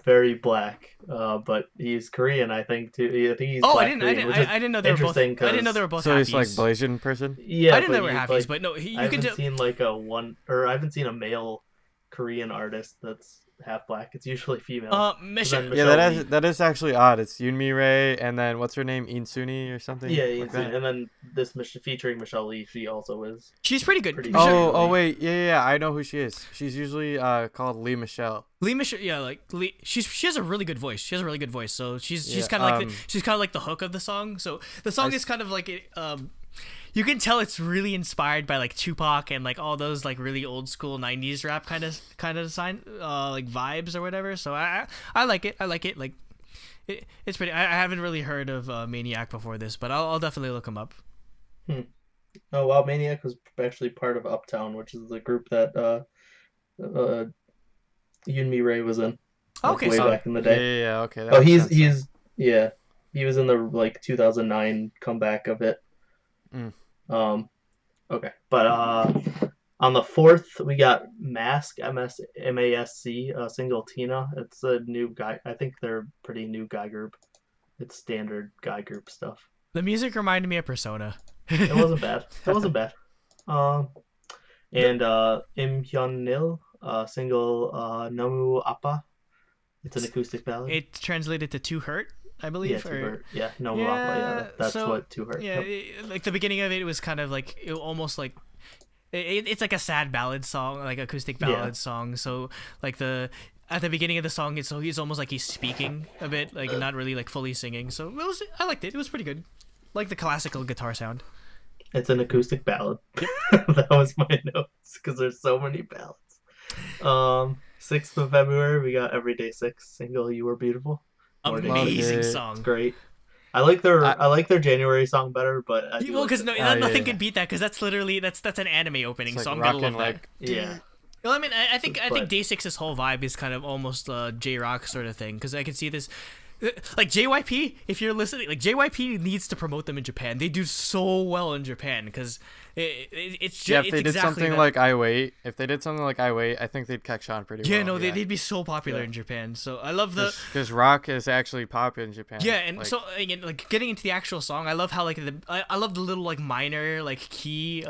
very Black, but he's Korean, I think too. I think he's. I didn't know they were both. I didn't know they were both. So halfies. he's like Blasian person. Yeah, I didn't know they were halfies, but no, I haven't seen like I haven't seen a male Korean artist that's half Black. It's usually female. Michelle. Yeah, that is actually odd. It's Yoonmi Rae, and then what's her name, Insuni or something. Yeah, like Insuni, and then this featuring Michelle Lee. She also is. She's pretty good. Oh wait, yeah, I know who she is. She's usually called Lee Michelle. Lee Michelle, yeah, like Lee. She has a really good voice. So she's kind of like the hook of the song. So the song is kind of like you can tell it's really inspired by like Tupac and like all those like really old school 90s rap kind of like vibes or whatever. So I like it. Like it's pretty. I haven't really heard of Maniac before this, but I'll definitely look him up. Oh wow, Maniac was actually part of Uptown, which is the group that Yoonmi Rae was in. Okay, way back in the day. Yeah, okay. He was in the like 2009 comeback of it. Okay, but on the fourth we got Mask, MASC, single Tina. It's a new guy. I think they're pretty new guy group. It's standard guy group stuff. The music reminded me of Persona. It wasn't bad. And Im Hyun-nil, single Nomu Appa. It's an acoustic ballad. It translated to "To Hurt," I believe. Yeah, "To Hurt." Yeah, Nomu Appa. Yeah, that's what "To Hurt." Yeah, like the beginning of it was kind of like almost like it's like a sad ballad song, like acoustic ballad song. So like at the beginning of the song, he's almost like he's speaking a bit, like not really like fully singing. So I liked it. It was pretty good, like the classical guitar sound. It's an acoustic ballad. That was my notes because there's so many ballads. 6th of February, we got Everyday 6 single "You Were Beautiful." Amazing song. It's great. I like their January song better, but because nothing could beat that because that's literally that's an anime opening, so I'm gonna love that. Yeah. Well, I mean, I think Day 6's whole vibe is kind of almost J-Rock sort of thing because I can see this. Like JYP, if you're listening, like JYP needs to promote them in Japan. They do so well in Japan because it's just if they did something like I Wait, I think they'd catch on pretty well. Yeah, no, they'd be so popular in Japan. So I love because rock is actually popular in Japan. Yeah, and so again, like getting into the actual song, I love how like I love the little like minor like key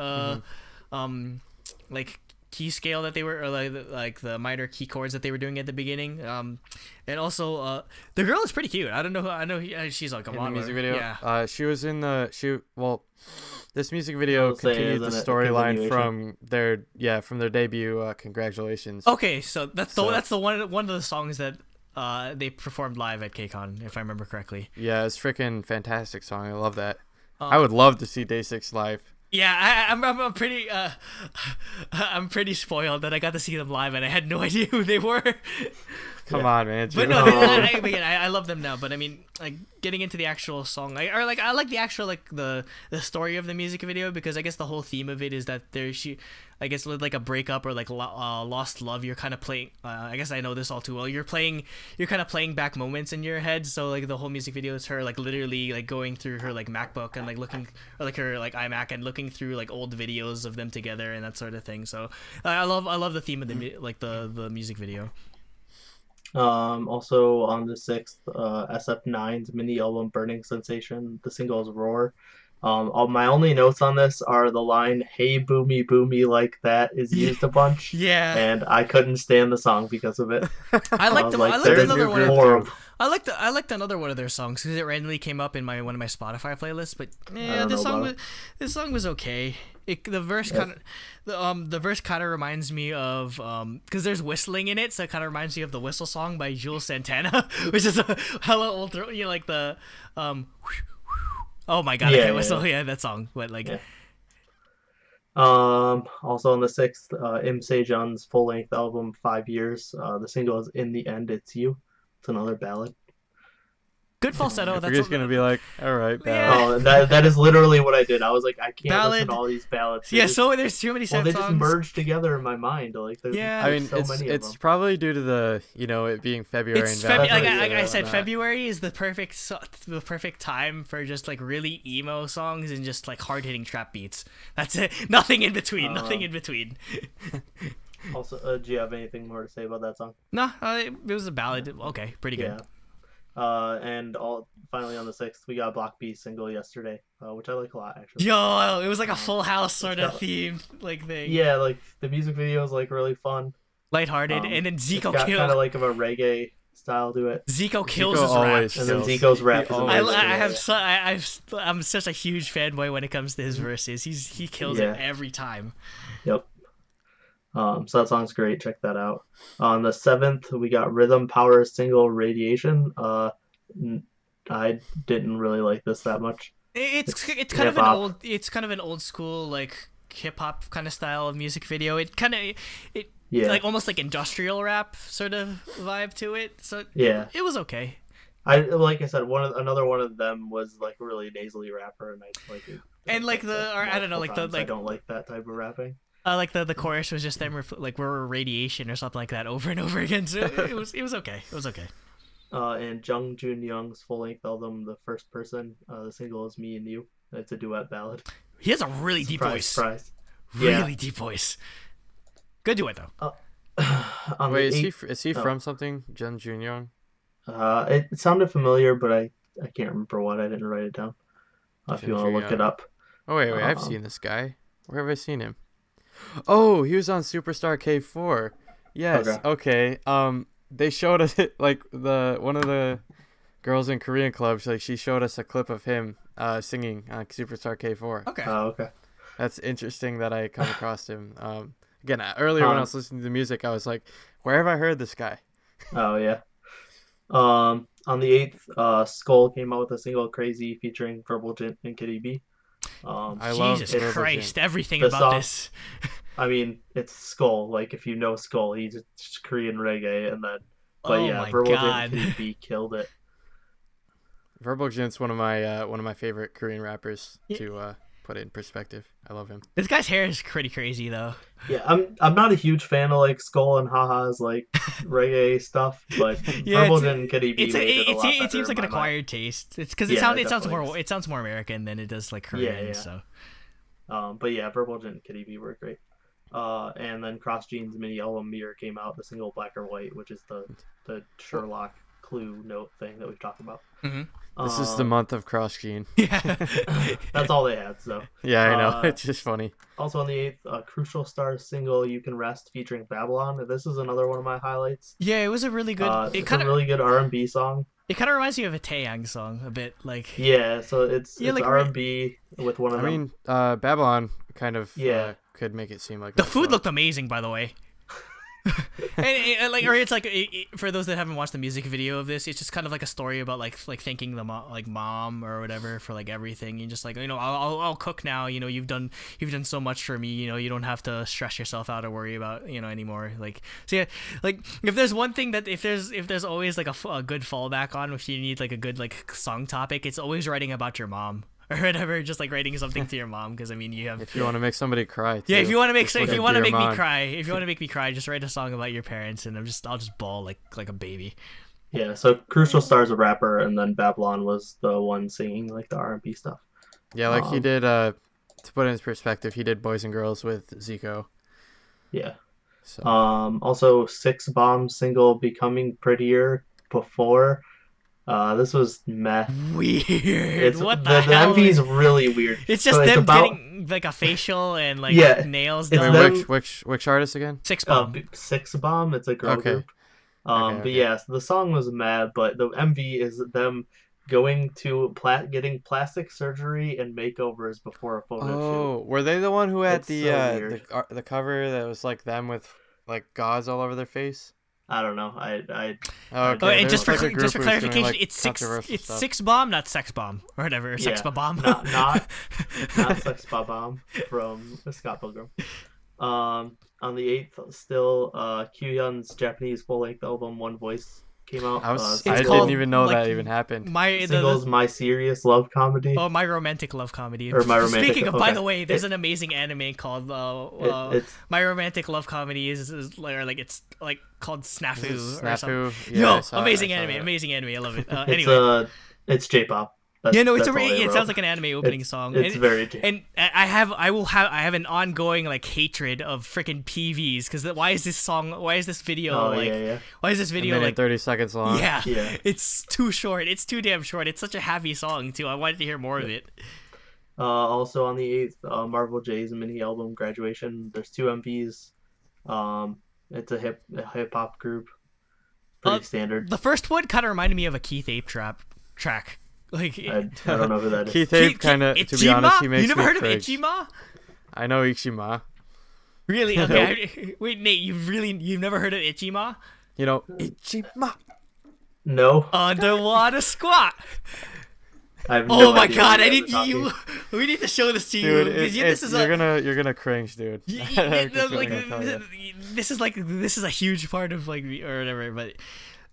like key scale that they were, or like the minor key chords that they were doing at the beginning, and also the girl is pretty cute. I know she's like a model. Music video. Yeah. She was in this music video continued the storyline from their debut. Congratulations. Okay, so that's the one of the songs that they performed live at KCON, if I remember correctly. Yeah, it's freaking fantastic song. I love that. I would love to see Day 6 live. Yeah, I'm pretty I'm pretty spoiled that I got to see them live and I had no idea who they were. Come on, man. But no, I love them now. But I mean, like getting into the actual song, I like the actual like the story of the music video, because I guess the whole theme of it is that I guess with like a breakup or like lost love, you're kind of playing. I guess I know this all too well. You're kind of playing back moments in your head. So like the whole music video is her like literally like going through her like MacBook and like looking, or like her like iMac and looking through like old videos of them together and that sort of thing. So I love the theme of the music video. Also on the 6th, SF9's mini album Burning Sensation, the single is Roar. All my only notes on this are the line "Hey boomy boomy like that" is used a bunch. Yeah. And I couldn't stand the song because of it. I liked another one. Horrible. I liked another one of their songs because it randomly came up in one of my Spotify playlists. But this song was okay. The verse kind of reminds me of because there's whistling in it, so it kind of reminds me of the Whistle Song by Jules Santana, which is a hella old, like the oh my god, I can't whistle. Yeah, that song. But like, also on the 6th, Im Sejun's full-length album 5 Years. The single is "In the End It's You." It's another ballad. Good falsetto. That's just gonna be like, all right, ballad. Oh, that is literally what I did. I was like, I can't listen to all these ballads. Yeah, so there's too many sad songs. They just merged together in my mind. Like, there's I mean, so many of it's them. probably due to the it being February. It's and I said, February is the perfect time for just like really emo songs and just like hard hitting trap beats. That's it. Nothing in between. Nothing in between. Also, do you have anything more to say about that song? No, it was a ballad. Okay, pretty good. Yeah. And finally on the 6th, we got Block B single Yesterday, which I like a lot actually. Yo, it was like a Full House sort of themed like thing. Yeah, like the music video is like really fun, lighthearted, and then Zico got kind of like of a reggae style to it. Zico kills his rap, and then Zico's rap. I'm such a huge fanboy when it comes to his verses. He kills it every time. Yep. So that song's great. Check that out. On the 7th, we got Rhythm Power single Radiation. I didn't really like this that much. It's kind of an old school like hip hop kind of style of music video. Like almost like industrial rap sort of vibe to it. So it was okay. Like I said, another one of them was like a really nasally rapper, and I like it. And like I don't know, like I don't like that type of rapping. Like the chorus was just them like we're radiation or something like that over and over again. So it was okay. It was okay. And Jung Jun Young's full-length album, The First Person, the single is Me and You. It's a duet ballad. He has a really deep voice. Surprise. Really deep voice. Good duet though. Wait, is he from something? Jung Jun Young? It sounded familiar, but I can't remember what. I didn't write it down. If you want to look it up. Oh wait, I've seen this guy. Where have I seen him? Oh, he was on Superstar K4. Yes. Okay. They showed us like one of the girls in Korean clubs. Like she showed us a clip of him singing on Superstar K4. Okay. Okay. That's interesting that I come across him. Again, earlier when I was listening to the music, I was like, where have I heard this guy? Oh yeah. On the 8th, Skull came out with a single "Crazy" featuring Verbal Jint and Kitty B. Jesus Christ, everything about this. I mean, it's Skull. Like, if you know Skull, he's just Korean reggae, and then, but Verbal Jint and Kitty B killed it. Verbal Jint's one of my favorite Korean rappers to put it in perspective. I love him. This guy's hair is pretty crazy though. Yeah, I'm not a huge fan of like Skull and Haha's like reggae stuff, but Verbal Jint and Kitty B made it a lot better. It seems like an acquired taste. It's because it sounds more American than it does like Korean. Yeah. So. But yeah, Verbal Jint and Kitty B were great. And then Cross Gene's mini album Mirror came out, the single Black or White, which is the Sherlock Clue note thing that we've talked about. Mm-hmm. This is the month of Cross Gene. Yeah. That's all they had, so. Yeah, I know. It's just funny. Also on the 8th, Crucial Star single You Can Rest featuring Babylon. This is another one of my highlights. Yeah, it was a really good... It's a really good R&B song. It kind of reminds me of a Taeyang song, a bit, like... Yeah, so it's like R&B with one of them. I mean, Babylon kind of could make it seem like... The food looked amazing, by the way. Like, or it's like for those that haven't watched the music video of this, it's just kind of like a story about like thanking the mom or whatever for like everything. You just like, I'll cook now. You've done so much for me. You don't have to stress yourself out or worry about anymore. Like, so yeah, like if there's one thing that if there's always like a good fallback on if you need like a good like song topic, it's always writing about your mom. Or whatever, just like writing something to your mom, because I mean you have. If you want to make somebody cry. Too, yeah, if you want to make me cry, just write a song about your parents, and I'll just bawl like a baby. Yeah. So Crucial Star's a rapper, and then Babylon was the one singing like the R&B stuff. Yeah, like he did. To put it in perspective, he did Boys and Girls with Zico. Yeah. So. Also, Six Bomb's single "Becoming Prettier" before. This was meth. Weird. What the hell? MV is really weird. It's just them getting like a facial and like nails done. Which artist again? Six Bomb. Six Bomb. It's a girl group. But yeah, the song was mad, but the MV is them going to getting plastic surgery and makeovers before a photo shoot. Oh, were they the one who had the cover that was like them with like gauze all over their face? I don't know. And just for clarification, like it's Six Bomb, not Sex Bomb or whatever. Sex Bomb. Not Sex Bomb from Scott Pilgrim. On the 8th, still Kyuhyun's Japanese full-length album One Voice came out. I didn't even know that even happened. Singles My Serious Love Comedy. Oh, My Romantic Love Comedy. Or My Romantic. Speaking of, by the way, there's an amazing anime called My Romantic Love Comedy is like it's like called Snafu or something. Yeah, amazing anime. I love it. Anyway, it's J-pop. It sounds like an anime opening song. It's very. And I have an ongoing like hatred of freaking PVs because why is this video why is this video like 30 seconds long? Yeah, it's too short. It's too damn short. It's such a happy song too. I wanted to hear more of it. Also on the 8th, Marvel J's mini album Graduation. There's 2 MVs. It's a hip hop group. Pretty standard. The first one kind of reminded me of a Keith Ape track. Like I don't know who that is. Keith Ape kind of, to be honest, he makes me You never heard of cringe. Ichima? I know Ichima. Really? Okay. Wait, Nate, you've never heard of Ichima? Ichima. No. Underwater Squat. I have no my idea god! what I need you're you. We need to show this to you. Dude, you're gonna cringe, dude. This is a huge part of like or whatever, but.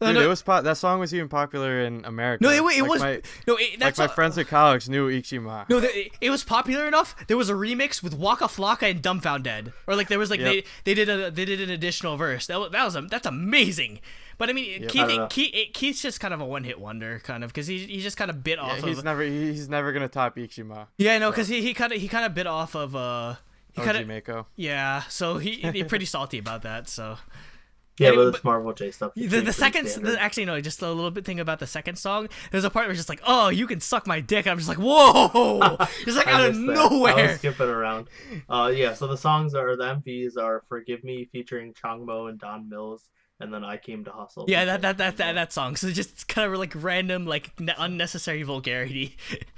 Dude, it was that song was even popular in America. No, it was. My friends at college knew Ichima. No, it was popular enough. There was a remix with Waka Flocka and Dumbfounded, or like there was like they did an additional verse. That's amazing. But I mean, Keith's just kind of a one-hit wonder, kind of, because he just kind of bit off. He's never gonna top Ichima. Yeah, I know, because he kind of bit off of Mako. Yeah, so he's pretty salty about that. So. Yeah, but it's Marvel J stuff. Actually, no, just a little bit thing about the second song. There's a part where it's just like, oh, you can suck my dick. I'm just like, whoa! Just like out of nowhere. I was skipping around. Yeah, so the MVs are Forgive Me featuring Changmo and Don Mills, and then I Came to Hustle. Yeah, that song. So just kind of like random, like unnecessary vulgarity.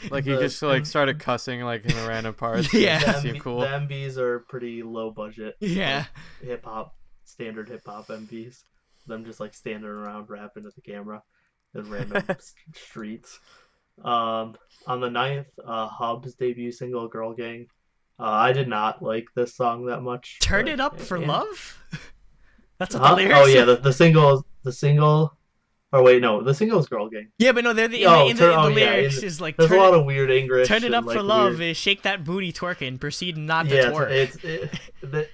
Like he just like started cussing like in the random parts. Yeah. Cool. The MVs are pretty low budget. Yeah. Like, standard hip hop MVs. Them just like standing around rapping at the camera in random streets. On the 9th, Hub's debut single Girl Gang. I did not like this song that much. Turn it up for love? That's what the lyrics. Oh yeah, the single. Oh wait, no, the single is Girl Gang. Yeah, but no, they're the lyrics is like. There's a lot of weird English. Turn it up for love. Is shake that booty twerking. Proceed not to twerk.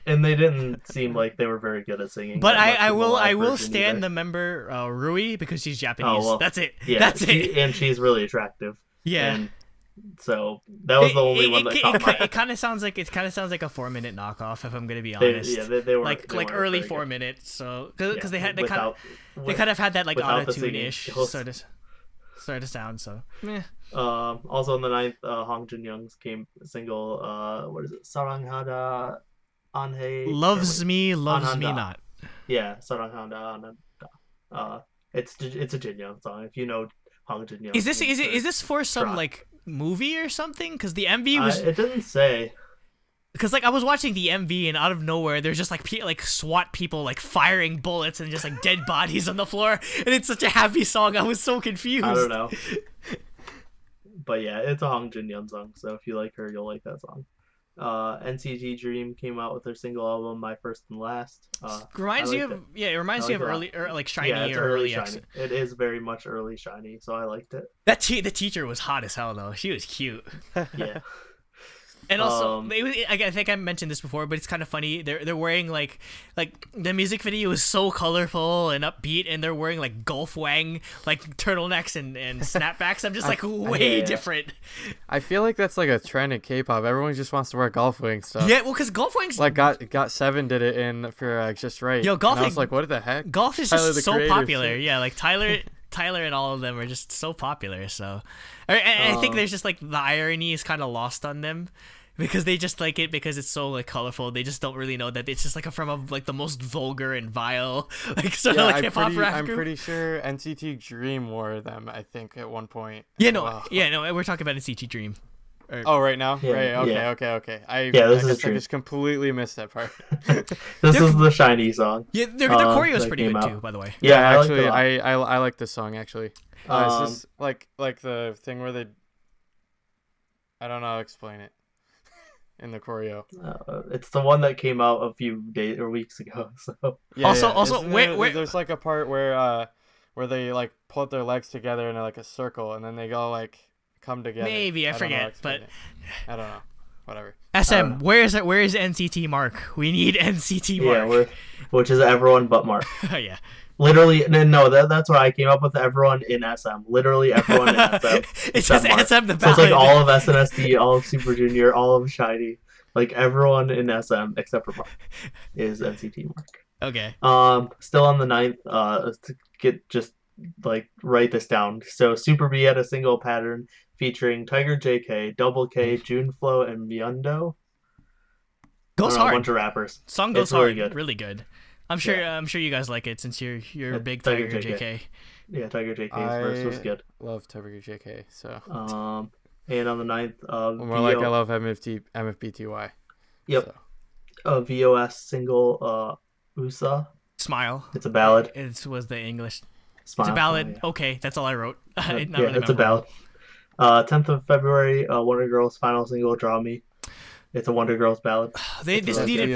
And they didn't seem like they were very good at singing. But I will stand the member Rui because she's Japanese. Oh, well, that's it. Yeah, that's it. And she's really attractive. Yeah. And so that was the only one that caught my eye. It kind of sounds like a 4-minute knockoff, if I'm gonna be honest. They were like early 4 minutes. So because they kind of had that like auto-tune-ish sort of sound. So. Meh. Also on the 9th, Hong Jin Young's single. What is it? Saranghada Anhe. Loves me not. Yeah, Saranghada Ananda. It's a Jin Young song. If you know Hong Jin Young. Is this for some like movie or something? Because the MV was. It doesn't say. Because like I was watching the MV and out of nowhere there's just like SWAT people like firing bullets and just like dead bodies on the floor, and it's such a happy song. I was so confused. I don't know. But yeah, it's a Hong Jin Young song, so if you like her, you'll like that song. NCT Dream came out with their single album, My First and Last. Reminds you of it reminds you of early or like Shiny it's or early Shiny. It is very much early Shiny, so I liked it. The teacher was hot as hell though. She was cute. Yeah. And also, I think I mentioned this before, but it's kind of funny. They're wearing like the music video is so colorful and upbeat, and they're wearing like Gulf Wang like turtlenecks and snapbacks. I'm just like way different. I feel like that's like a trend in K-pop. Everyone just wants to wear Gulf Wang stuff. Yeah, well, because Gulf Wang's like got7 did it in for Just Right. Yo, Gulf and I was like, what the heck? Golf is Tyler, just so popular. shit. Yeah, like Tyler and all of them are just so popular. So, I think there's just like the irony is kind of lost on them. Because they just like it because it's so like colorful. They just don't really know that it's just like from like the most vulgar and vile like sort of like hip hop rap group. I'm pretty sure NCT Dream wore them. I think at one point. Yeah, no, we're talking about NCT Dream. Right now, yeah, right? Okay. I just completely missed that part. This is the Shiny song. Yeah, their choreo is pretty good too, by the way. Yeah, actually, I like this song actually. It's just like the thing where they. I don't know how to explain it. In the choreo, it's the one that came out a few days or weeks ago. So also, wait, there's like a part where they like put their legs together in like a circle, and then they go like come together. Maybe I forget, but I don't know. Whatever. SM, where is NCT Mark? We need NCT Mark. Yeah, which is everyone but Mark. Yeah. Literally, no, that's why I came up with everyone in SM. Literally everyone in SM. It's just Mark. SM the ballad. So it's like all of SNSD, all of Super Junior, all of Shiny. Like everyone in SM except for Mark is NCT Mark. Okay. Still on the 9th, to get just like write this down. So Super B had a single Pattern featuring Tiger JK, Double K, Juneflow, and Myeondo. Goes hard. A bunch of rappers. Song goes really hard. Good. Really good. I'm sure you guys like it since you're a big Tiger JK. Yeah, Tiger JK's verse was good. Love Tiger JK. So. And on the 9th, more like I love MFBTY. Yep. So. VOS single, USA. Smile. It's a ballad. It was the English. Smile. It's a ballad. Yeah. Okay, that's all I wrote. It's a ballad. 10th of February, Wonder Girls' final single, Draw Me. It's a Wonder Girls ballad. This needed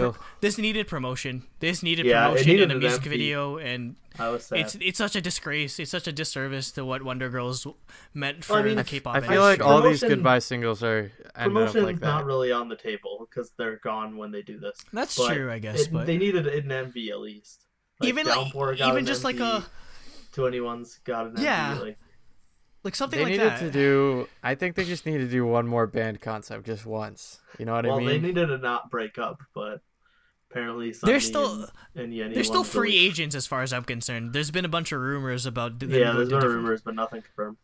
promotion. This needed it promotion needed in a an music MP. video, and I was sad. It's such a disgrace. It's such a disservice to what Wonder Girls meant for the K-pop. I feel like all these goodbye singles are promotion like is that. not really on the table because they're gone when they do this. That's but true, I guess. But they needed an MV at least. Like even just like a 21's got an MV. Like something they like needed that. to do. I think they just need to do one more band concept just once. You know what I mean? Well, they needed to not break up, but apparently Sunny and Yenny. They're still free agents as far as I'm concerned. There's been a bunch of rumors about. There's been rumors, but nothing confirmed.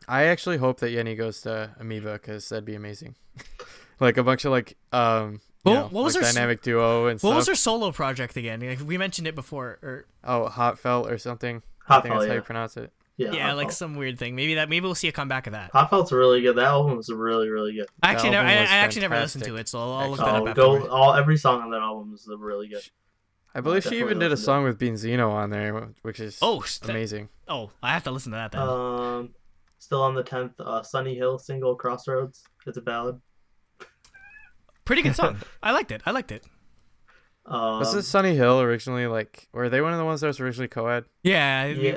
I actually hope that Yenny goes to Amoeba because that'd be amazing. Like a bunch of what was her dynamic duo and stuff. What was her solo project again? Like, we mentioned it before. Hot Felt or something. Hot I think that's how you pronounce it. Yeah, like some weird thing. Maybe we'll see a comeback of that. Hot Felt's really good. That album was really, really good. I actually never listened to it, so I'll look that up afterwards. Every song on that album is really good. I believe she even did a song with Beanzino on there, which is amazing. I have to listen to that then. Still on the 10th, Sunny Hill single Crossroads. It's a ballad. Pretty good song. I liked it. Was this Sunny Hill originally? Like, were they one of the ones that was originally co-ed? Yeah. We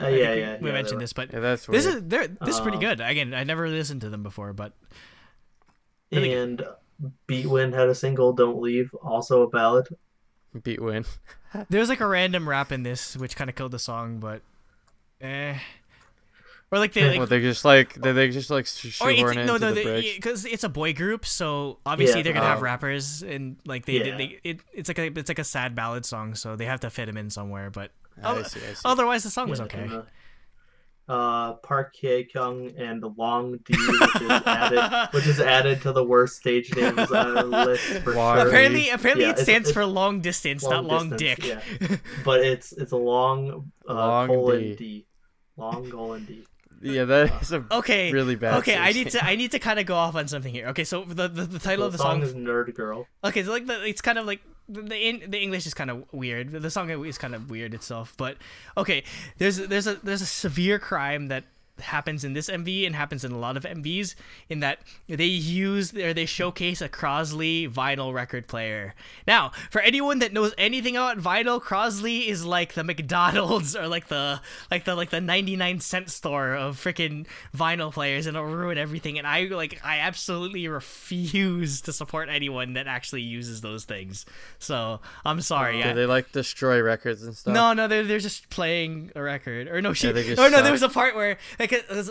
mentioned were. this, but that's weird. This is pretty good. Again, I never listened to them before, but. Really and Beatwin had a single, Don't Leave, also a ballad. Beatwin. There was like a random rap in this, which kind of killed the song, but. Or like they just shoehorn into the bridge? Because it's a boy group, so obviously they're gonna have rappers, and like it's like a sad ballad song, so they have to fit them in somewhere. But I see. Otherwise, the song was okay. Park Hye Kyung and Long D, which is added to the worst stage names on the list for sure. Apparently it stands for long distance, not long dick. Yeah. But it's a long colon D. Long colon D. Yeah, that is a Okay. really bad. Okay, search. I need to kind of go off on something here. Okay, so the title of the song song is Nerd Girl. Okay, so like it's kind of like the English is kind of weird. The song is kind of weird itself, but okay, there's a severe crime that happens in this MV and happens in a lot of MVs in that they showcase a Crosley vinyl record player. Now, for anyone that knows anything about vinyl, Crosley is like the McDonald's or like the 99-cent store of freaking vinyl players, and it'll ruin everything. And I absolutely refuse to support anyone that actually uses those things. So I'm sorry. Do they like destroy records and stuff? No, they're just playing a record. Or no, suck. there was a part where like it was,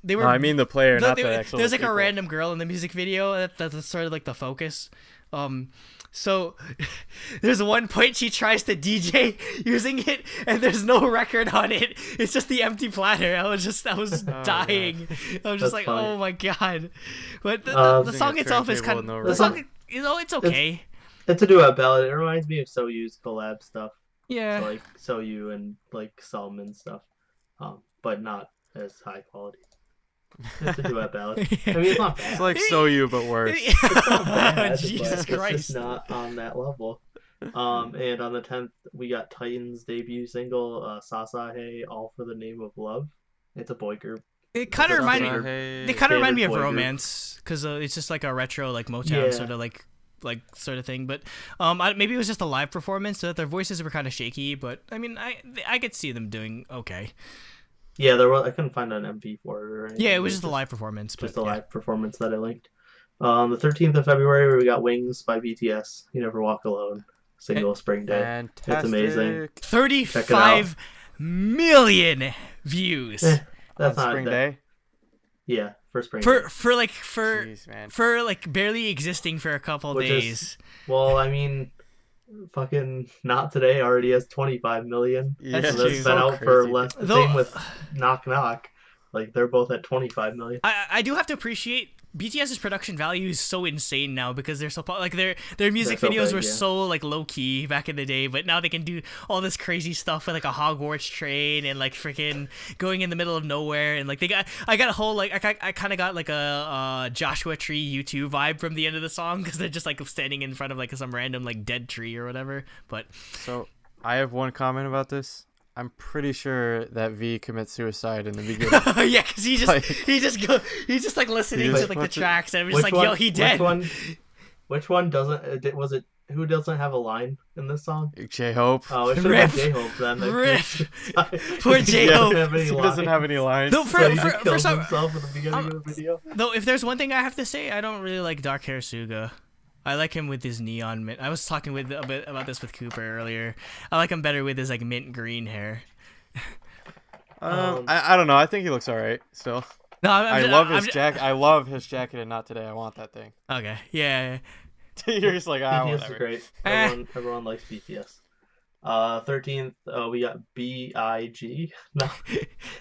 they were. No, I mean the player, not the actual. There's like people. a random girl in the music video that's sort of like the focus. So there's one point she tries to DJ using it, and there's no record on it. It's just the empty platter. I was dying. I was just That's like, funny. oh my god. But the song itself is kind of no the song. It's okay. It's a duet ballad. It reminds me of Soyu's collab stuff. Yeah. So, like Soyu and like Salman stuff, but not as high quality. It's a duet ballad. I mean, it's not bad. It's like So You, but worse. It's not bad, Jesus but Christ. It's just not on that level. And on the 10th, we got Titan's debut single, Sasahe, All for the Name of Love. It's a boy group. It kind of remind me. Hey. They kind of remind me of Favorite boy group. Romance because it's just like a retro like Motown Yeah. sort of like sort of thing. But maybe it was just a live performance, so that their voices were kind of shaky. But I mean, I could see them doing okay. Yeah, I couldn't find an MV for it or anything. Yeah, it was just a live performance. Just but a yeah. live performance that I linked. On the 13th of February, we got Wings by BTS. You Never Walk Alone. Single Spring Day. Fantastic. It's amazing. 35 million views That's On not Spring that, Day. Yeah, for Spring Day. for Jeez, man. barely existing for a couple Which is- days. Well, I mean, fucking Not Today already has 25 million. Yeah, That's And true. that's been out for crazy. less. Though- Same with Knock Knock. Like, they're both at 25 million. I do have to appreciate BTS's production value is so insane now because they're so like their music They're so videos big, were yeah. so like low key back in the day, but now they can do all this crazy stuff with like a Hogwarts train and like freaking going in the middle of nowhere, and like I got a whole like I kind of got like a Joshua Tree U2 vibe from the end of the song because they're just like standing in front of like some random like dead tree or whatever. But So I have one comment about this. I'm pretty sure that V commits suicide in the beginning. yeah, because he's just like listening to like the tracks, and I'm just like, yo, he dead. Which one doesn't? Was it who doesn't have a line in this song? J-Hope. Oh, it should Rip. have been J-Hope then. that Rip. kills- Poor He J-Hope. Doesn't have any lines. No, So he for just kills some, himself at the beginning of the video. though, if there's one thing I have to say, I don't really like dark hair Suga. I like him with his neon mint. I was talking a bit about this with Cooper earlier. I like him better with his like mint green hair. I don't know. I think he looks all right. Still, No, I love his jacket. I love his jacket, and Not Today. I want that thing. Okay, yeah. You're just like, BTS whatever. is great. Eh. Everyone likes BTS. 13th, we got B.I.G. No,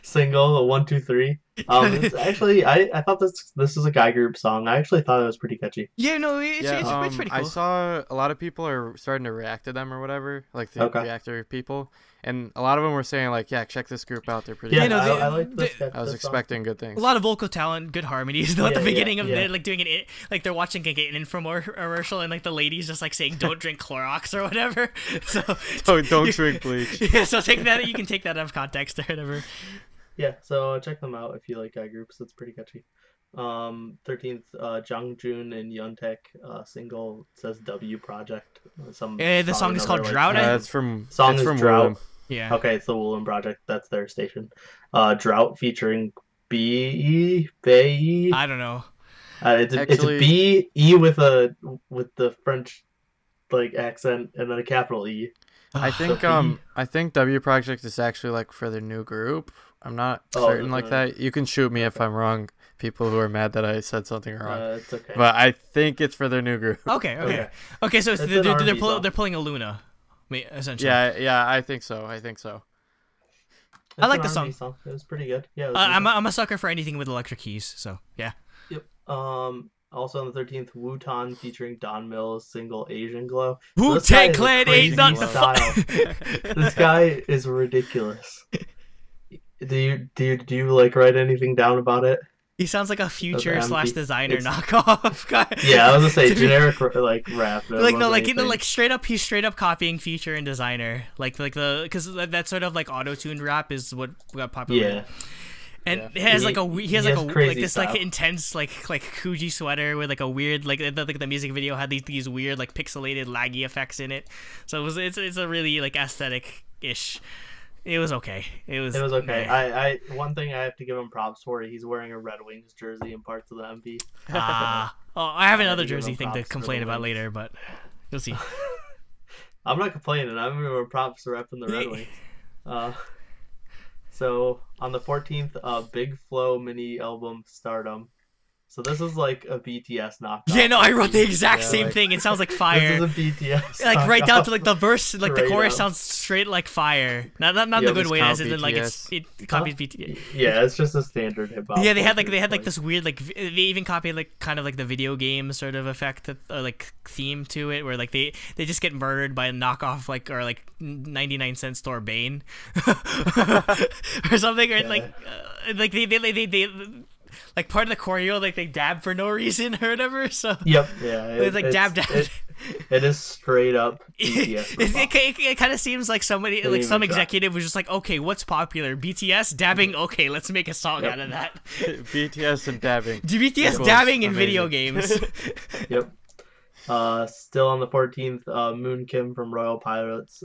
single 1 2 3. It's actually, I thought this is a guy group song. I actually thought it was pretty catchy. Yeah, no, it's pretty cool. I saw a lot of people are starting to react to them or whatever, like the Okay. reactor people, and a lot of them were saying like, yeah, check this group out. They're pretty. Yeah, You know, I like this. I was this song. expecting good things. A lot of vocal talent, good harmonies. Though at the Yeah, beginning of yeah. it, like doing it, like they're watching like an infomercial, and like the lady's just like saying, "Don't drink Clorox" or whatever. So Don't drink bleach. yeah, so take that. You can take that out of context or whatever. Yeah, so check them out if you like guy groups. It's pretty catchy. 13th, Jungjoon and Yeontaek single says W Project. The song is called another, Drought, I- It's from Song it's is from Drought. Willem. Yeah. Okay, it's the Woolen Project. That's their station. Drought featuring B.E. Bae. I don't know. It's Actually- B.E. with the French like accent and then a capital E. I think I think W Project is actually like for their new group. I'm not certain like that. You can shoot me if I'm wrong. People who are mad that I said something wrong. It's okay. But I think it's for their new group. Okay. So It's an R&B song. they're pulling a Luna, essentially. Yeah, I think so. I like the It's an R&B song. It was pretty good. Yeah. It was I'm a sucker for anything with electric keys. So yeah. Yep. Also on the 13th, Wutan featuring Don Mills single Asian Glow. Wu-Tang This guy Clan has a ain't crazy nothing. style. This guy is ridiculous. Do you like write anything down about it? He sounds like a future empty. / designer It's- knockoff guy. Yeah, I was gonna say generic like rap. Like no, like like straight up, he's straight up copying Future and Designer, like because that sort of like auto-tuned rap is what got popular. Yeah. And it has like he has like crazy this style. like intense like Coogee sweater with like a weird like the music video had these weird like pixelated laggy effects in it. So it's a really like aesthetic ish. It was okay. It was okay. meh. I one thing I have to give him props for. He's wearing a Red Wings jersey in parts of the MP. I have another to give jersey him thing to props for complain the about Wings. later, but you'll see. I'm not complaining. I'm giving him props for repping the Red Wings. So on the 14th, Big Flow mini album Stardom. So this is like a BTS knockoff. Yeah, no, I wrote the exact same like- thing. It sounds like This fire. is a BTS. Like right down to knockoff. like the verse, like the Straight chorus up. sounds straight like fire. Not Yeah, the good just way, count as in like BTS. it copies BTS. Yeah, it's just a standard hip hop. Yeah, they had culture, like this weird like they even copied like kind of like the video game sort of effect or like theme to it, where like they just get murdered by a knockoff like or like 99-cent store Bane or something, or like they like part of the choreo like they dab for no reason or whatever. So Yep. Yeah. it's like dab. It is straight up BTS. hip-hop. It kind of seems like somebody, Didn't like even some try. executive was just like, okay, what's popular? BTS dabbing. Okay, let's make a song Yep. out of that. BTS and dabbing. BTS Equals dabbing in amazing. video games. Yep. Still on the 14th, Moon Kim from Royal Pirates,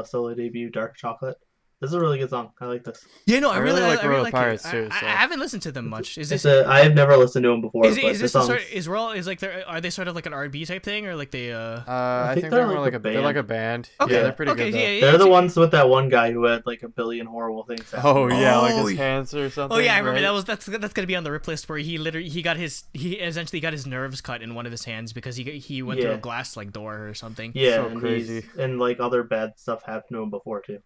solo debut, Dark Chocolate. This is a really good song. I like this. Yeah, no, I really like I really Royal like Pirates it. too, I so. haven't listened to them much. Is this? I have never listened to them before. Is but this this the song's- sort? Is Royal? Is like are they sort of like an R&B type thing, or like they? I think think they're they're more like like a a they're like a band. Okay, Yeah, they're pretty okay, good. Though. yeah, They're the it's- ones with that one guy who had like a billion horrible things. happen. Oh yeah, like Oh, his hands or something. Oh yeah, I remember right? that's gonna be on the rip list where he essentially got his nerves cut in one of his hands because he went through a Yeah. glass like door or something. Yeah, So and crazy. and like other bad stuff happened to him before too.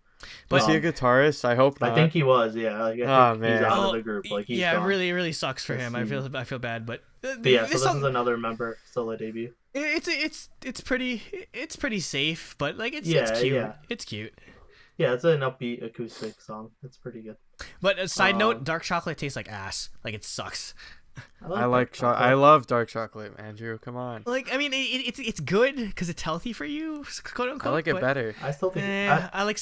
But Was he a guitarist? I hope not. I think he was. Yeah, like, Oh, I think he's man. out Oh, of the group. Like he's yeah, gone. it really sucks for him. I Yes, feel bad, but But yeah, so this this song, is another member solo debut. it's pretty safe, but like it's Yeah, cute. yeah. It's cute. Yeah, it's an upbeat acoustic song. It's pretty good. But a side note, Um, dark chocolate tastes like ass. Like it sucks. I love dark chocolate, Andrew. Come on. Like I mean, it's good because it's healthy for you, quote unquote. I like it but, better. I still think. I like.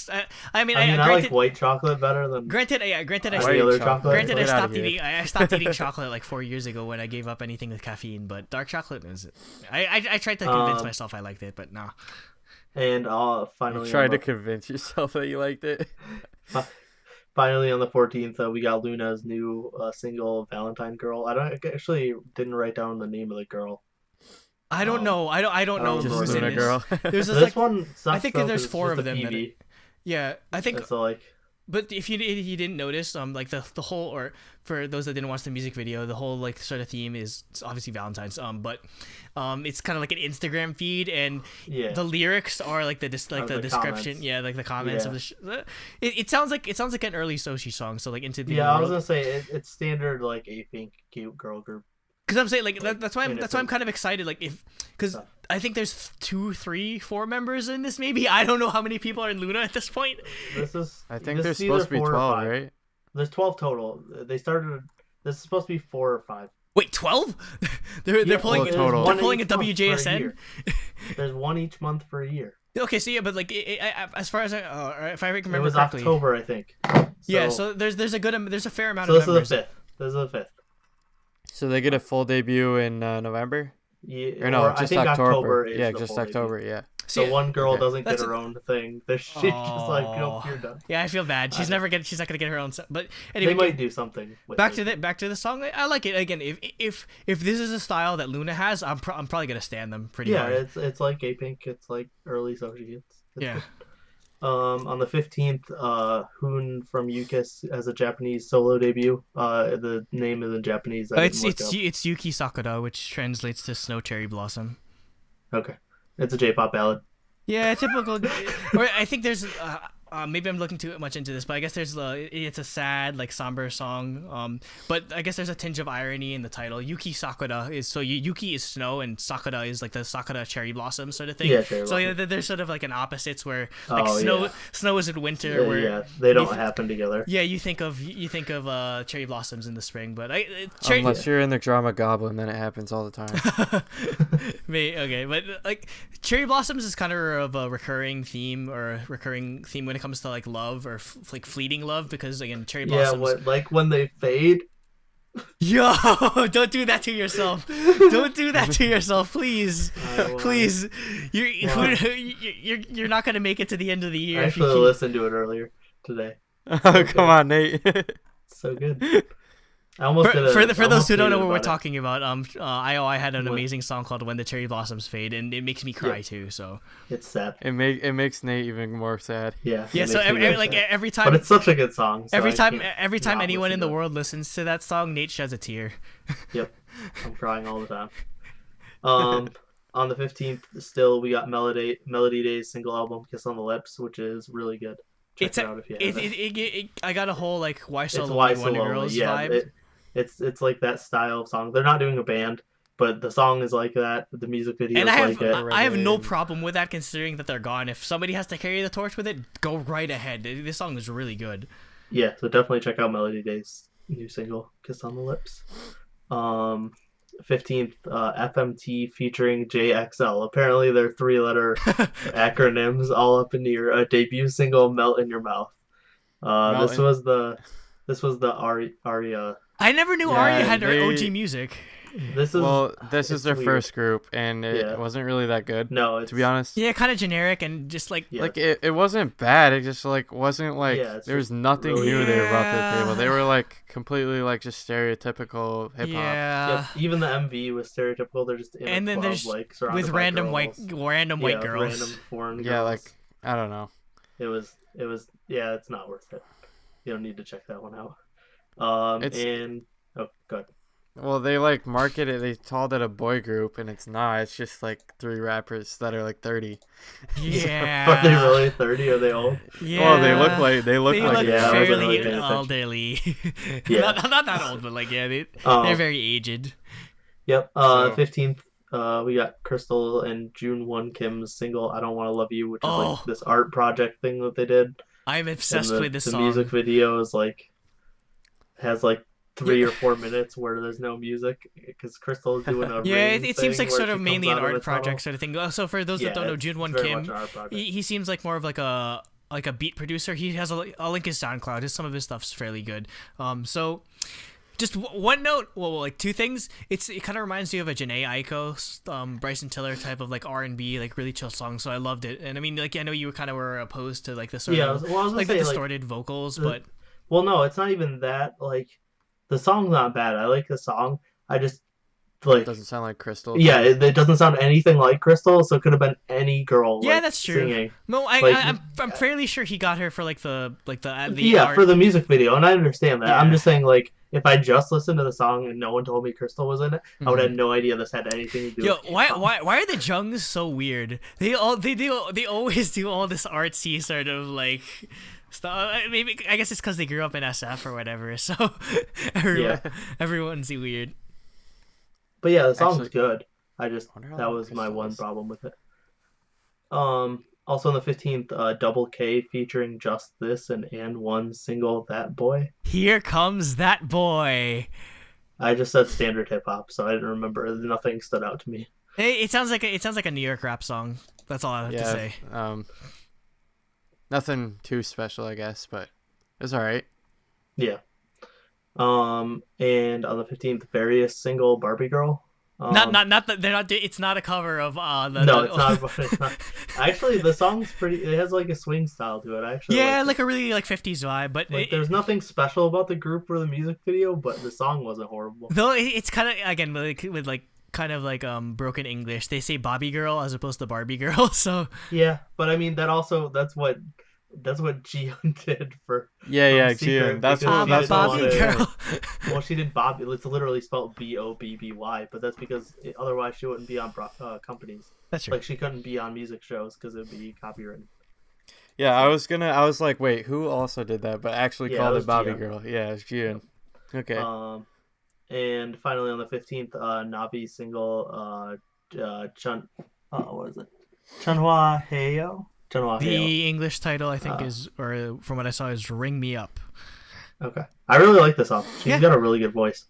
I mean, I mean, I granted, like white chocolate better than. granted, I White stopped. chocolate. Granted, I Get outta stopped here. eating. I stopped eating chocolate like 4 years ago when I gave up anything with caffeine. But dark chocolate is. I tried to convince myself I liked it, but no. And You finally, tried to convince yourself that you liked it. finally on the 14th, we got Luna's new single "Valentine Girl." I actually didn't write down the name of the girl. I don't know. I don't know remember who's the in Luna this. girl. There's So this this like one sucks. I think though, that there's 'cause it's 4 just of a them. PV. Yeah, I think. And so like, But if you didn't notice, like the whole, or for those that didn't watch the music video, the whole like sort of theme is it's obviously Valentine's. But it's kind of like an Instagram feed, and yeah, the lyrics are like the the description. comments. Yeah, like the comments of the. It sounds like an early Sochi song. So like into the yeah. I was world. gonna say it's standard like a pink cute girl group. Because I'm saying like that's why I'm innocent. kind of excited. Like because Yeah. I think there's 2, 3, 4 members in this. Maybe I don't know how many people are in Luna at this point. This is. I think this there's is either supposed to be 4 or 12, 5. right? There's 12 total. They started. This is supposed to be 4 or 5. Wait, 12? they're Yeah, pulling there's total. they're one pulling a each month for a WJSN. year. There's one each month for a year. Okay, so yeah, but like as far as if I remember It was correctly, October, I think. yeah. So there's a fair amount So of this is members. the 5th. This is the 5th. So they get a full debut in November? Yeah, Or no, I just think October. is Yeah, the just full debut. October, yeah. So See, one girl okay. doesn't get That's her own thing. She's just like, nope, you're done. Yeah, I feel bad. She's not gonna get her own. But They anyway, might do something. With back it. to the song. I like it. Again, if this is a style that Luna has, I'm probably gonna stand them pretty Yeah, hard. it's like gay pink. It's like early Sochi. It's Yeah. good. On the 15th, Hoon from Yukis has a Japanese solo debut. The name is in Japanese. I didn't look up. It's Yuki Sakura, which translates to Snow Cherry Blossom. Okay. It's a J-pop ballad. Yeah, typical. Or I think there's maybe I'm looking too much into this, but I guess it's a sad, like, somber song. But I guess there's a tinge of irony in the title. Yuki Sakura Yuki is snow and Sakura is like the Sakura cherry blossom sort of thing. Yeah, so yeah, there's sort of like an opposites where like snow is in winter. Where they don't happen together. Yeah, you think of cherry blossoms in the spring, but unless you're in the drama Goblin, then it happens all the time. Okay, but like cherry blossoms is kind of a recurring theme when it comes to like love or like fleeting love, because again cherry blossoms like when they fade. Yo, don't do that to yourself. Don't do that to yourself, please. Please. You're not gonna make it to the end of the year. I actually listened to it earlier today. Oh, come on, Nate. So good. I almost for those who don't know what we're talking about, IOI had an amazing song called "When the Cherry Blossoms Fade," and it makes me cry too. So it's sad. It makes Nate even more sad. Yeah. Yeah. So every time, but it's such a good song. So every time anyone in the world listens to that song, Nate sheds a tear. Yep, I'm crying all the time. On the 15th, still we got Melody Day's single album "Kiss on the Lips," which is really good. Check it out if you haven't. I got a whole like Why So Lonely Wonder Girls vibe. It's like that style of song. They're not doing a band, but the song is like that. The music video is like it. I have no problem with that, considering that they're gone. If somebody has to carry the torch with it, go right ahead. This song is really good. Yeah, so definitely check out Melody Day's new single, "Kiss on the Lips." 15th, FMT featuring JXL. Apparently, they're 3-letter acronyms all up in your debut single, "Melt in Your Mouth." This was the Aria. I never knew Aria had her OG music. This is their first group, and it wasn't really that good. No, to be honest. Yeah, kind of generic and just like like it wasn't bad. It just like wasn't like there was nothing new they brought to the table. They were like completely like just stereotypical hip hop. Yeah. Even the MV was stereotypical. They're just in and then club, there's like with random white girls. Random foreign girls. Yeah, like I don't know. It was it's not worth it. You don't need to check that one out. Good. Well, they like market it. They called it a boy group, and it's not. It's just like 3 rappers that are like 30. Yeah. Are they really 30? Are they old? Yeah. Well, they look like fairly elderly. Yeah. not that old, but like they're very aged. Yep. 15th. We got Crystal and June Won Kim's single "I Don't Want to Love You," which is like this art project thing that they did. I'm obsessed with this song. The music video is like has like 3 or 4 minutes where there's no music because Crystal is doing a it seems like sort of mainly an art project sort of thing. So for those that don't know, June Won Kim, he seems like more of like a beat producer. He has I'll link his SoundCloud. Some of his stuff's fairly good. So just one note, like 2 things. It kind of reminds you of a Jhené Aiko, Bryson Tiller type of like R&B, like really chill song. So I loved it. And I mean, like I know you were opposed to like the sort of like the distorted vocals, but no, it's not even that. Like the song's not bad. I like the song. I just like it doesn't sound like Crystal. Yeah, it doesn't sound anything like Crystal, so it could have been any girl. Yeah, that's true. Singing. No, I'm fairly sure he got her for like the art. For the music video, and I understand that. Yeah. I'm just saying like if I just listened to the song and no one told me Crystal was in it, I would have no idea this had anything to do. Yo, why are the Jungs so weird? They always do all this artsy sort of like stuff. Maybe I guess it's because they grew up in SF or whatever. So everyone's weird. But yeah, the song's good. That was my one problem with it. Also on the 15th, Double K featuring Just This and one single, That Boy. Here comes That Boy. I just said standard hip hop, so I didn't remember. Nothing stood out to me. It sounds like a New York rap song. That's all I have to say. Nothing too special, I guess, but it's all right. Yeah. And on the 15th, Various single, Barbie Girl. Not that they're not. It's not a cover of it's not. Actually, the song's pretty. It has like a swing style to it. Actually, like a really like 50s vibe. But there's nothing special about the group or the music video, but the song wasn't horrible. Though it's kind of again with like kind of like broken English. They say Bobby Girl as opposed to Barbie Girl. So yeah, but I mean that's what Jiyoung did for Jiyoung. That's Bobby Girl. Well, she did Bobby. It's literally spelled Bobby, but that's because otherwise she wouldn't be on companies. That's true. Like she couldn't be on music shows because it'd be copyrighted. Yeah, I was like, wait, who also did that? But actually Yeah, it called was it Bobby Jian. Girl. Yeah, it's Jian. Okay. And finally on the 15th, Navi single, what is it? Chunhua Heyo? Chunhua Heyo. The English title, I think, is, or from what I saw, is "Ring Me Up." Okay. I really like this song. She's got a really good voice.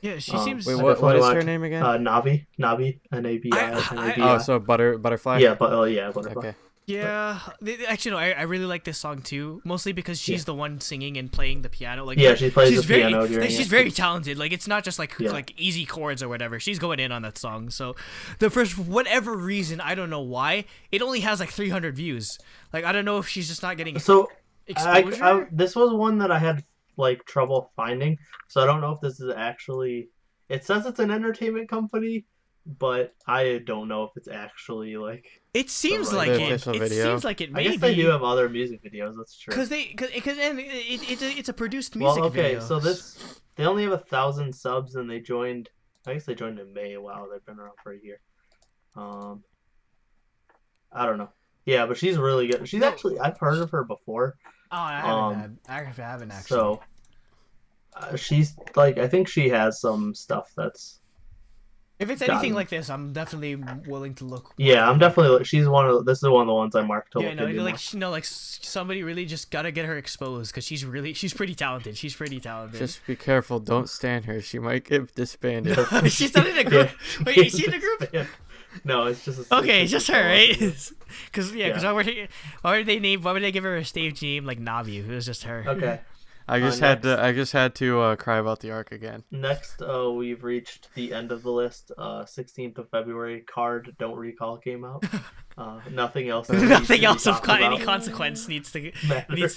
Yeah, she seems. Wait, what is her name again? Navi, Navi, N-A-B-I. Oh, so Butterfly. Yeah, Butterfly. Okay. Yeah, actually, no. I really like this song too, mostly because she's the one singing and playing the piano. Like, yeah, she plays the very, piano during she's very talented. Like, it's not just like easy chords or whatever. She's going in on that song. So, for whatever reason, I don't know why, it only has like 300 views. Like, I don't know if she's just not getting exposure. This was one that I had like trouble finding, so I don't know if this is actually. It says it's an entertainment company, but I don't know if it's actually like. It seems like it. It seems like it. Maybe. I guess they do have other music videos. That's true. Because it's a produced music video. So they only have 1,000 subs, and they joined. I guess they joined in May. Wow, they've been around for a year. I don't know. Yeah, but she's really good. She's actually I've heard of her before. Oh, I haven't actually. So she's like I think she has some stuff that's. If it's anything like this, I'm definitely willing to look. Yeah, I'm definitely. She's this is one of the ones I marked. Like somebody really just gotta get her exposed because she's pretty talented. She's pretty talented. Just be careful, don't stand her. She might get disbanded. She's not in a group. Wait, is she in a group? Yeah. No, it's just. It's just her, right? Because why would they give her a stage name like Navi if it was just her? Okay. I just had to cry about the arc again. Next, we've reached the end of the list. 16th of February, Card Don't Recall came out. Nothing else. Nothing else of any consequence needs to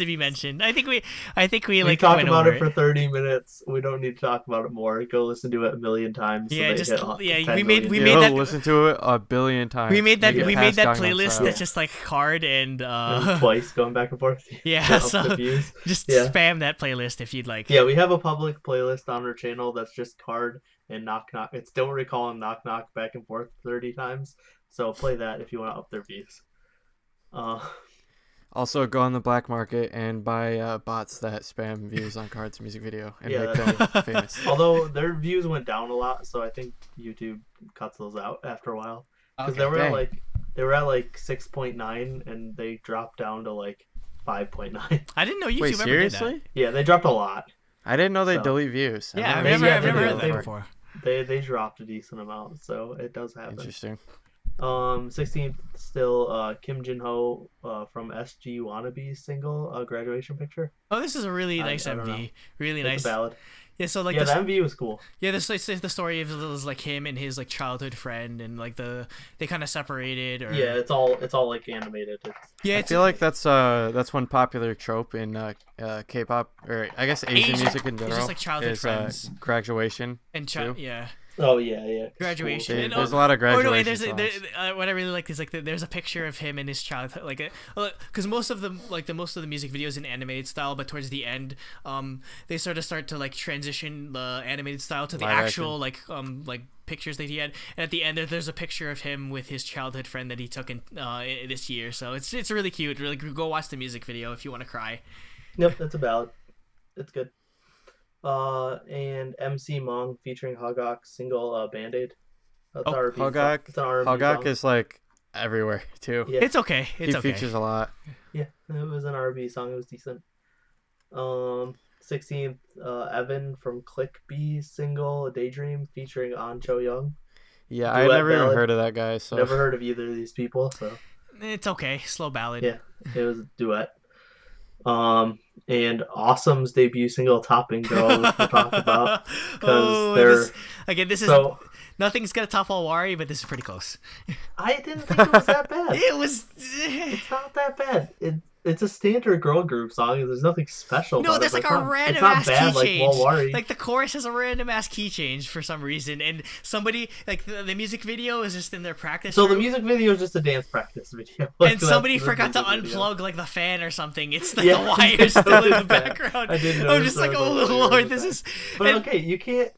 be mentioned. I think we talked about it for 30 minutes. We don't need to talk about it more. Go listen to it a million times. We made that. Listen to it a billion times. We made that playlist that's just like Card and twice going back and forth. Yeah, so just spam that playlist if you'd like. Yeah, we have a public playlist on our channel that's just Card and Knock Knock. It's Don't Recall and Knock Knock back and forth 30 times. So play that if you want to up their views. Also, go on the black market and buy bots that spam views on Card's music video and make them famous. Although their views went down a lot, so I think YouTube cuts those out after a while. Because they were at like 6.9 and they dropped down to like 5.9. I didn't know YouTube Wait, ever seriously? did that. Yeah, they dropped a lot. I didn't know they delete views. Yeah, I've never heard that before. They dropped a decent amount, so it does happen. Interesting. 16th still Kim Jin Ho from SG Wannabe's single Graduation Picture. Oh, this is a really nice MV. Really nice. It's a ballad. Yeah, so like the MV was cool. Yeah, this the story of like him and his like childhood friend and like they kind of separated or yeah, it's all like animated. I feel like that's one popular trope in K-pop or I guess Asian music in general. It's just like childhood friends. Graduation and yeah. Oh yeah. Graduation. There's a lot of graduation songs. What I really like is like there's a picture of him in his childhood, like because most of the music videos in animated style, but towards the end, they sort of start to like transition the animated style to the actual like pictures that he had. And at the end, there's a picture of him with his childhood friend that he took in this year. So it's really cute. Really, go watch the music video if you want to cry. Yep, that's a ballad. It's good. And MC Mong featuring Hogok single Band-Aid. That's R&B. Hogok is like everywhere too. Yeah. It's okay. He features a lot. Yeah, it was an R&B song. It was decent. 16th, Evan from Click B's single Daydream featuring An Cho Young. Yeah, I never even heard of that guy. So never heard of either of these people. So it's okay. Slow ballad. Yeah, it was a duet. And Awesome's debut single Topping Girl, which we'll talk about. This is nothing's gonna top Wari, but this is pretty close. I didn't think it was that bad. It's not that bad. It's a standard girl group song. There's nothing special. No, there's like a random ass key change. Wari. Like the chorus has a random ass key change for some reason, and somebody like the music video is just in their practice. So the music video is just a dance practice video. And somebody forgot to unplug like the fan or something. It's like the wire still in the background. I didn't know. I'm just like, oh Lord, this is. But okay, you can't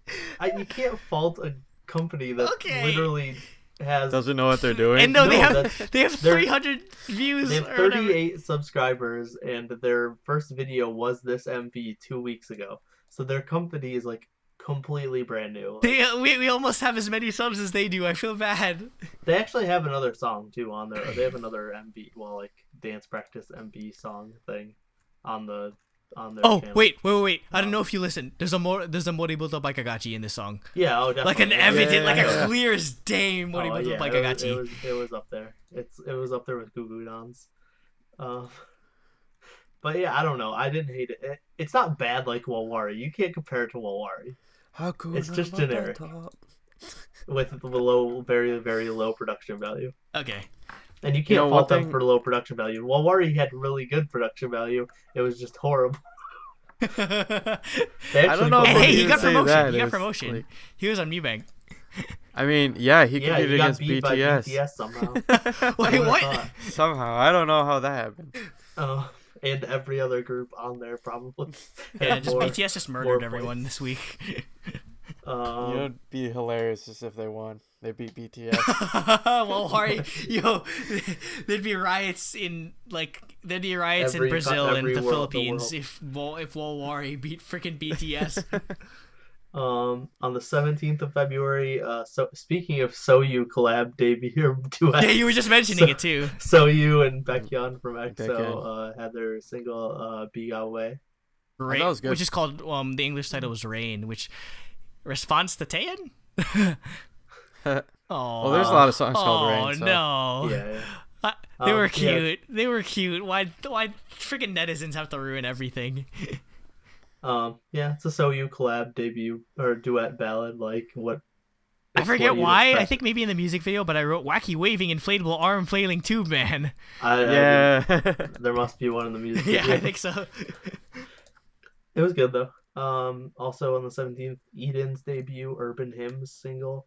fault a company that literally has doesn't know what they're doing. And no, they No, have 300 views. they have or whatever. 38 subscribers, and their first video was this MV 2 weeks ago. So their company is like completely brand new. We almost have as many subs as they do. I feel bad. They actually have another song too on there. They have another MV, well, like dance practice MV song thing on their Oh, channel. wait. I don't know if you listened. There's a Moribulto Baikagachi in this song. Yeah, oh, Like an definitely. evident, like Yeah. a clear as day Moribulto yeah, Baikagachi. it was up there. It was up there with Goo Goo Dolls. But yeah, I don't know. I didn't hate it. It's not bad like Walwari. You can't compare it to Walwari It's just generic. with the very, very low production value. Okay. And you can't one fault them thing- for low production value. Walwari had really good production value. It was just horrible. They I actually don't know put if Hey, you he would got say promotion. that. He got It was promotion. like- He was on Mubank. I mean, yeah, he yeah, competed he got against beat by BTS. BTS somehow. Wait, Who would've what? thought? Somehow. I don't know how that happened. And every other group on there probably. Yeah, had just more- BTS just more murdered everyone points. this week. You know, it'd be hilarious just if they won. They beat BTS. Well, there'd be riots in Every Brazil and every the world- the Philippines world. if Walwari beat freaking BTS. On the 17th of February, so speaking of Soyu collab debut duet, Yeah, you were just mentioning it too. Soyu and Baekhyun from EXO Baekhyun. had their single Biga Way. Rain, was good. which is called the English title was Rain, which responds to Taeyeon. Oh, Well, there's a lot of songs called oh Rain. So. no. Yeah. They were Yeah. cute. They were cute. Why freaking netizens have to ruin everything? Yeah, it's a Soyu collab debut or duet ballad. Like what? I it's forget what you'd why. I expect. think maybe in the music video, but I wrote wacky waving inflatable arm flailing tube man. Yeah. There must be one in the music. Yeah, video. I think so. It was good though. Also on the 17th, Eden's debut Urban Hymns single.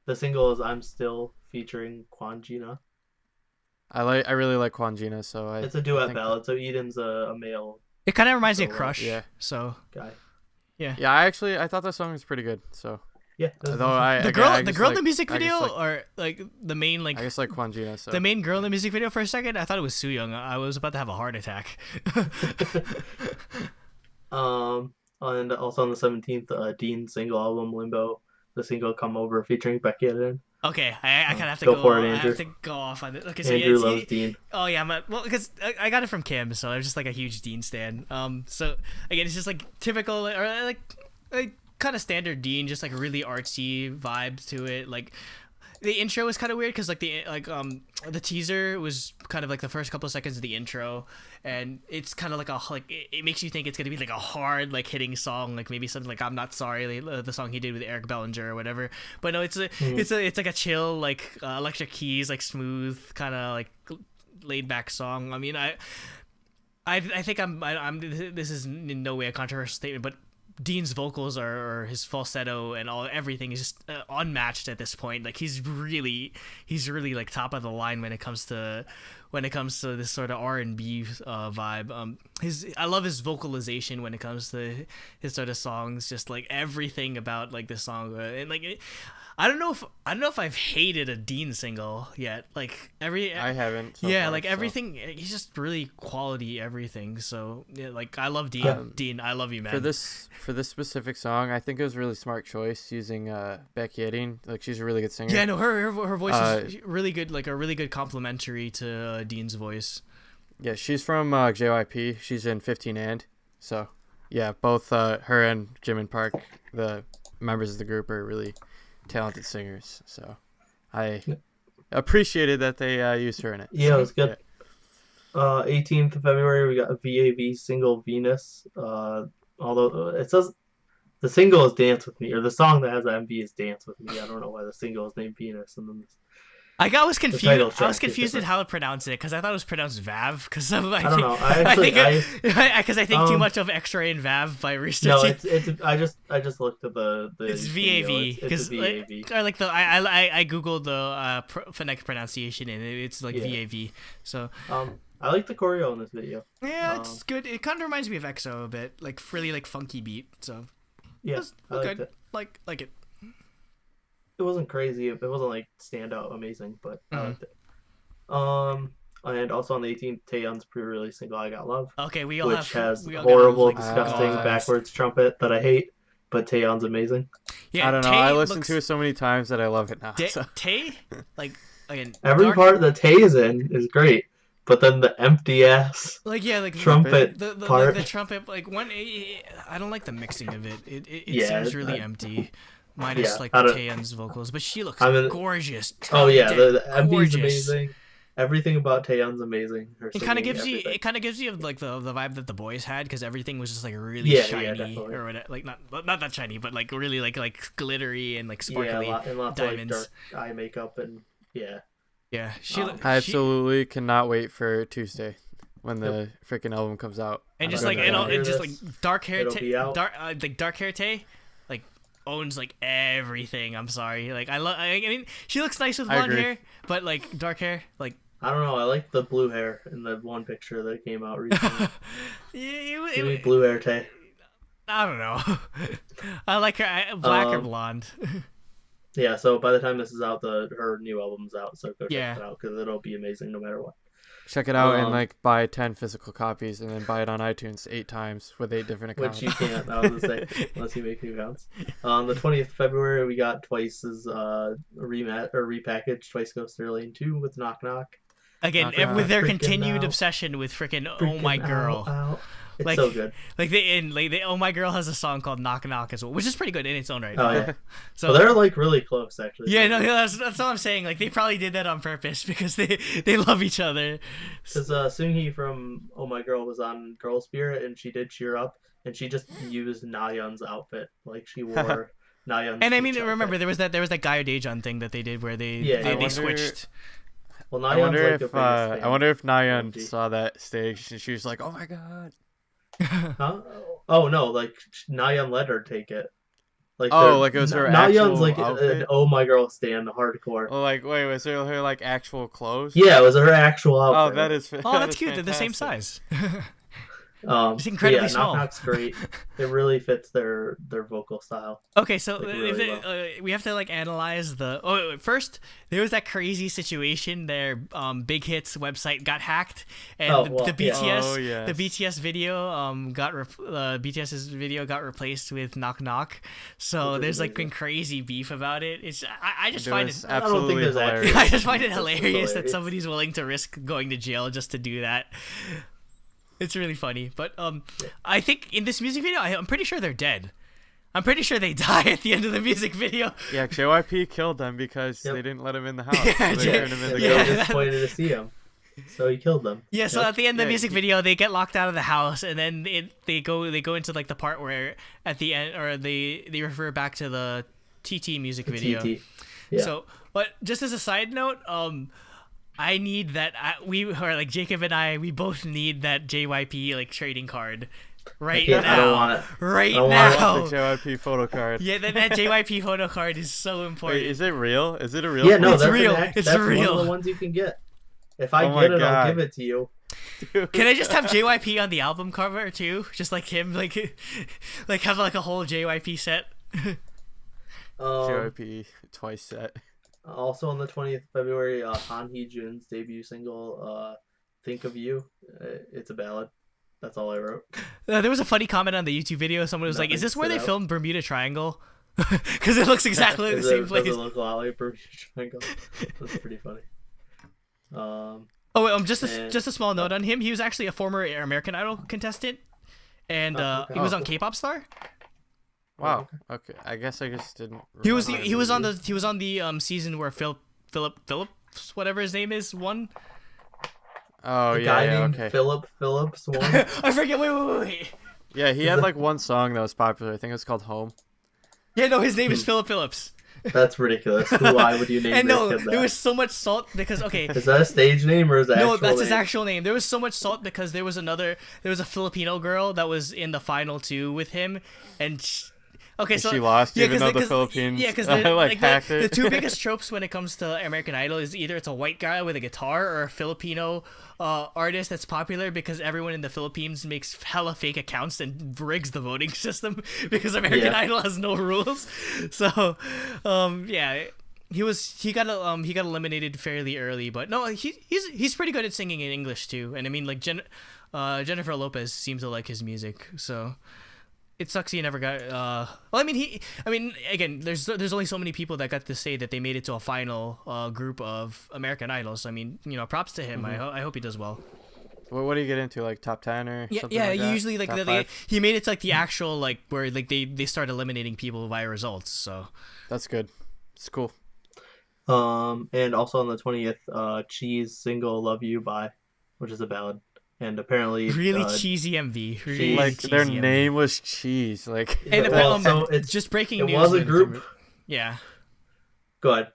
The single is "I'm Still" featuring Kwanjina. I really like Kwanjina, so It's a duet ballad, so Eden's a male It kind of reminds me of So, Crush. yeah. So guy. Yeah, I thought that song was pretty good. So Yeah. though I the I girl, just the girl in like- the music I just video, like- or like the main like I just like Kwanjina. So the main girl in the music video for a second, I thought it was Sooyoung. I was about to have a heart attack. And also on the 17th, Dean's single album Limbo, the single "Come Over" featuring Becky Eden. Okay, I kind of have to Go go. for it, I Andrew. have to go off on it. Okay, so Andrew yeah, loves Dean. oh yeah, well, because I got it from Kim, so I was just like a huge Dean stan. So again, it's just like typical or like kind of standard Dean, just like really artsy vibe to it. Like the intro was kind of weird because the teaser was kind of like the first couple of seconds of the intro, and it's kind of like it makes you think it's gonna be like a hard like hitting song, like maybe something like "I'm Not Sorry," the song he did with Eric Bellinger or whatever. But no, it's like a chill like electric keys, like smooth kind of like laid back song. I mean, I think I'm this is in no way a controversial statement, but Dean's vocals or his falsetto and everything is just unmatched at this point. Like he's really like top of the line when it comes to this sort of R&B vibe. I love his vocalization when it comes to his sort of songs. Just like everything about like this song and like I don't know if I've hated a Dean single yet. Like I haven't. So yeah, far, like so. everything. He's just really quality everything. So yeah, like I love Dean. Yeah. Dean, I love you, man. For this specific song, I think it was a really smart choice using Becky Edin. Like she's a really good singer. Yeah, no, her voice is really good. Like a really good complimentary to Dean's voice. Yeah, she's from JYP. She's in 15 and so yeah, both her and Jimin Park, the members of the group, are really talented singers. So I appreciated that they used her in it. Yeah, So, it was good. 18th of February, we got a VAV single Venus. Although it says the single is Dance With Me, or the song that has the MV is Dance With Me. I don't know why the single is named Venus. And then I was title confused. I track was is confused at different. how to pronounce it because I thought it was pronounced Vav. Because I don't know. I think too much of X-Ray and Vav by no, researching. it's I just looked at the It's video. VAV It's a because VAV. or like I googled the phonetic pronunciation and it's like Yeah. VAV. So I like the choreo in this video. yeah, it's good. It kind of reminds me of EXO a bit, like really like funky beat. So Yeah, it's I liked good. it. Like it. It wasn't crazy. It wasn't like standout amazing, but I Mhm. liked it. And also on the 18th, Taeyeon's pre-release single "I Got Love," Okay, we all which have has we all got horrible, like disgusting God. backwards trumpet that I hate, but Taeyeon's amazing. Yeah, I don't know. Tay I listened looks- to it so many times that I love it now. Da- So. Tay, like again, Every dark, part that Tae's in is great, but then the empty ass like yeah, like trumpet the part. the trumpet, like I don't like the mixing of it. It Yeah, seems really empty. Minus yeah, like I don't- Taeyeon's vocals, but she looks I mean- gorgeous. Oh yeah, Taeyeon, the empty's gorgeous. amazing. Everything about Taeyeon's amazing. Her It kind of singing, gives you everything. it kind of gives you like the vibe that the boys had because everything was just like really Yeah, shiny definitely. or whatever, like not that shiny, but like really like glittery and like Yeah, sparkly. and lots diamonds. of like dark eye makeup and yeah. Yeah, I absolutely cannot wait for Tuesday when the freaking album comes out. and I'm just gonna like and hear just this. like dark hair, It'll be out. dark hair Tay, like owns like everything. I'm sorry, like I mean she looks nice with I blonde agree. hair, but like dark hair, like I don't know. I like the blue hair in the one picture that came out recently. Give me blue hair, Tay. I don't know. I like her black or blonde. Yeah. So by the time this is out, her new album's out. So go Yeah. check it out because it'll be amazing no matter what. Check it out and Um, like buy 10 physical copies and then buy it on iTunes 8 times with 8 different accounts. Which you can't. I was gonna say unless you make new accounts. On the 20th of February, we got Twice's repackaged Twice Goes to Lane 2 with Knock Knock. Again, Knock, knock. with their Freaking continued out. obsession with freaking Oh Freaking My Girl. out. It's Like- so good. Like they Oh My Girl has a song called Knock Knock as well, which is pretty good in its own right. Oh yeah. So Well, they're like really close actually. yeah, no, that's all I'm saying. Like they probably did that on purpose because they love each other. Because Seunghee from Oh My Girl was on Girl Spirit and she did cheer up and she just used Nayeon's outfit. Like she wore Nayeon's. And I mean, beach remember outfit. there was that Gaio Daejeon thing that they did where they Yeah, they, I they wonder- switched. Well, I Nayeon's wonder like if the biggest fan. I wonder if Nayeon OMG. saw that stage and she was like, "Oh my god!" Huh? Oh no, like Nayeon let her take it. Like Oh, they're- like it was her Nayeon's actual like an outfit? Oh My Girl stan, hardcore. Well, like, wait, was it her like actual clothes? Yeah, it was her actual Oh, outfit. that is. Oh, that's cute. They're the same size. It's but incredibly yeah, small. Knock Knock's great. It really fits their vocal style. Okay, so Like, if really we have to like analyze the. Oh, wait, first there was that crazy situation. Their Big Hits website got hacked, and Oh, the well, yeah. BTS Oh, yes. the BTS video BTS's video got replaced with Knock Knock. So Which is there's like amazing. been crazy beef about it. It's I just It find was it. I don't think absolutely there's actually- hilarious. I just find it It's hilarious that hilarious. somebody's willing to risk going to jail just to do that. It's really funny, but I think in this music video, I'm pretty sure they're dead. I'm pretty sure they die at the end of the music video. Yeah, JYP killed them because Yep. they didn't let him in the house. Yeah, so they J- turned him in the Yeah, Yeah. ghost. they were disappointed to see him, so he killed them. Yeah, so Yep. at the end of the Yeah, music he- video, they get locked out of the house, and then they go into like the part where at the end, or they refer back to the TT music video. TT. Yeah. So, but just as a side note, I need that. Like Jacob and I, we both need that JYP like trading card right can't- now. I don't want it. Right I don't want now. The JYP photo card. Yeah, that JYP photo card is so important. Wait, is it real? Is it a real? Yeah, no, It's that's real. That's It's one real. of the ones you can get. If I Oh my get it, God. I'll give it to you. photo? Can I just have JYP on the album cover too? Just like him, like have like a whole JYP set. JYP twice set. Also on the 20th of February, Han Hee-jun's debut single, "Think of You." It's a ballad. That's all I wrote. There was a funny comment on the YouTube video. Someone was like, "Is this where they Nothing stood out. filmed Bermuda Triangle?" Because it looks exactly the same Does place. it look a lot like Bermuda Triangle? That's pretty funny. Oh, wait, just And- a small note on him. He was actually a former American Idol contestant, and okay. he was Oh. on K-pop Star. Wow. Okay. I guess I just didn't. He was remember. he was on the season where Phillips, whatever his name is, won. Oh A yeah. guy Yeah. named Okay. Philip Phillips won. I forget. Wait. Yeah, he had like one song that was popular. I think it was called "Home." Yeah, no, his name is Philip Phillips. That's ridiculous. Why would you name And your no, kid that? there was so much salt because okay. Is that a stage name or is that No, actual that's his name? actual name. There was so much salt because there was a Filipino girl that was in the final two with him, and Okay, so she lost, yeah, even though the 'cause- Philippines yeah, because like hacked the it. two biggest tropes when it comes to American Idol is either it's a white guy with a guitar or a Filipino artist that's popular because everyone in the Philippines makes hella fake accounts and rigs the voting system because American Yeah. Idol has no rules. So, yeah. He got eliminated fairly early, but no, he's pretty good at singing in English too. And I mean, like Jennifer Lopez seems to like his music, so it sucks he never got. Well, I mean, again, there's only so many people that got to say that they made it to a final group of American Idol. So I mean, props to him. I hope he does well. What do you get into, like top 10 or Yeah, something like that? usually like Top he made it to like the actual like where like they start eliminating people via results. So That's good. It's cool. And also on the 20th, Cheese single "Love You" which is a ballad, and apparently really cheesy MV. Really Like cheesy their MV. name was Cheese. Like And Well, so it's just breaking it news. was a that- group. Yeah. Go ahead.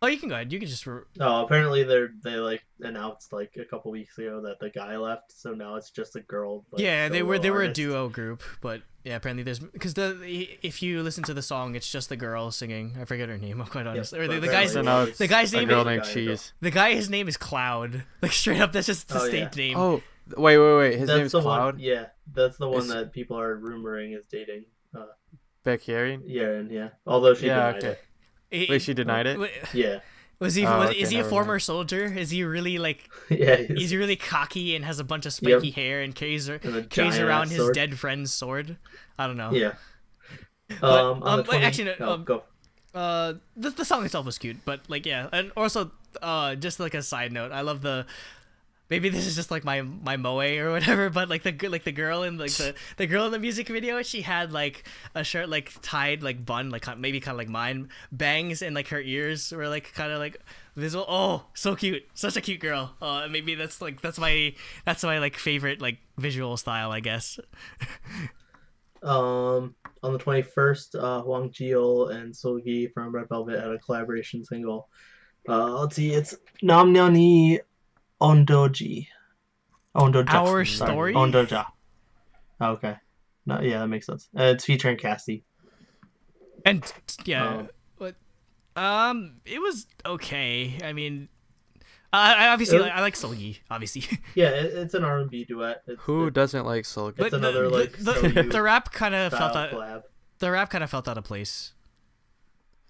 Oh, you can go ahead. You can just. Apparently they like announced like a couple weeks ago that the guy left, so now it's just a girl. Like, Yeah, they were solo a artist. duo group, but yeah, apparently there's because if you listen to the song, it's just the girl singing. I forget her name. I'm quite honest. Or but the guy's So now it's the guy's a name girl is named guy, Cheese. his name is Cloud. Like straight up, that's just the Oh, stage yeah. name. Oh, wait. His That's name's the Cloud. one. Yeah, that's the one Is- that people are rumoring is dating. Becky Haring. Yeah, and yeah. Although she Yeah, denied okay. it. Wait, she denied it? Yeah, Was he? Oh, okay, is he a never former mind. soldier? Is he really like? yeah. Is he really cocky and has a bunch of spiky hair and carries a around giant-ass his sword. dead friend's sword? I don't know. Yeah. But, On the 20 actually, no, go. The song itself was cute, but like yeah, and also just like a side note, I love maybe this is just like my moe or whatever, but like the girl in like the girl in the music video, she had like a shirt like tied like bun like maybe kind of like mine, bangs, and like her ears were like kind of like visual. Oh, so cute, such a cute girl. Maybe that's my like favorite like visual style, I guess. On the 21st, Hwang Jiol and Sogi from Red Velvet had a collaboration single. Let's see, it's Namnyani Ondoji. Our Story? Ondoja. Okay. No, yeah, that makes sense. It's featuring Cassie. And yeah, but it was okay. I mean, I obviously I like Solgi, obviously. Yeah, it's an R&B duet. Who doesn't like Soul? It's But another like the rap kind of felt style out. collab. The rap kind of felt out of place.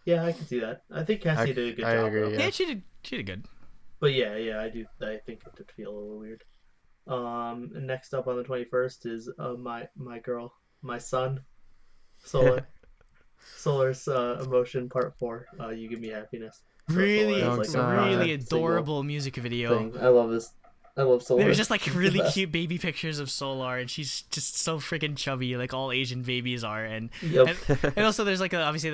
Yeah, I can see that. I think Cassie did a good I job. agree, though. yeah. Yeah, she did good. But yeah, I do. I think it did feel a little weird. And next up on the 21st is my girl, my son, Solar. Solar's Emotion Part 4. You Give Me Happiness. So Really, Solar Young is, son. a really project single adorable music video. thing. I love this. I love Solar. There's just like She's really the best. cute baby pictures of Solar, and she's just so freaking chubby, like all Asian babies are. And Yep. and also there's like obviously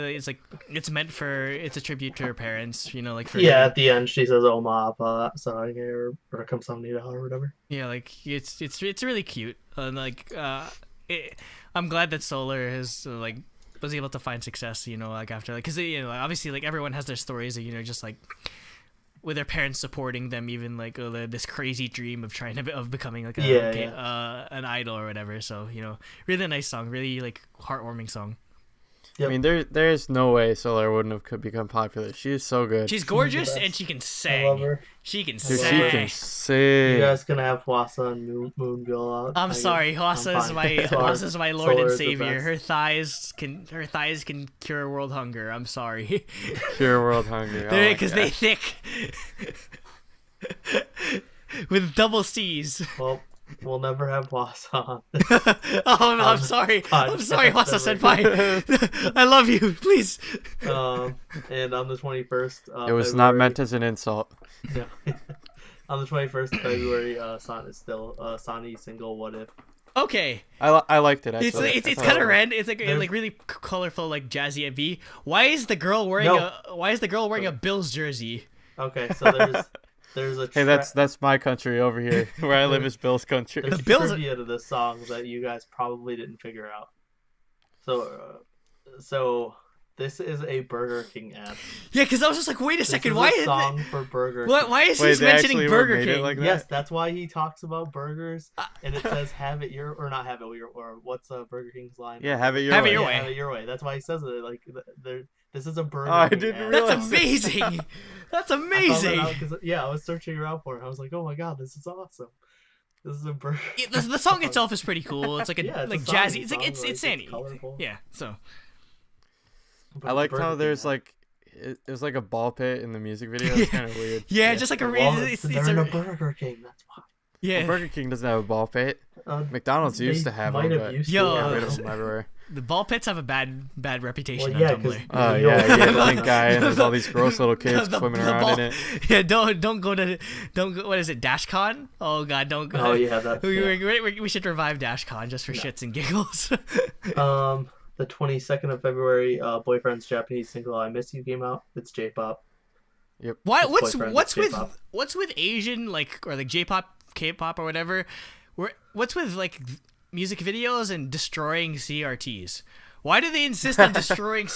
it's meant for it's a tribute to her parents, like for Yeah, at the end she says "Oma Apa Saranghae" or "Kamsamnida" or whatever. yeah, like it's really cute, and like I'm glad that Solar has like was able to find success, like after like because obviously like everyone has their stories of just like with their parents supporting them, even like this crazy dream of becoming like an idol or whatever. So really nice song, really like heartwarming song. Yep. I mean, there's no way Solar wouldn't have could become popular. She is so good. She's gorgeous best. and she can I love sing. her. She can Dude, sing. she can You sing. guys gonna have Hwasa and Moonbill out. I'm sorry, Hwasa is my Hwasa my lord and Solar is the savior. best. Her thighs can cure world hunger. I'm sorry, Pure world hunger. Oh my because they God. thick with double C's. Well, we'll never have Hwasa on. Oh no, I'm sorry. I'm sorry, Hwasa senpai. I love you. Please. And on the 21st, It was not meant as an insult. Yeah. On the 21st of February, Sani single "What If." Okay. I liked it. It's Actually. it's I thought kind it of was- red. It's like really colorful, like jazzy MV. Why is the girl wearing a Bills jersey? Okay, so there's a Hey, that's my country over here. Where I live is Bill's country. there's The Bills- trivia to this song that you guys probably didn't figure out. So This is a Burger King ad. Yeah, because I was just like, wait a second, This why is a is song for Burger King. why is Wait, he they mentioning actually Burger made it King? like that? Yes, that's why he talks about burgers, and it says "Have it your" or not "Have it your" or what's Burger King's line? Yeah, have it your Have way. it your Yeah, way. have it your way. That's why he says it. Like, this is a Burger I King didn't ad. realize That's amazing. That's I found that amazing. out 'cause, yeah, I was searching around for it. I was like, oh my god, this is awesome. This is a Burger. The song itself is pretty cool. It's like a Yeah, it's like a song, jazzy. it's It's like song, it's like, it's Sandy. colorful. Yeah. So I liked Burger how King there's ad. like it was like a ball pit in the music video. It's kind of weird. yeah, just like a Well, it's they're in a a Burger King. That's why. yeah. Well, Burger King doesn't have a ball pit. McDonald's They used to have might them, have but used to, Yo, yeah, got rid I of don't them know. everywhere. The ball pits have a bad reputation Well, yeah, on 'cause Tumblr. Oh Yo, yeah, you get the- pink guy and there's all these gross little kids swimming around ball- in it. Yeah, don't go. What is it? DashCon? Oh god, don't go. Oh yeah, that's We should revive DashCon just for shits and giggles. The 22nd of February, Boyfriend's Japanese single "I Miss You" came out. It's J-pop. Why? It's boyfriend, What's it's with J-pop. what's with Asian or like J-pop, K-pop or whatever? What's with like music videos and destroying CRTs? Why do they insist on destroying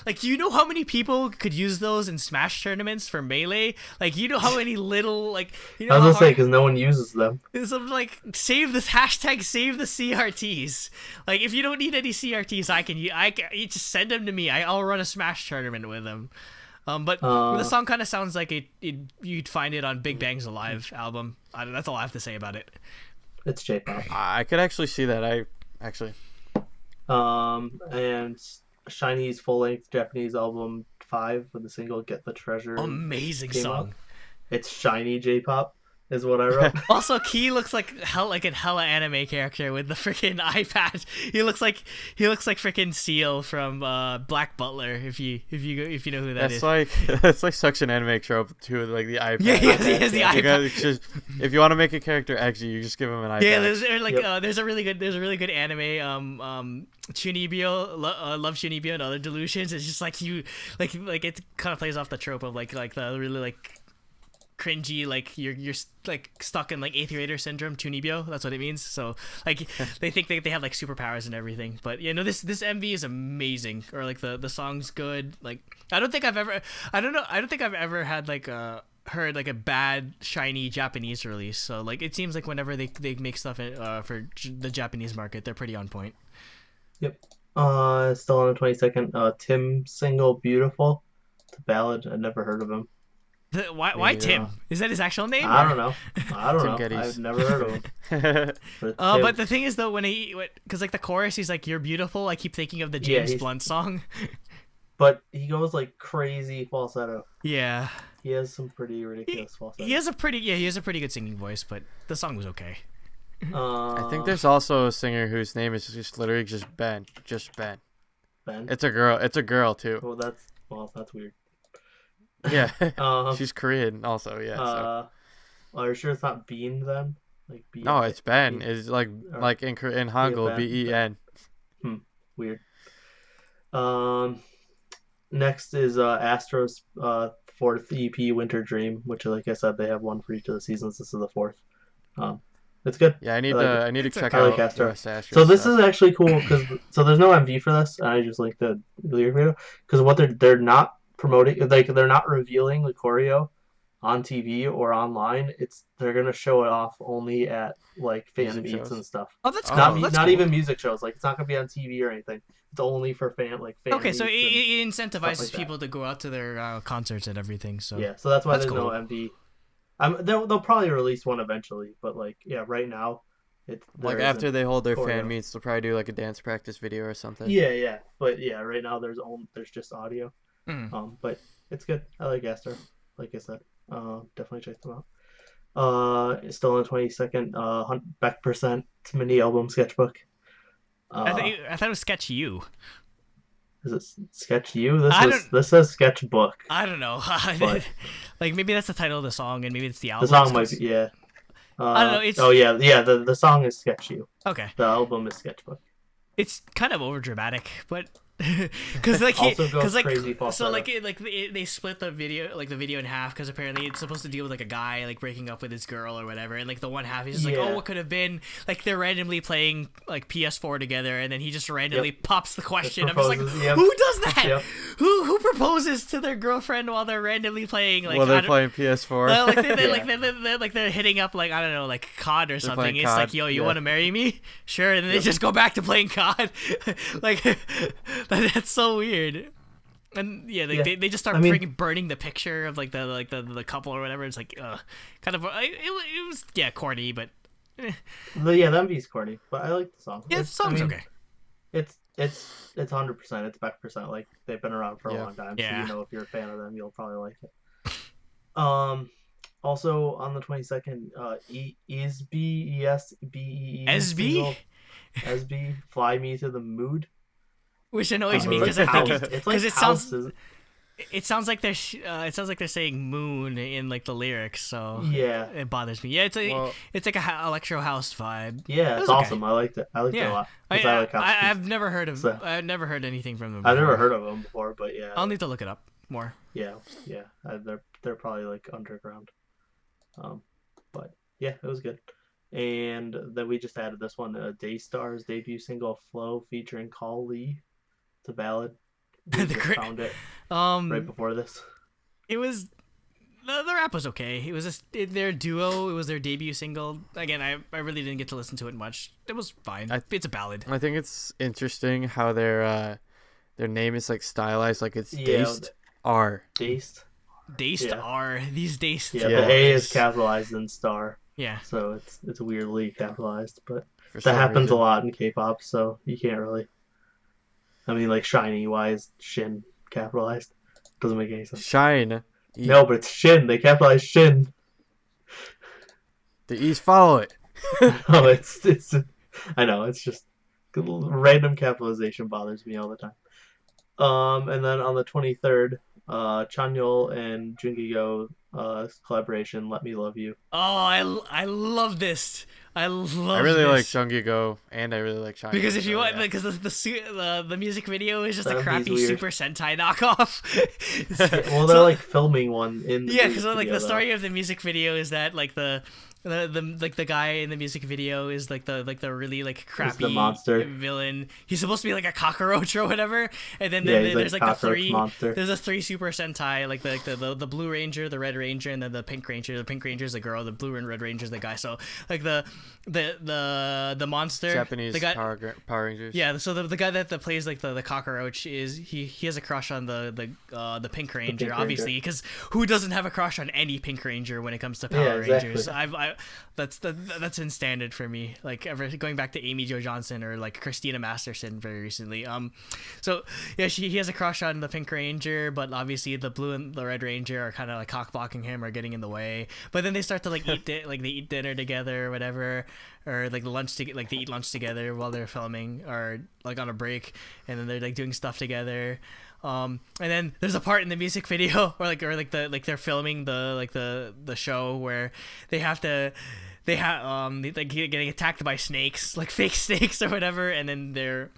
like you know how many people could use those in Smash tournaments for Melee? Like you know how many little like you know I was how gonna say hard- because no one uses them. It's like save this hashtag save the CRTs. Like if you don't need any CRTs, you just send them to me. I'll run a Smash tournament with them. But the song kind of sounds like you'd find it on Big Bang's Alive album. That's all I have to say about it. It's J-pop. I could actually see that. And Shiny's full-length Japanese album 5 with the single "Get the Treasure." Amazing came song. out. It's Shiny J-pop, is what I wrote. Also, Key looks like a hella anime character with the freaking iPad. He looks like freaking Seal from Black Butler. If you know who that is. That's like such an anime trope too, like the iPad. Yeah, he has the You iPad. guys just, if you want to make a character edgy, you just give him an iPad. Yeah, there's a really good anime Chunibyo, Love Chunibyo and Other Delusions. It's just like you like it kind of plays off the trope of like the really like cringy, like you're like stuck in like 8th grader syndrome. Chunibyo, that's what it means. So like they think they have like superpowers and everything, but you know this MV is amazing, or like the song's good. Like I don't think I've ever had like heard like a bad shiny Japanese release. So like it seems like whenever they make stuff for the Japanese market, they're pretty on point. Yep. Still on the 22nd. Tim single "Beautiful." It's a ballad. I'd never heard of him. Why Tim? Is that his actual name? I don't know. Tim Geddes. I've never heard of him. But the thing is though, because like the chorus, he's like, "You're beautiful." I keep thinking of the James Blunt song. But he goes like crazy falsetto. Yeah. He has some pretty ridiculous falsetto. He has a pretty good singing voice, but the song was okay. I think there's also a singer whose name is just literally just Ben. Ben. It's a girl too. Well, that's weird. Yeah. She's Korean also, yeah. Are you sure it's not Bean then? Like Bean? No, it's Ben. It's like in Hangul, Ben. Ben. Weird. Next is Astro's 4th EP, Winter Dream, which, like I said, they have one for each of the seasons. This is the 4th. It's good. Yeah, I need to check I out like Astro. the rest of Astro's So this stuff. is actually cool because there's no MV for this, and I just like the lyric video because what they're not promoting, like they're not revealing the choreo on TV or online. They're gonna show it off only at like fan Music meets shows. and stuff. Oh, that's Oh. cool. Not even music shows. Like it's not gonna be on TV or anything. It's only for fan Okay, so meets it and incentivizes stuff like people to go out to their concerts and everything. So yeah, so that's why That's there's cool. no MV. They'll probably release one eventually, but like yeah, right now Like there after isn't they hold their choreo. fan meets, they'll probably do like a dance practice video or something. Yeah, but yeah, right now there's just audio. Mm. But it's good. I like Astro. Like I said, definitely check them out. It's still on the 22nd. Beck Percent mini album sketchbook. I thought it was Sketch You. Is it Sketch You? This says sketchbook. I don't know. But- Like maybe that's the title of the song, and maybe it's the The album. song might be yeah. I don't know, it's- Oh yeah. The song is Sketch You. Okay, The album is sketchbook. it's kind of over dramatic, but because like Also goes because like crazy so falsetto. like they split the video in half because apparently it's supposed to deal with like a guy like breaking up with his girl or whatever, and like the one half he's just like, Yeah. oh, what could have been, like they're randomly playing like PS4 together, and then he just randomly pops the question. I'm just like, proposes, yep. who does that? Yep. Who proposes to their girlfriend while they're randomly playing like Well, they're I don't- playing PS4. well, like they Yeah. like they're hitting up like I don't know, like COD or something. playing It's COD, like, yo, you yeah. want to marry me? Sure, and then they just go back to playing COD. Like that's so weird. And yeah, Yeah. they just start I mean- freaking burning the picture of like the couple or whatever. It's like kind of it was corny, but The MV's corny, but I like the song. yeah, the song's okay. It's 100%. It's back%. Like they've been around for a Yeah. long time, Yeah. so you know if you're a fan of them, you'll probably like it. Also on the 22nd, SB, SB, Fly Me to the Mood. which annoys me It's because like I think house. It's like it sounds houses. it sounds like they're saying moon in like the lyrics, so Yeah. it bothers me. Yeah, Well- it's like a electro house vibe. Yeah, It it's was okay. awesome. I liked it. I liked it a Yeah, lot. 'Cause I like house music. I've never heard of So- I've never heard anything from them. I've never before. heard of them before, but yeah, I'll need to look it up more. yeah. They're probably like underground. But yeah, it was good. And then we just added this one, Daystar's debut single "Flow" featuring Call Lee. It's a ballad. We The just cra- found it Um, right before this. it was the rap was okay. It was their duo. It was their debut single. Again, I really didn't get to listen to it much. It was fine. It's a ballad. I think it's interesting how their name is like stylized, like it's Yeah, Daced R. Daced. Daced Yeah. are these Daced. Yeah, Yeah. the A is capitalized in star, Yeah. so it's weirdly capitalized, but For that some happens reason. a lot in K-pop, so you can't really. I mean, like Shiny, why is Shin capitalized? Doesn't make any sense. Shine. No, but it's Shin. They capitalize Shin. The E's follow it. Oh, it's. I know, it's just random capitalization bothers me all the time. And then on the 23rd, Chanyeol and Jungkook collaboration, "Let Me Love You." Oh, I love this. I love. I really like this. Jungkook and I really like Shine. Because if you so, want, yeah. because the music video is just a That'd be crappy weird. Super Sentai knockoff. Well, they're like filming one in the yeah, music because like video, the though. story of the music video is that like the guy in the music video is like the really like crappy monster. villain. He's supposed to be like a cockroach or whatever, and then Yeah, he's there's like like the cockroach three. monster. There's a three Super Sentai, like the Blue Ranger, the Red Ranger, and then the Pink Ranger. The Pink Ranger is the girl, the Blue and Red Ranger is the guy. So like the monster, Japanese the guy, Power Rangers. yeah, so the guy that plays like the cockroach is he has a crush on the Pink Ranger, Ranger. obviously, because who doesn't have a crush on any Pink Ranger when it comes to Power Yeah, exactly. Rangers? That's in standard for me. Like ever going back to Amy Jo Johnson or like Christina Masterson very recently. So yeah, he has a crush on the Pink Ranger, but obviously the Blue and the Red Ranger are kind of like cockblocking him or getting in the way. But then they start to like they eat dinner together or whatever, or like they eat lunch together while they're filming or like on a break, and then they're like doing stuff together. And then there's a part in the music video or they're filming the show where they getting attacked by snakes, like fake snakes or whatever, and then they're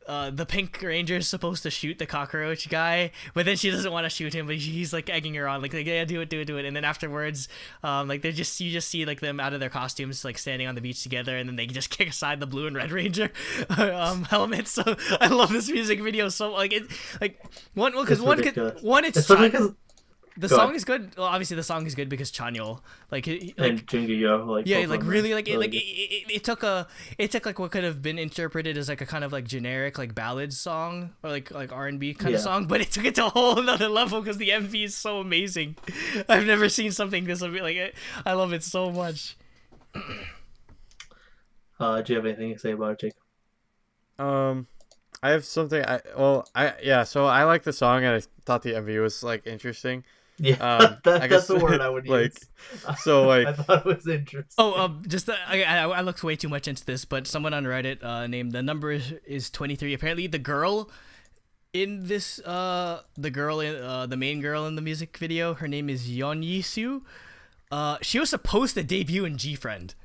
the Pink Ranger is supposed to shoot the cockroach guy, but then she doesn't want to shoot him, but he's like egging her on, like yeah, do it, and then afterwards, like you just see like them out of their costumes, like standing on the beach together, and then they just kick aside the Blue and Red Ranger helmets. So I love this music video so like it like It's ridiculous. it's Especially because the Go song ahead. is good. Well, obviously the song is good because Chanyeol, like and Jungkook, like yeah, both like of them really, are like really like it took like what could have been interpreted as like a kind of like generic like ballad song or like R&B kind of Yeah. song, but it took it to a whole another level because the MV is so amazing. I've never seen something this like I love it so much. Do you have anything to say about it, Jake? I have something. So I like the song and I thought the MV was like interesting. Yeah, I that's guess, the word I would like, use. so, like- I thought it was interesting. Oh, just I looked way too much into this, but someone on Reddit named the number is 23. Apparently, the girl in this the main girl in the music video, her name is Yeon Yisu. She was supposed to debut in G-Friend.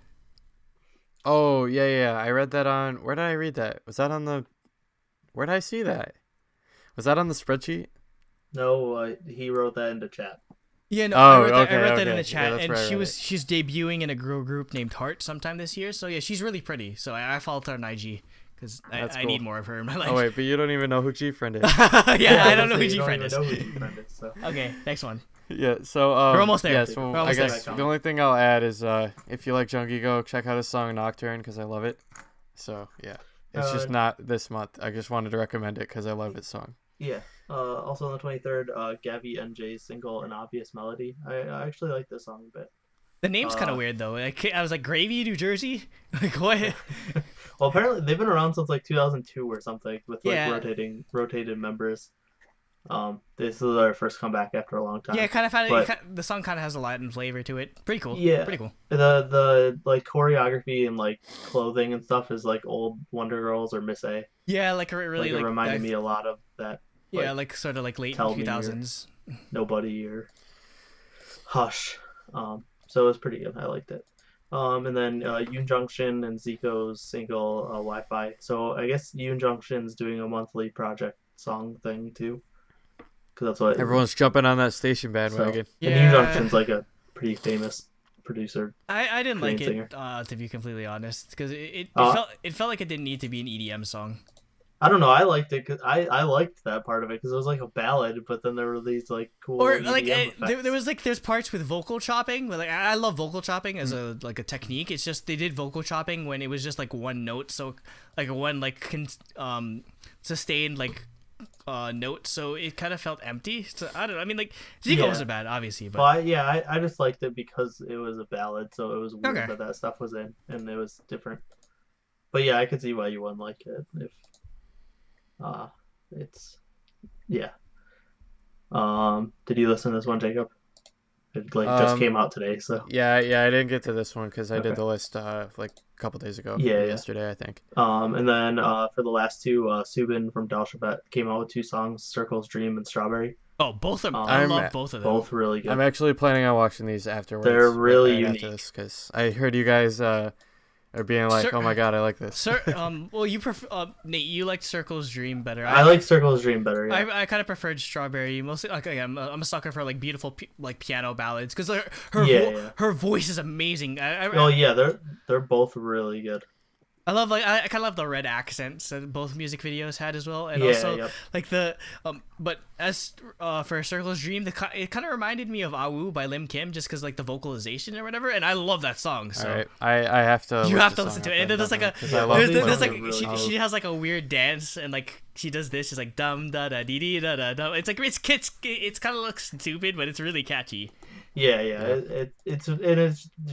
Oh yeah. I read that on. Where did I read that? Was that on the Where did I see that? Was that on the spreadsheet? No, he wrote that into chat. Yeah, no, Oh, I wrote okay, that in okay. the chat, Yeah, that's and where I read it. she's debuting in a girl group named Heart sometime this year. So yeah, she's really pretty. So I followed her on IG because That's I cool. need more of her in my life. Oh wait, but you don't even know who G-Friend is. Yeah, I don't know who You G-Friend even is. know who G-Friend is, so. Okay, next one. Yeah, so We're almost there. Yeah, We're so I almost guess there. the only thing I'll add is if you like Junkie Go, check out his song Nocturne because I love it. So yeah, it's just not this month. I just wanted to recommend it because I love his song. Yeah. Also on the 23rd, Gabby NJ's single "An Obvious Melody." I actually like this song a bit. The name's kind of weird though. Like, I was like, Gravy, New Jersey. Like what? Well, apparently they've been around since like 2002 or something with like Yeah. rotated members. This is their first comeback after a long time. Yeah, kind of had But- the song kind of has a Latin flavor to it. Pretty cool. Yeah. Pretty cool. The like choreography and like clothing and stuff is like old Wonder Girls or Miss A. Yeah, like really Like it reminded I- me a lot of that. Yeah, like sort of like late Tell Me 2000s. Nobody or Hush. So it was pretty good. I liked it. And then Yoon Junction and Zico's single Wi-Fi. So I guess Yoon Junction's doing a monthly project song thing too. Because that's what Everyone's jumping on that station bandwagon. And Yeah. Yoon Junction's like a pretty famous producer. I didn't like Korean it to be completely honest because it Uh, felt like it didn't need to be an EDM song. I don't know. I liked it because I liked that part of it because it was like a ballad, but then there were these like cool Or EDM like effects. there was like there's parts with vocal chopping. But, like I love vocal chopping as a technique. It's just they did vocal chopping when it was just like one note, so like one sustained like note, so it kind of felt empty. So I don't know. I mean, like Zico Yeah. wasn't bad, obviously, but Well, I just liked it because it was a ballad, so it was weird Okay. that stuff was in, and it was different. But yeah, I could see why you wouldn't like it if, it's, yeah. Did you listen to this one, Jacob? It like just came out today, so. Yeah, I didn't get to this one because I did Okay. the list like a couple days ago. Yeah, or yeah. yesterday I think. And then for the last two, Subin from Dalshabet came out with two songs, Circle's Dream and Strawberry. oh, both of them. I I'm- love both of them. Both really good. I'm actually planning on watching these afterwards. They're really after unique. this because I heard you guys are being like, Sir- oh my god, I like this. Sir, well, you prefer Nate. You liked Circle's Dream better. I like Circle's Dream better, yeah. I kind of preferred Strawberry mostly. Like I'm a sucker for like beautiful like piano ballads because Yeah. her voice is amazing. Oh yeah, they're both really good. I love like I kind of love the red accents that both music videos had as well, and Yeah, also yep. like the But as for Circle's Dream, it kind of reminded me of Awu by Lim Kim just because like the vocalization or whatever, and I love that song. So All right, I have to. you look have the to song listen to up it. And then, there's like a definitely, 'cause I love there's there's playing like with really she has like a weird dance and like she does this. She's like dum da da dee dee da da da. It's like it's kind of looks stupid, but it's really catchy. Yeah. Yeah. It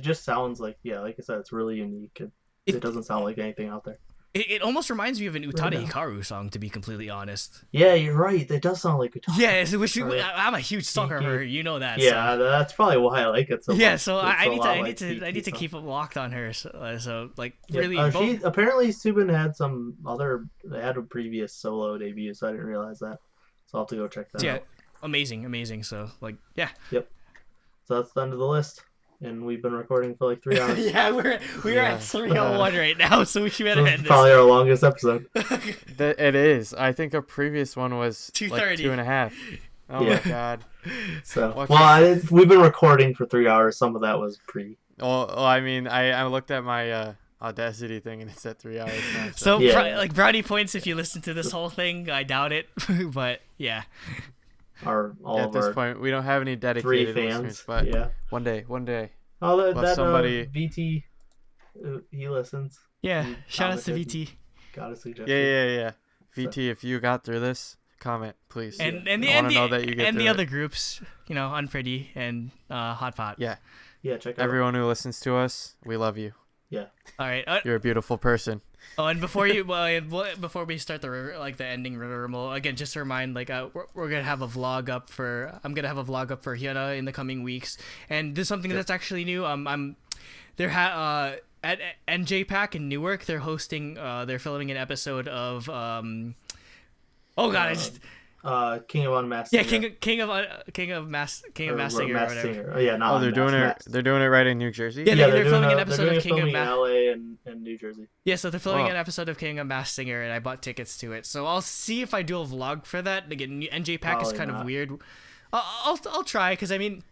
just sounds like, yeah, like I said, it's really unique. It doesn't sound like anything out there. It almost reminds me of an Utada now. Hikaru song, to be completely honest. Yeah, you're right. It does sound like a Yes, which Or- I'm a huge sucker for her. You know that. Yeah, that's probably why I like it so much. Yeah, so It's I a need lot to like I need to BT keep it locked on her. So like Yeah, really. she apparently Subin had they had a previous solo debut, so I didn't realize that. So I'll have to go check that Yeah, out. amazing. So like yeah. So that's the end of the list, and we've been recording for like 3 hours. Yeah, we're Yeah. at 3:01 right now, so we should better This end is this. probably our longest episode. It is. I think a previous one was 2:30. like 2.5. Oh Yeah. my god. So, Watch we've been recording for 3 hours. Some of that was pre. Well, I mean, I looked at my Audacity thing and it's at 3 hours now. So Yeah. like brownie points if you listen to this whole thing. I doubt it, but yeah. All at of this our point, we don't have any 3 dedicated fans. listeners, but Yeah. one day. Oh, that somebody- VT, he listens. Yeah, You shout out to commented. VT. Got a suggestion. Yeah. VT, if you got through this, comment, please. And I the wanna and know the, that you get and the through other it. groups, Unpretty and Hot Pot. Yeah, Yeah, check it out. everyone who listens to us, we love you. All right. You're a beautiful person. Oh, and before we start the ending rigmarole again, just to remind, we're gonna have a vlog up for Hyuna in the coming weeks, and this is something that's actually new. At NJ Pack in Newark, they're filming an episode of King of Unmasked Yeah, Singer. King of Mass Singer or Masked whatever. Singer. Oh yeah, not Oh, they're doing Unmasked, it. They're doing it right in New Jersey. Yeah, they're filming an they're episode doing of a King of filming in Mass. LA and New Jersey. Yeah, so they're filming Wow. an episode of King of Mass Singer, and I bought tickets to it. So I'll see if I do a vlog for that. Again, NJ Pack is Probably kind of not. weird. I'll try, because I mean,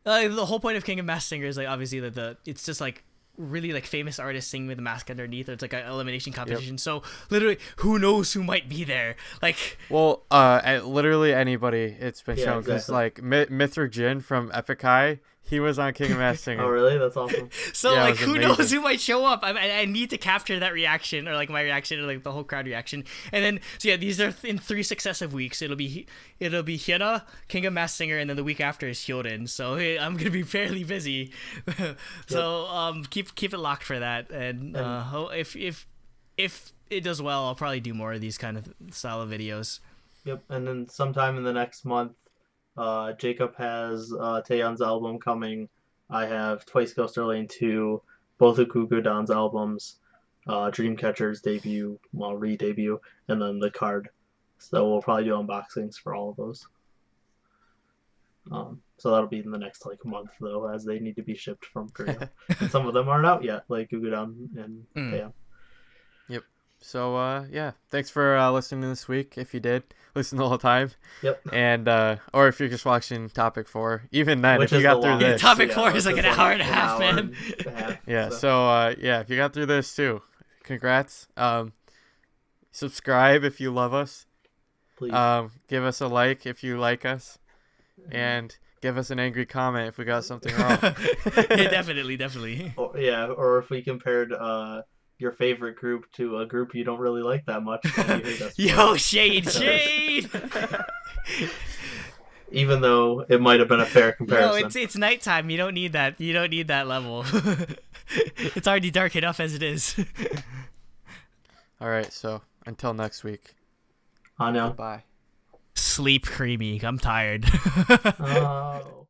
the whole point of King of Mass Singer is like obviously that it's just like really like famous artists singing with the mask underneath. Or it's like an elimination competition. So literally, who knows who might be there? Like, Well, literally anybody. It's been Yeah, shown because exactly. like Mithra Jin from Epic High, he was on King of Mass Singer. Oh really? That's awesome. so Yeah, it like was who amazing. knows who might show up? I need to capture that reaction, or like my reaction, or like the whole crowd reaction. And then so yeah, these are in 3 successive weeks. It'll be Hyuna, King of Mass Singer, and then the week after is Hyorin. So hey, I'm gonna be fairly busy. So keep it locked for that. And if it does well, I'll probably do more of these kind of style of videos. Yep. And then sometime in the next month, Jacob has Taeyeon's album coming. I have Twice Ghost Lane 2, both of Gugudan's albums, Dreamcatcher's debut, well, re-debut, and then the card. So we'll probably do unboxings for all of those. So that'll be in the next like month though, as they need to be shipped from Korea. And some of them aren't out yet, like Gugudan and Taeyeon. So yeah, thanks for listening this week. If you did listen the whole time, Yep. and or if you're just watching Topic 4, even then, Which if you is got the through longest. this, Topic Yeah, 4 is it's like an just hour and a an half, hour man. and a half, yeah. so- So yeah, if you got through this too, congrats. Subscribe if you love us. Please. Give us a like if you like us, and give us an angry comment if we got something wrong. Yeah, definitely. Or if we compared your favorite group to a group you don't really like that much, then you hate us for Yo, it. shade. Even though it might have been a fair No, comparison. it's nighttime. You don't need that. You don't need that level. It's already dark enough as it is. All right, so until next week. I know. Bye. Sleep creamy. I'm tired. Oh.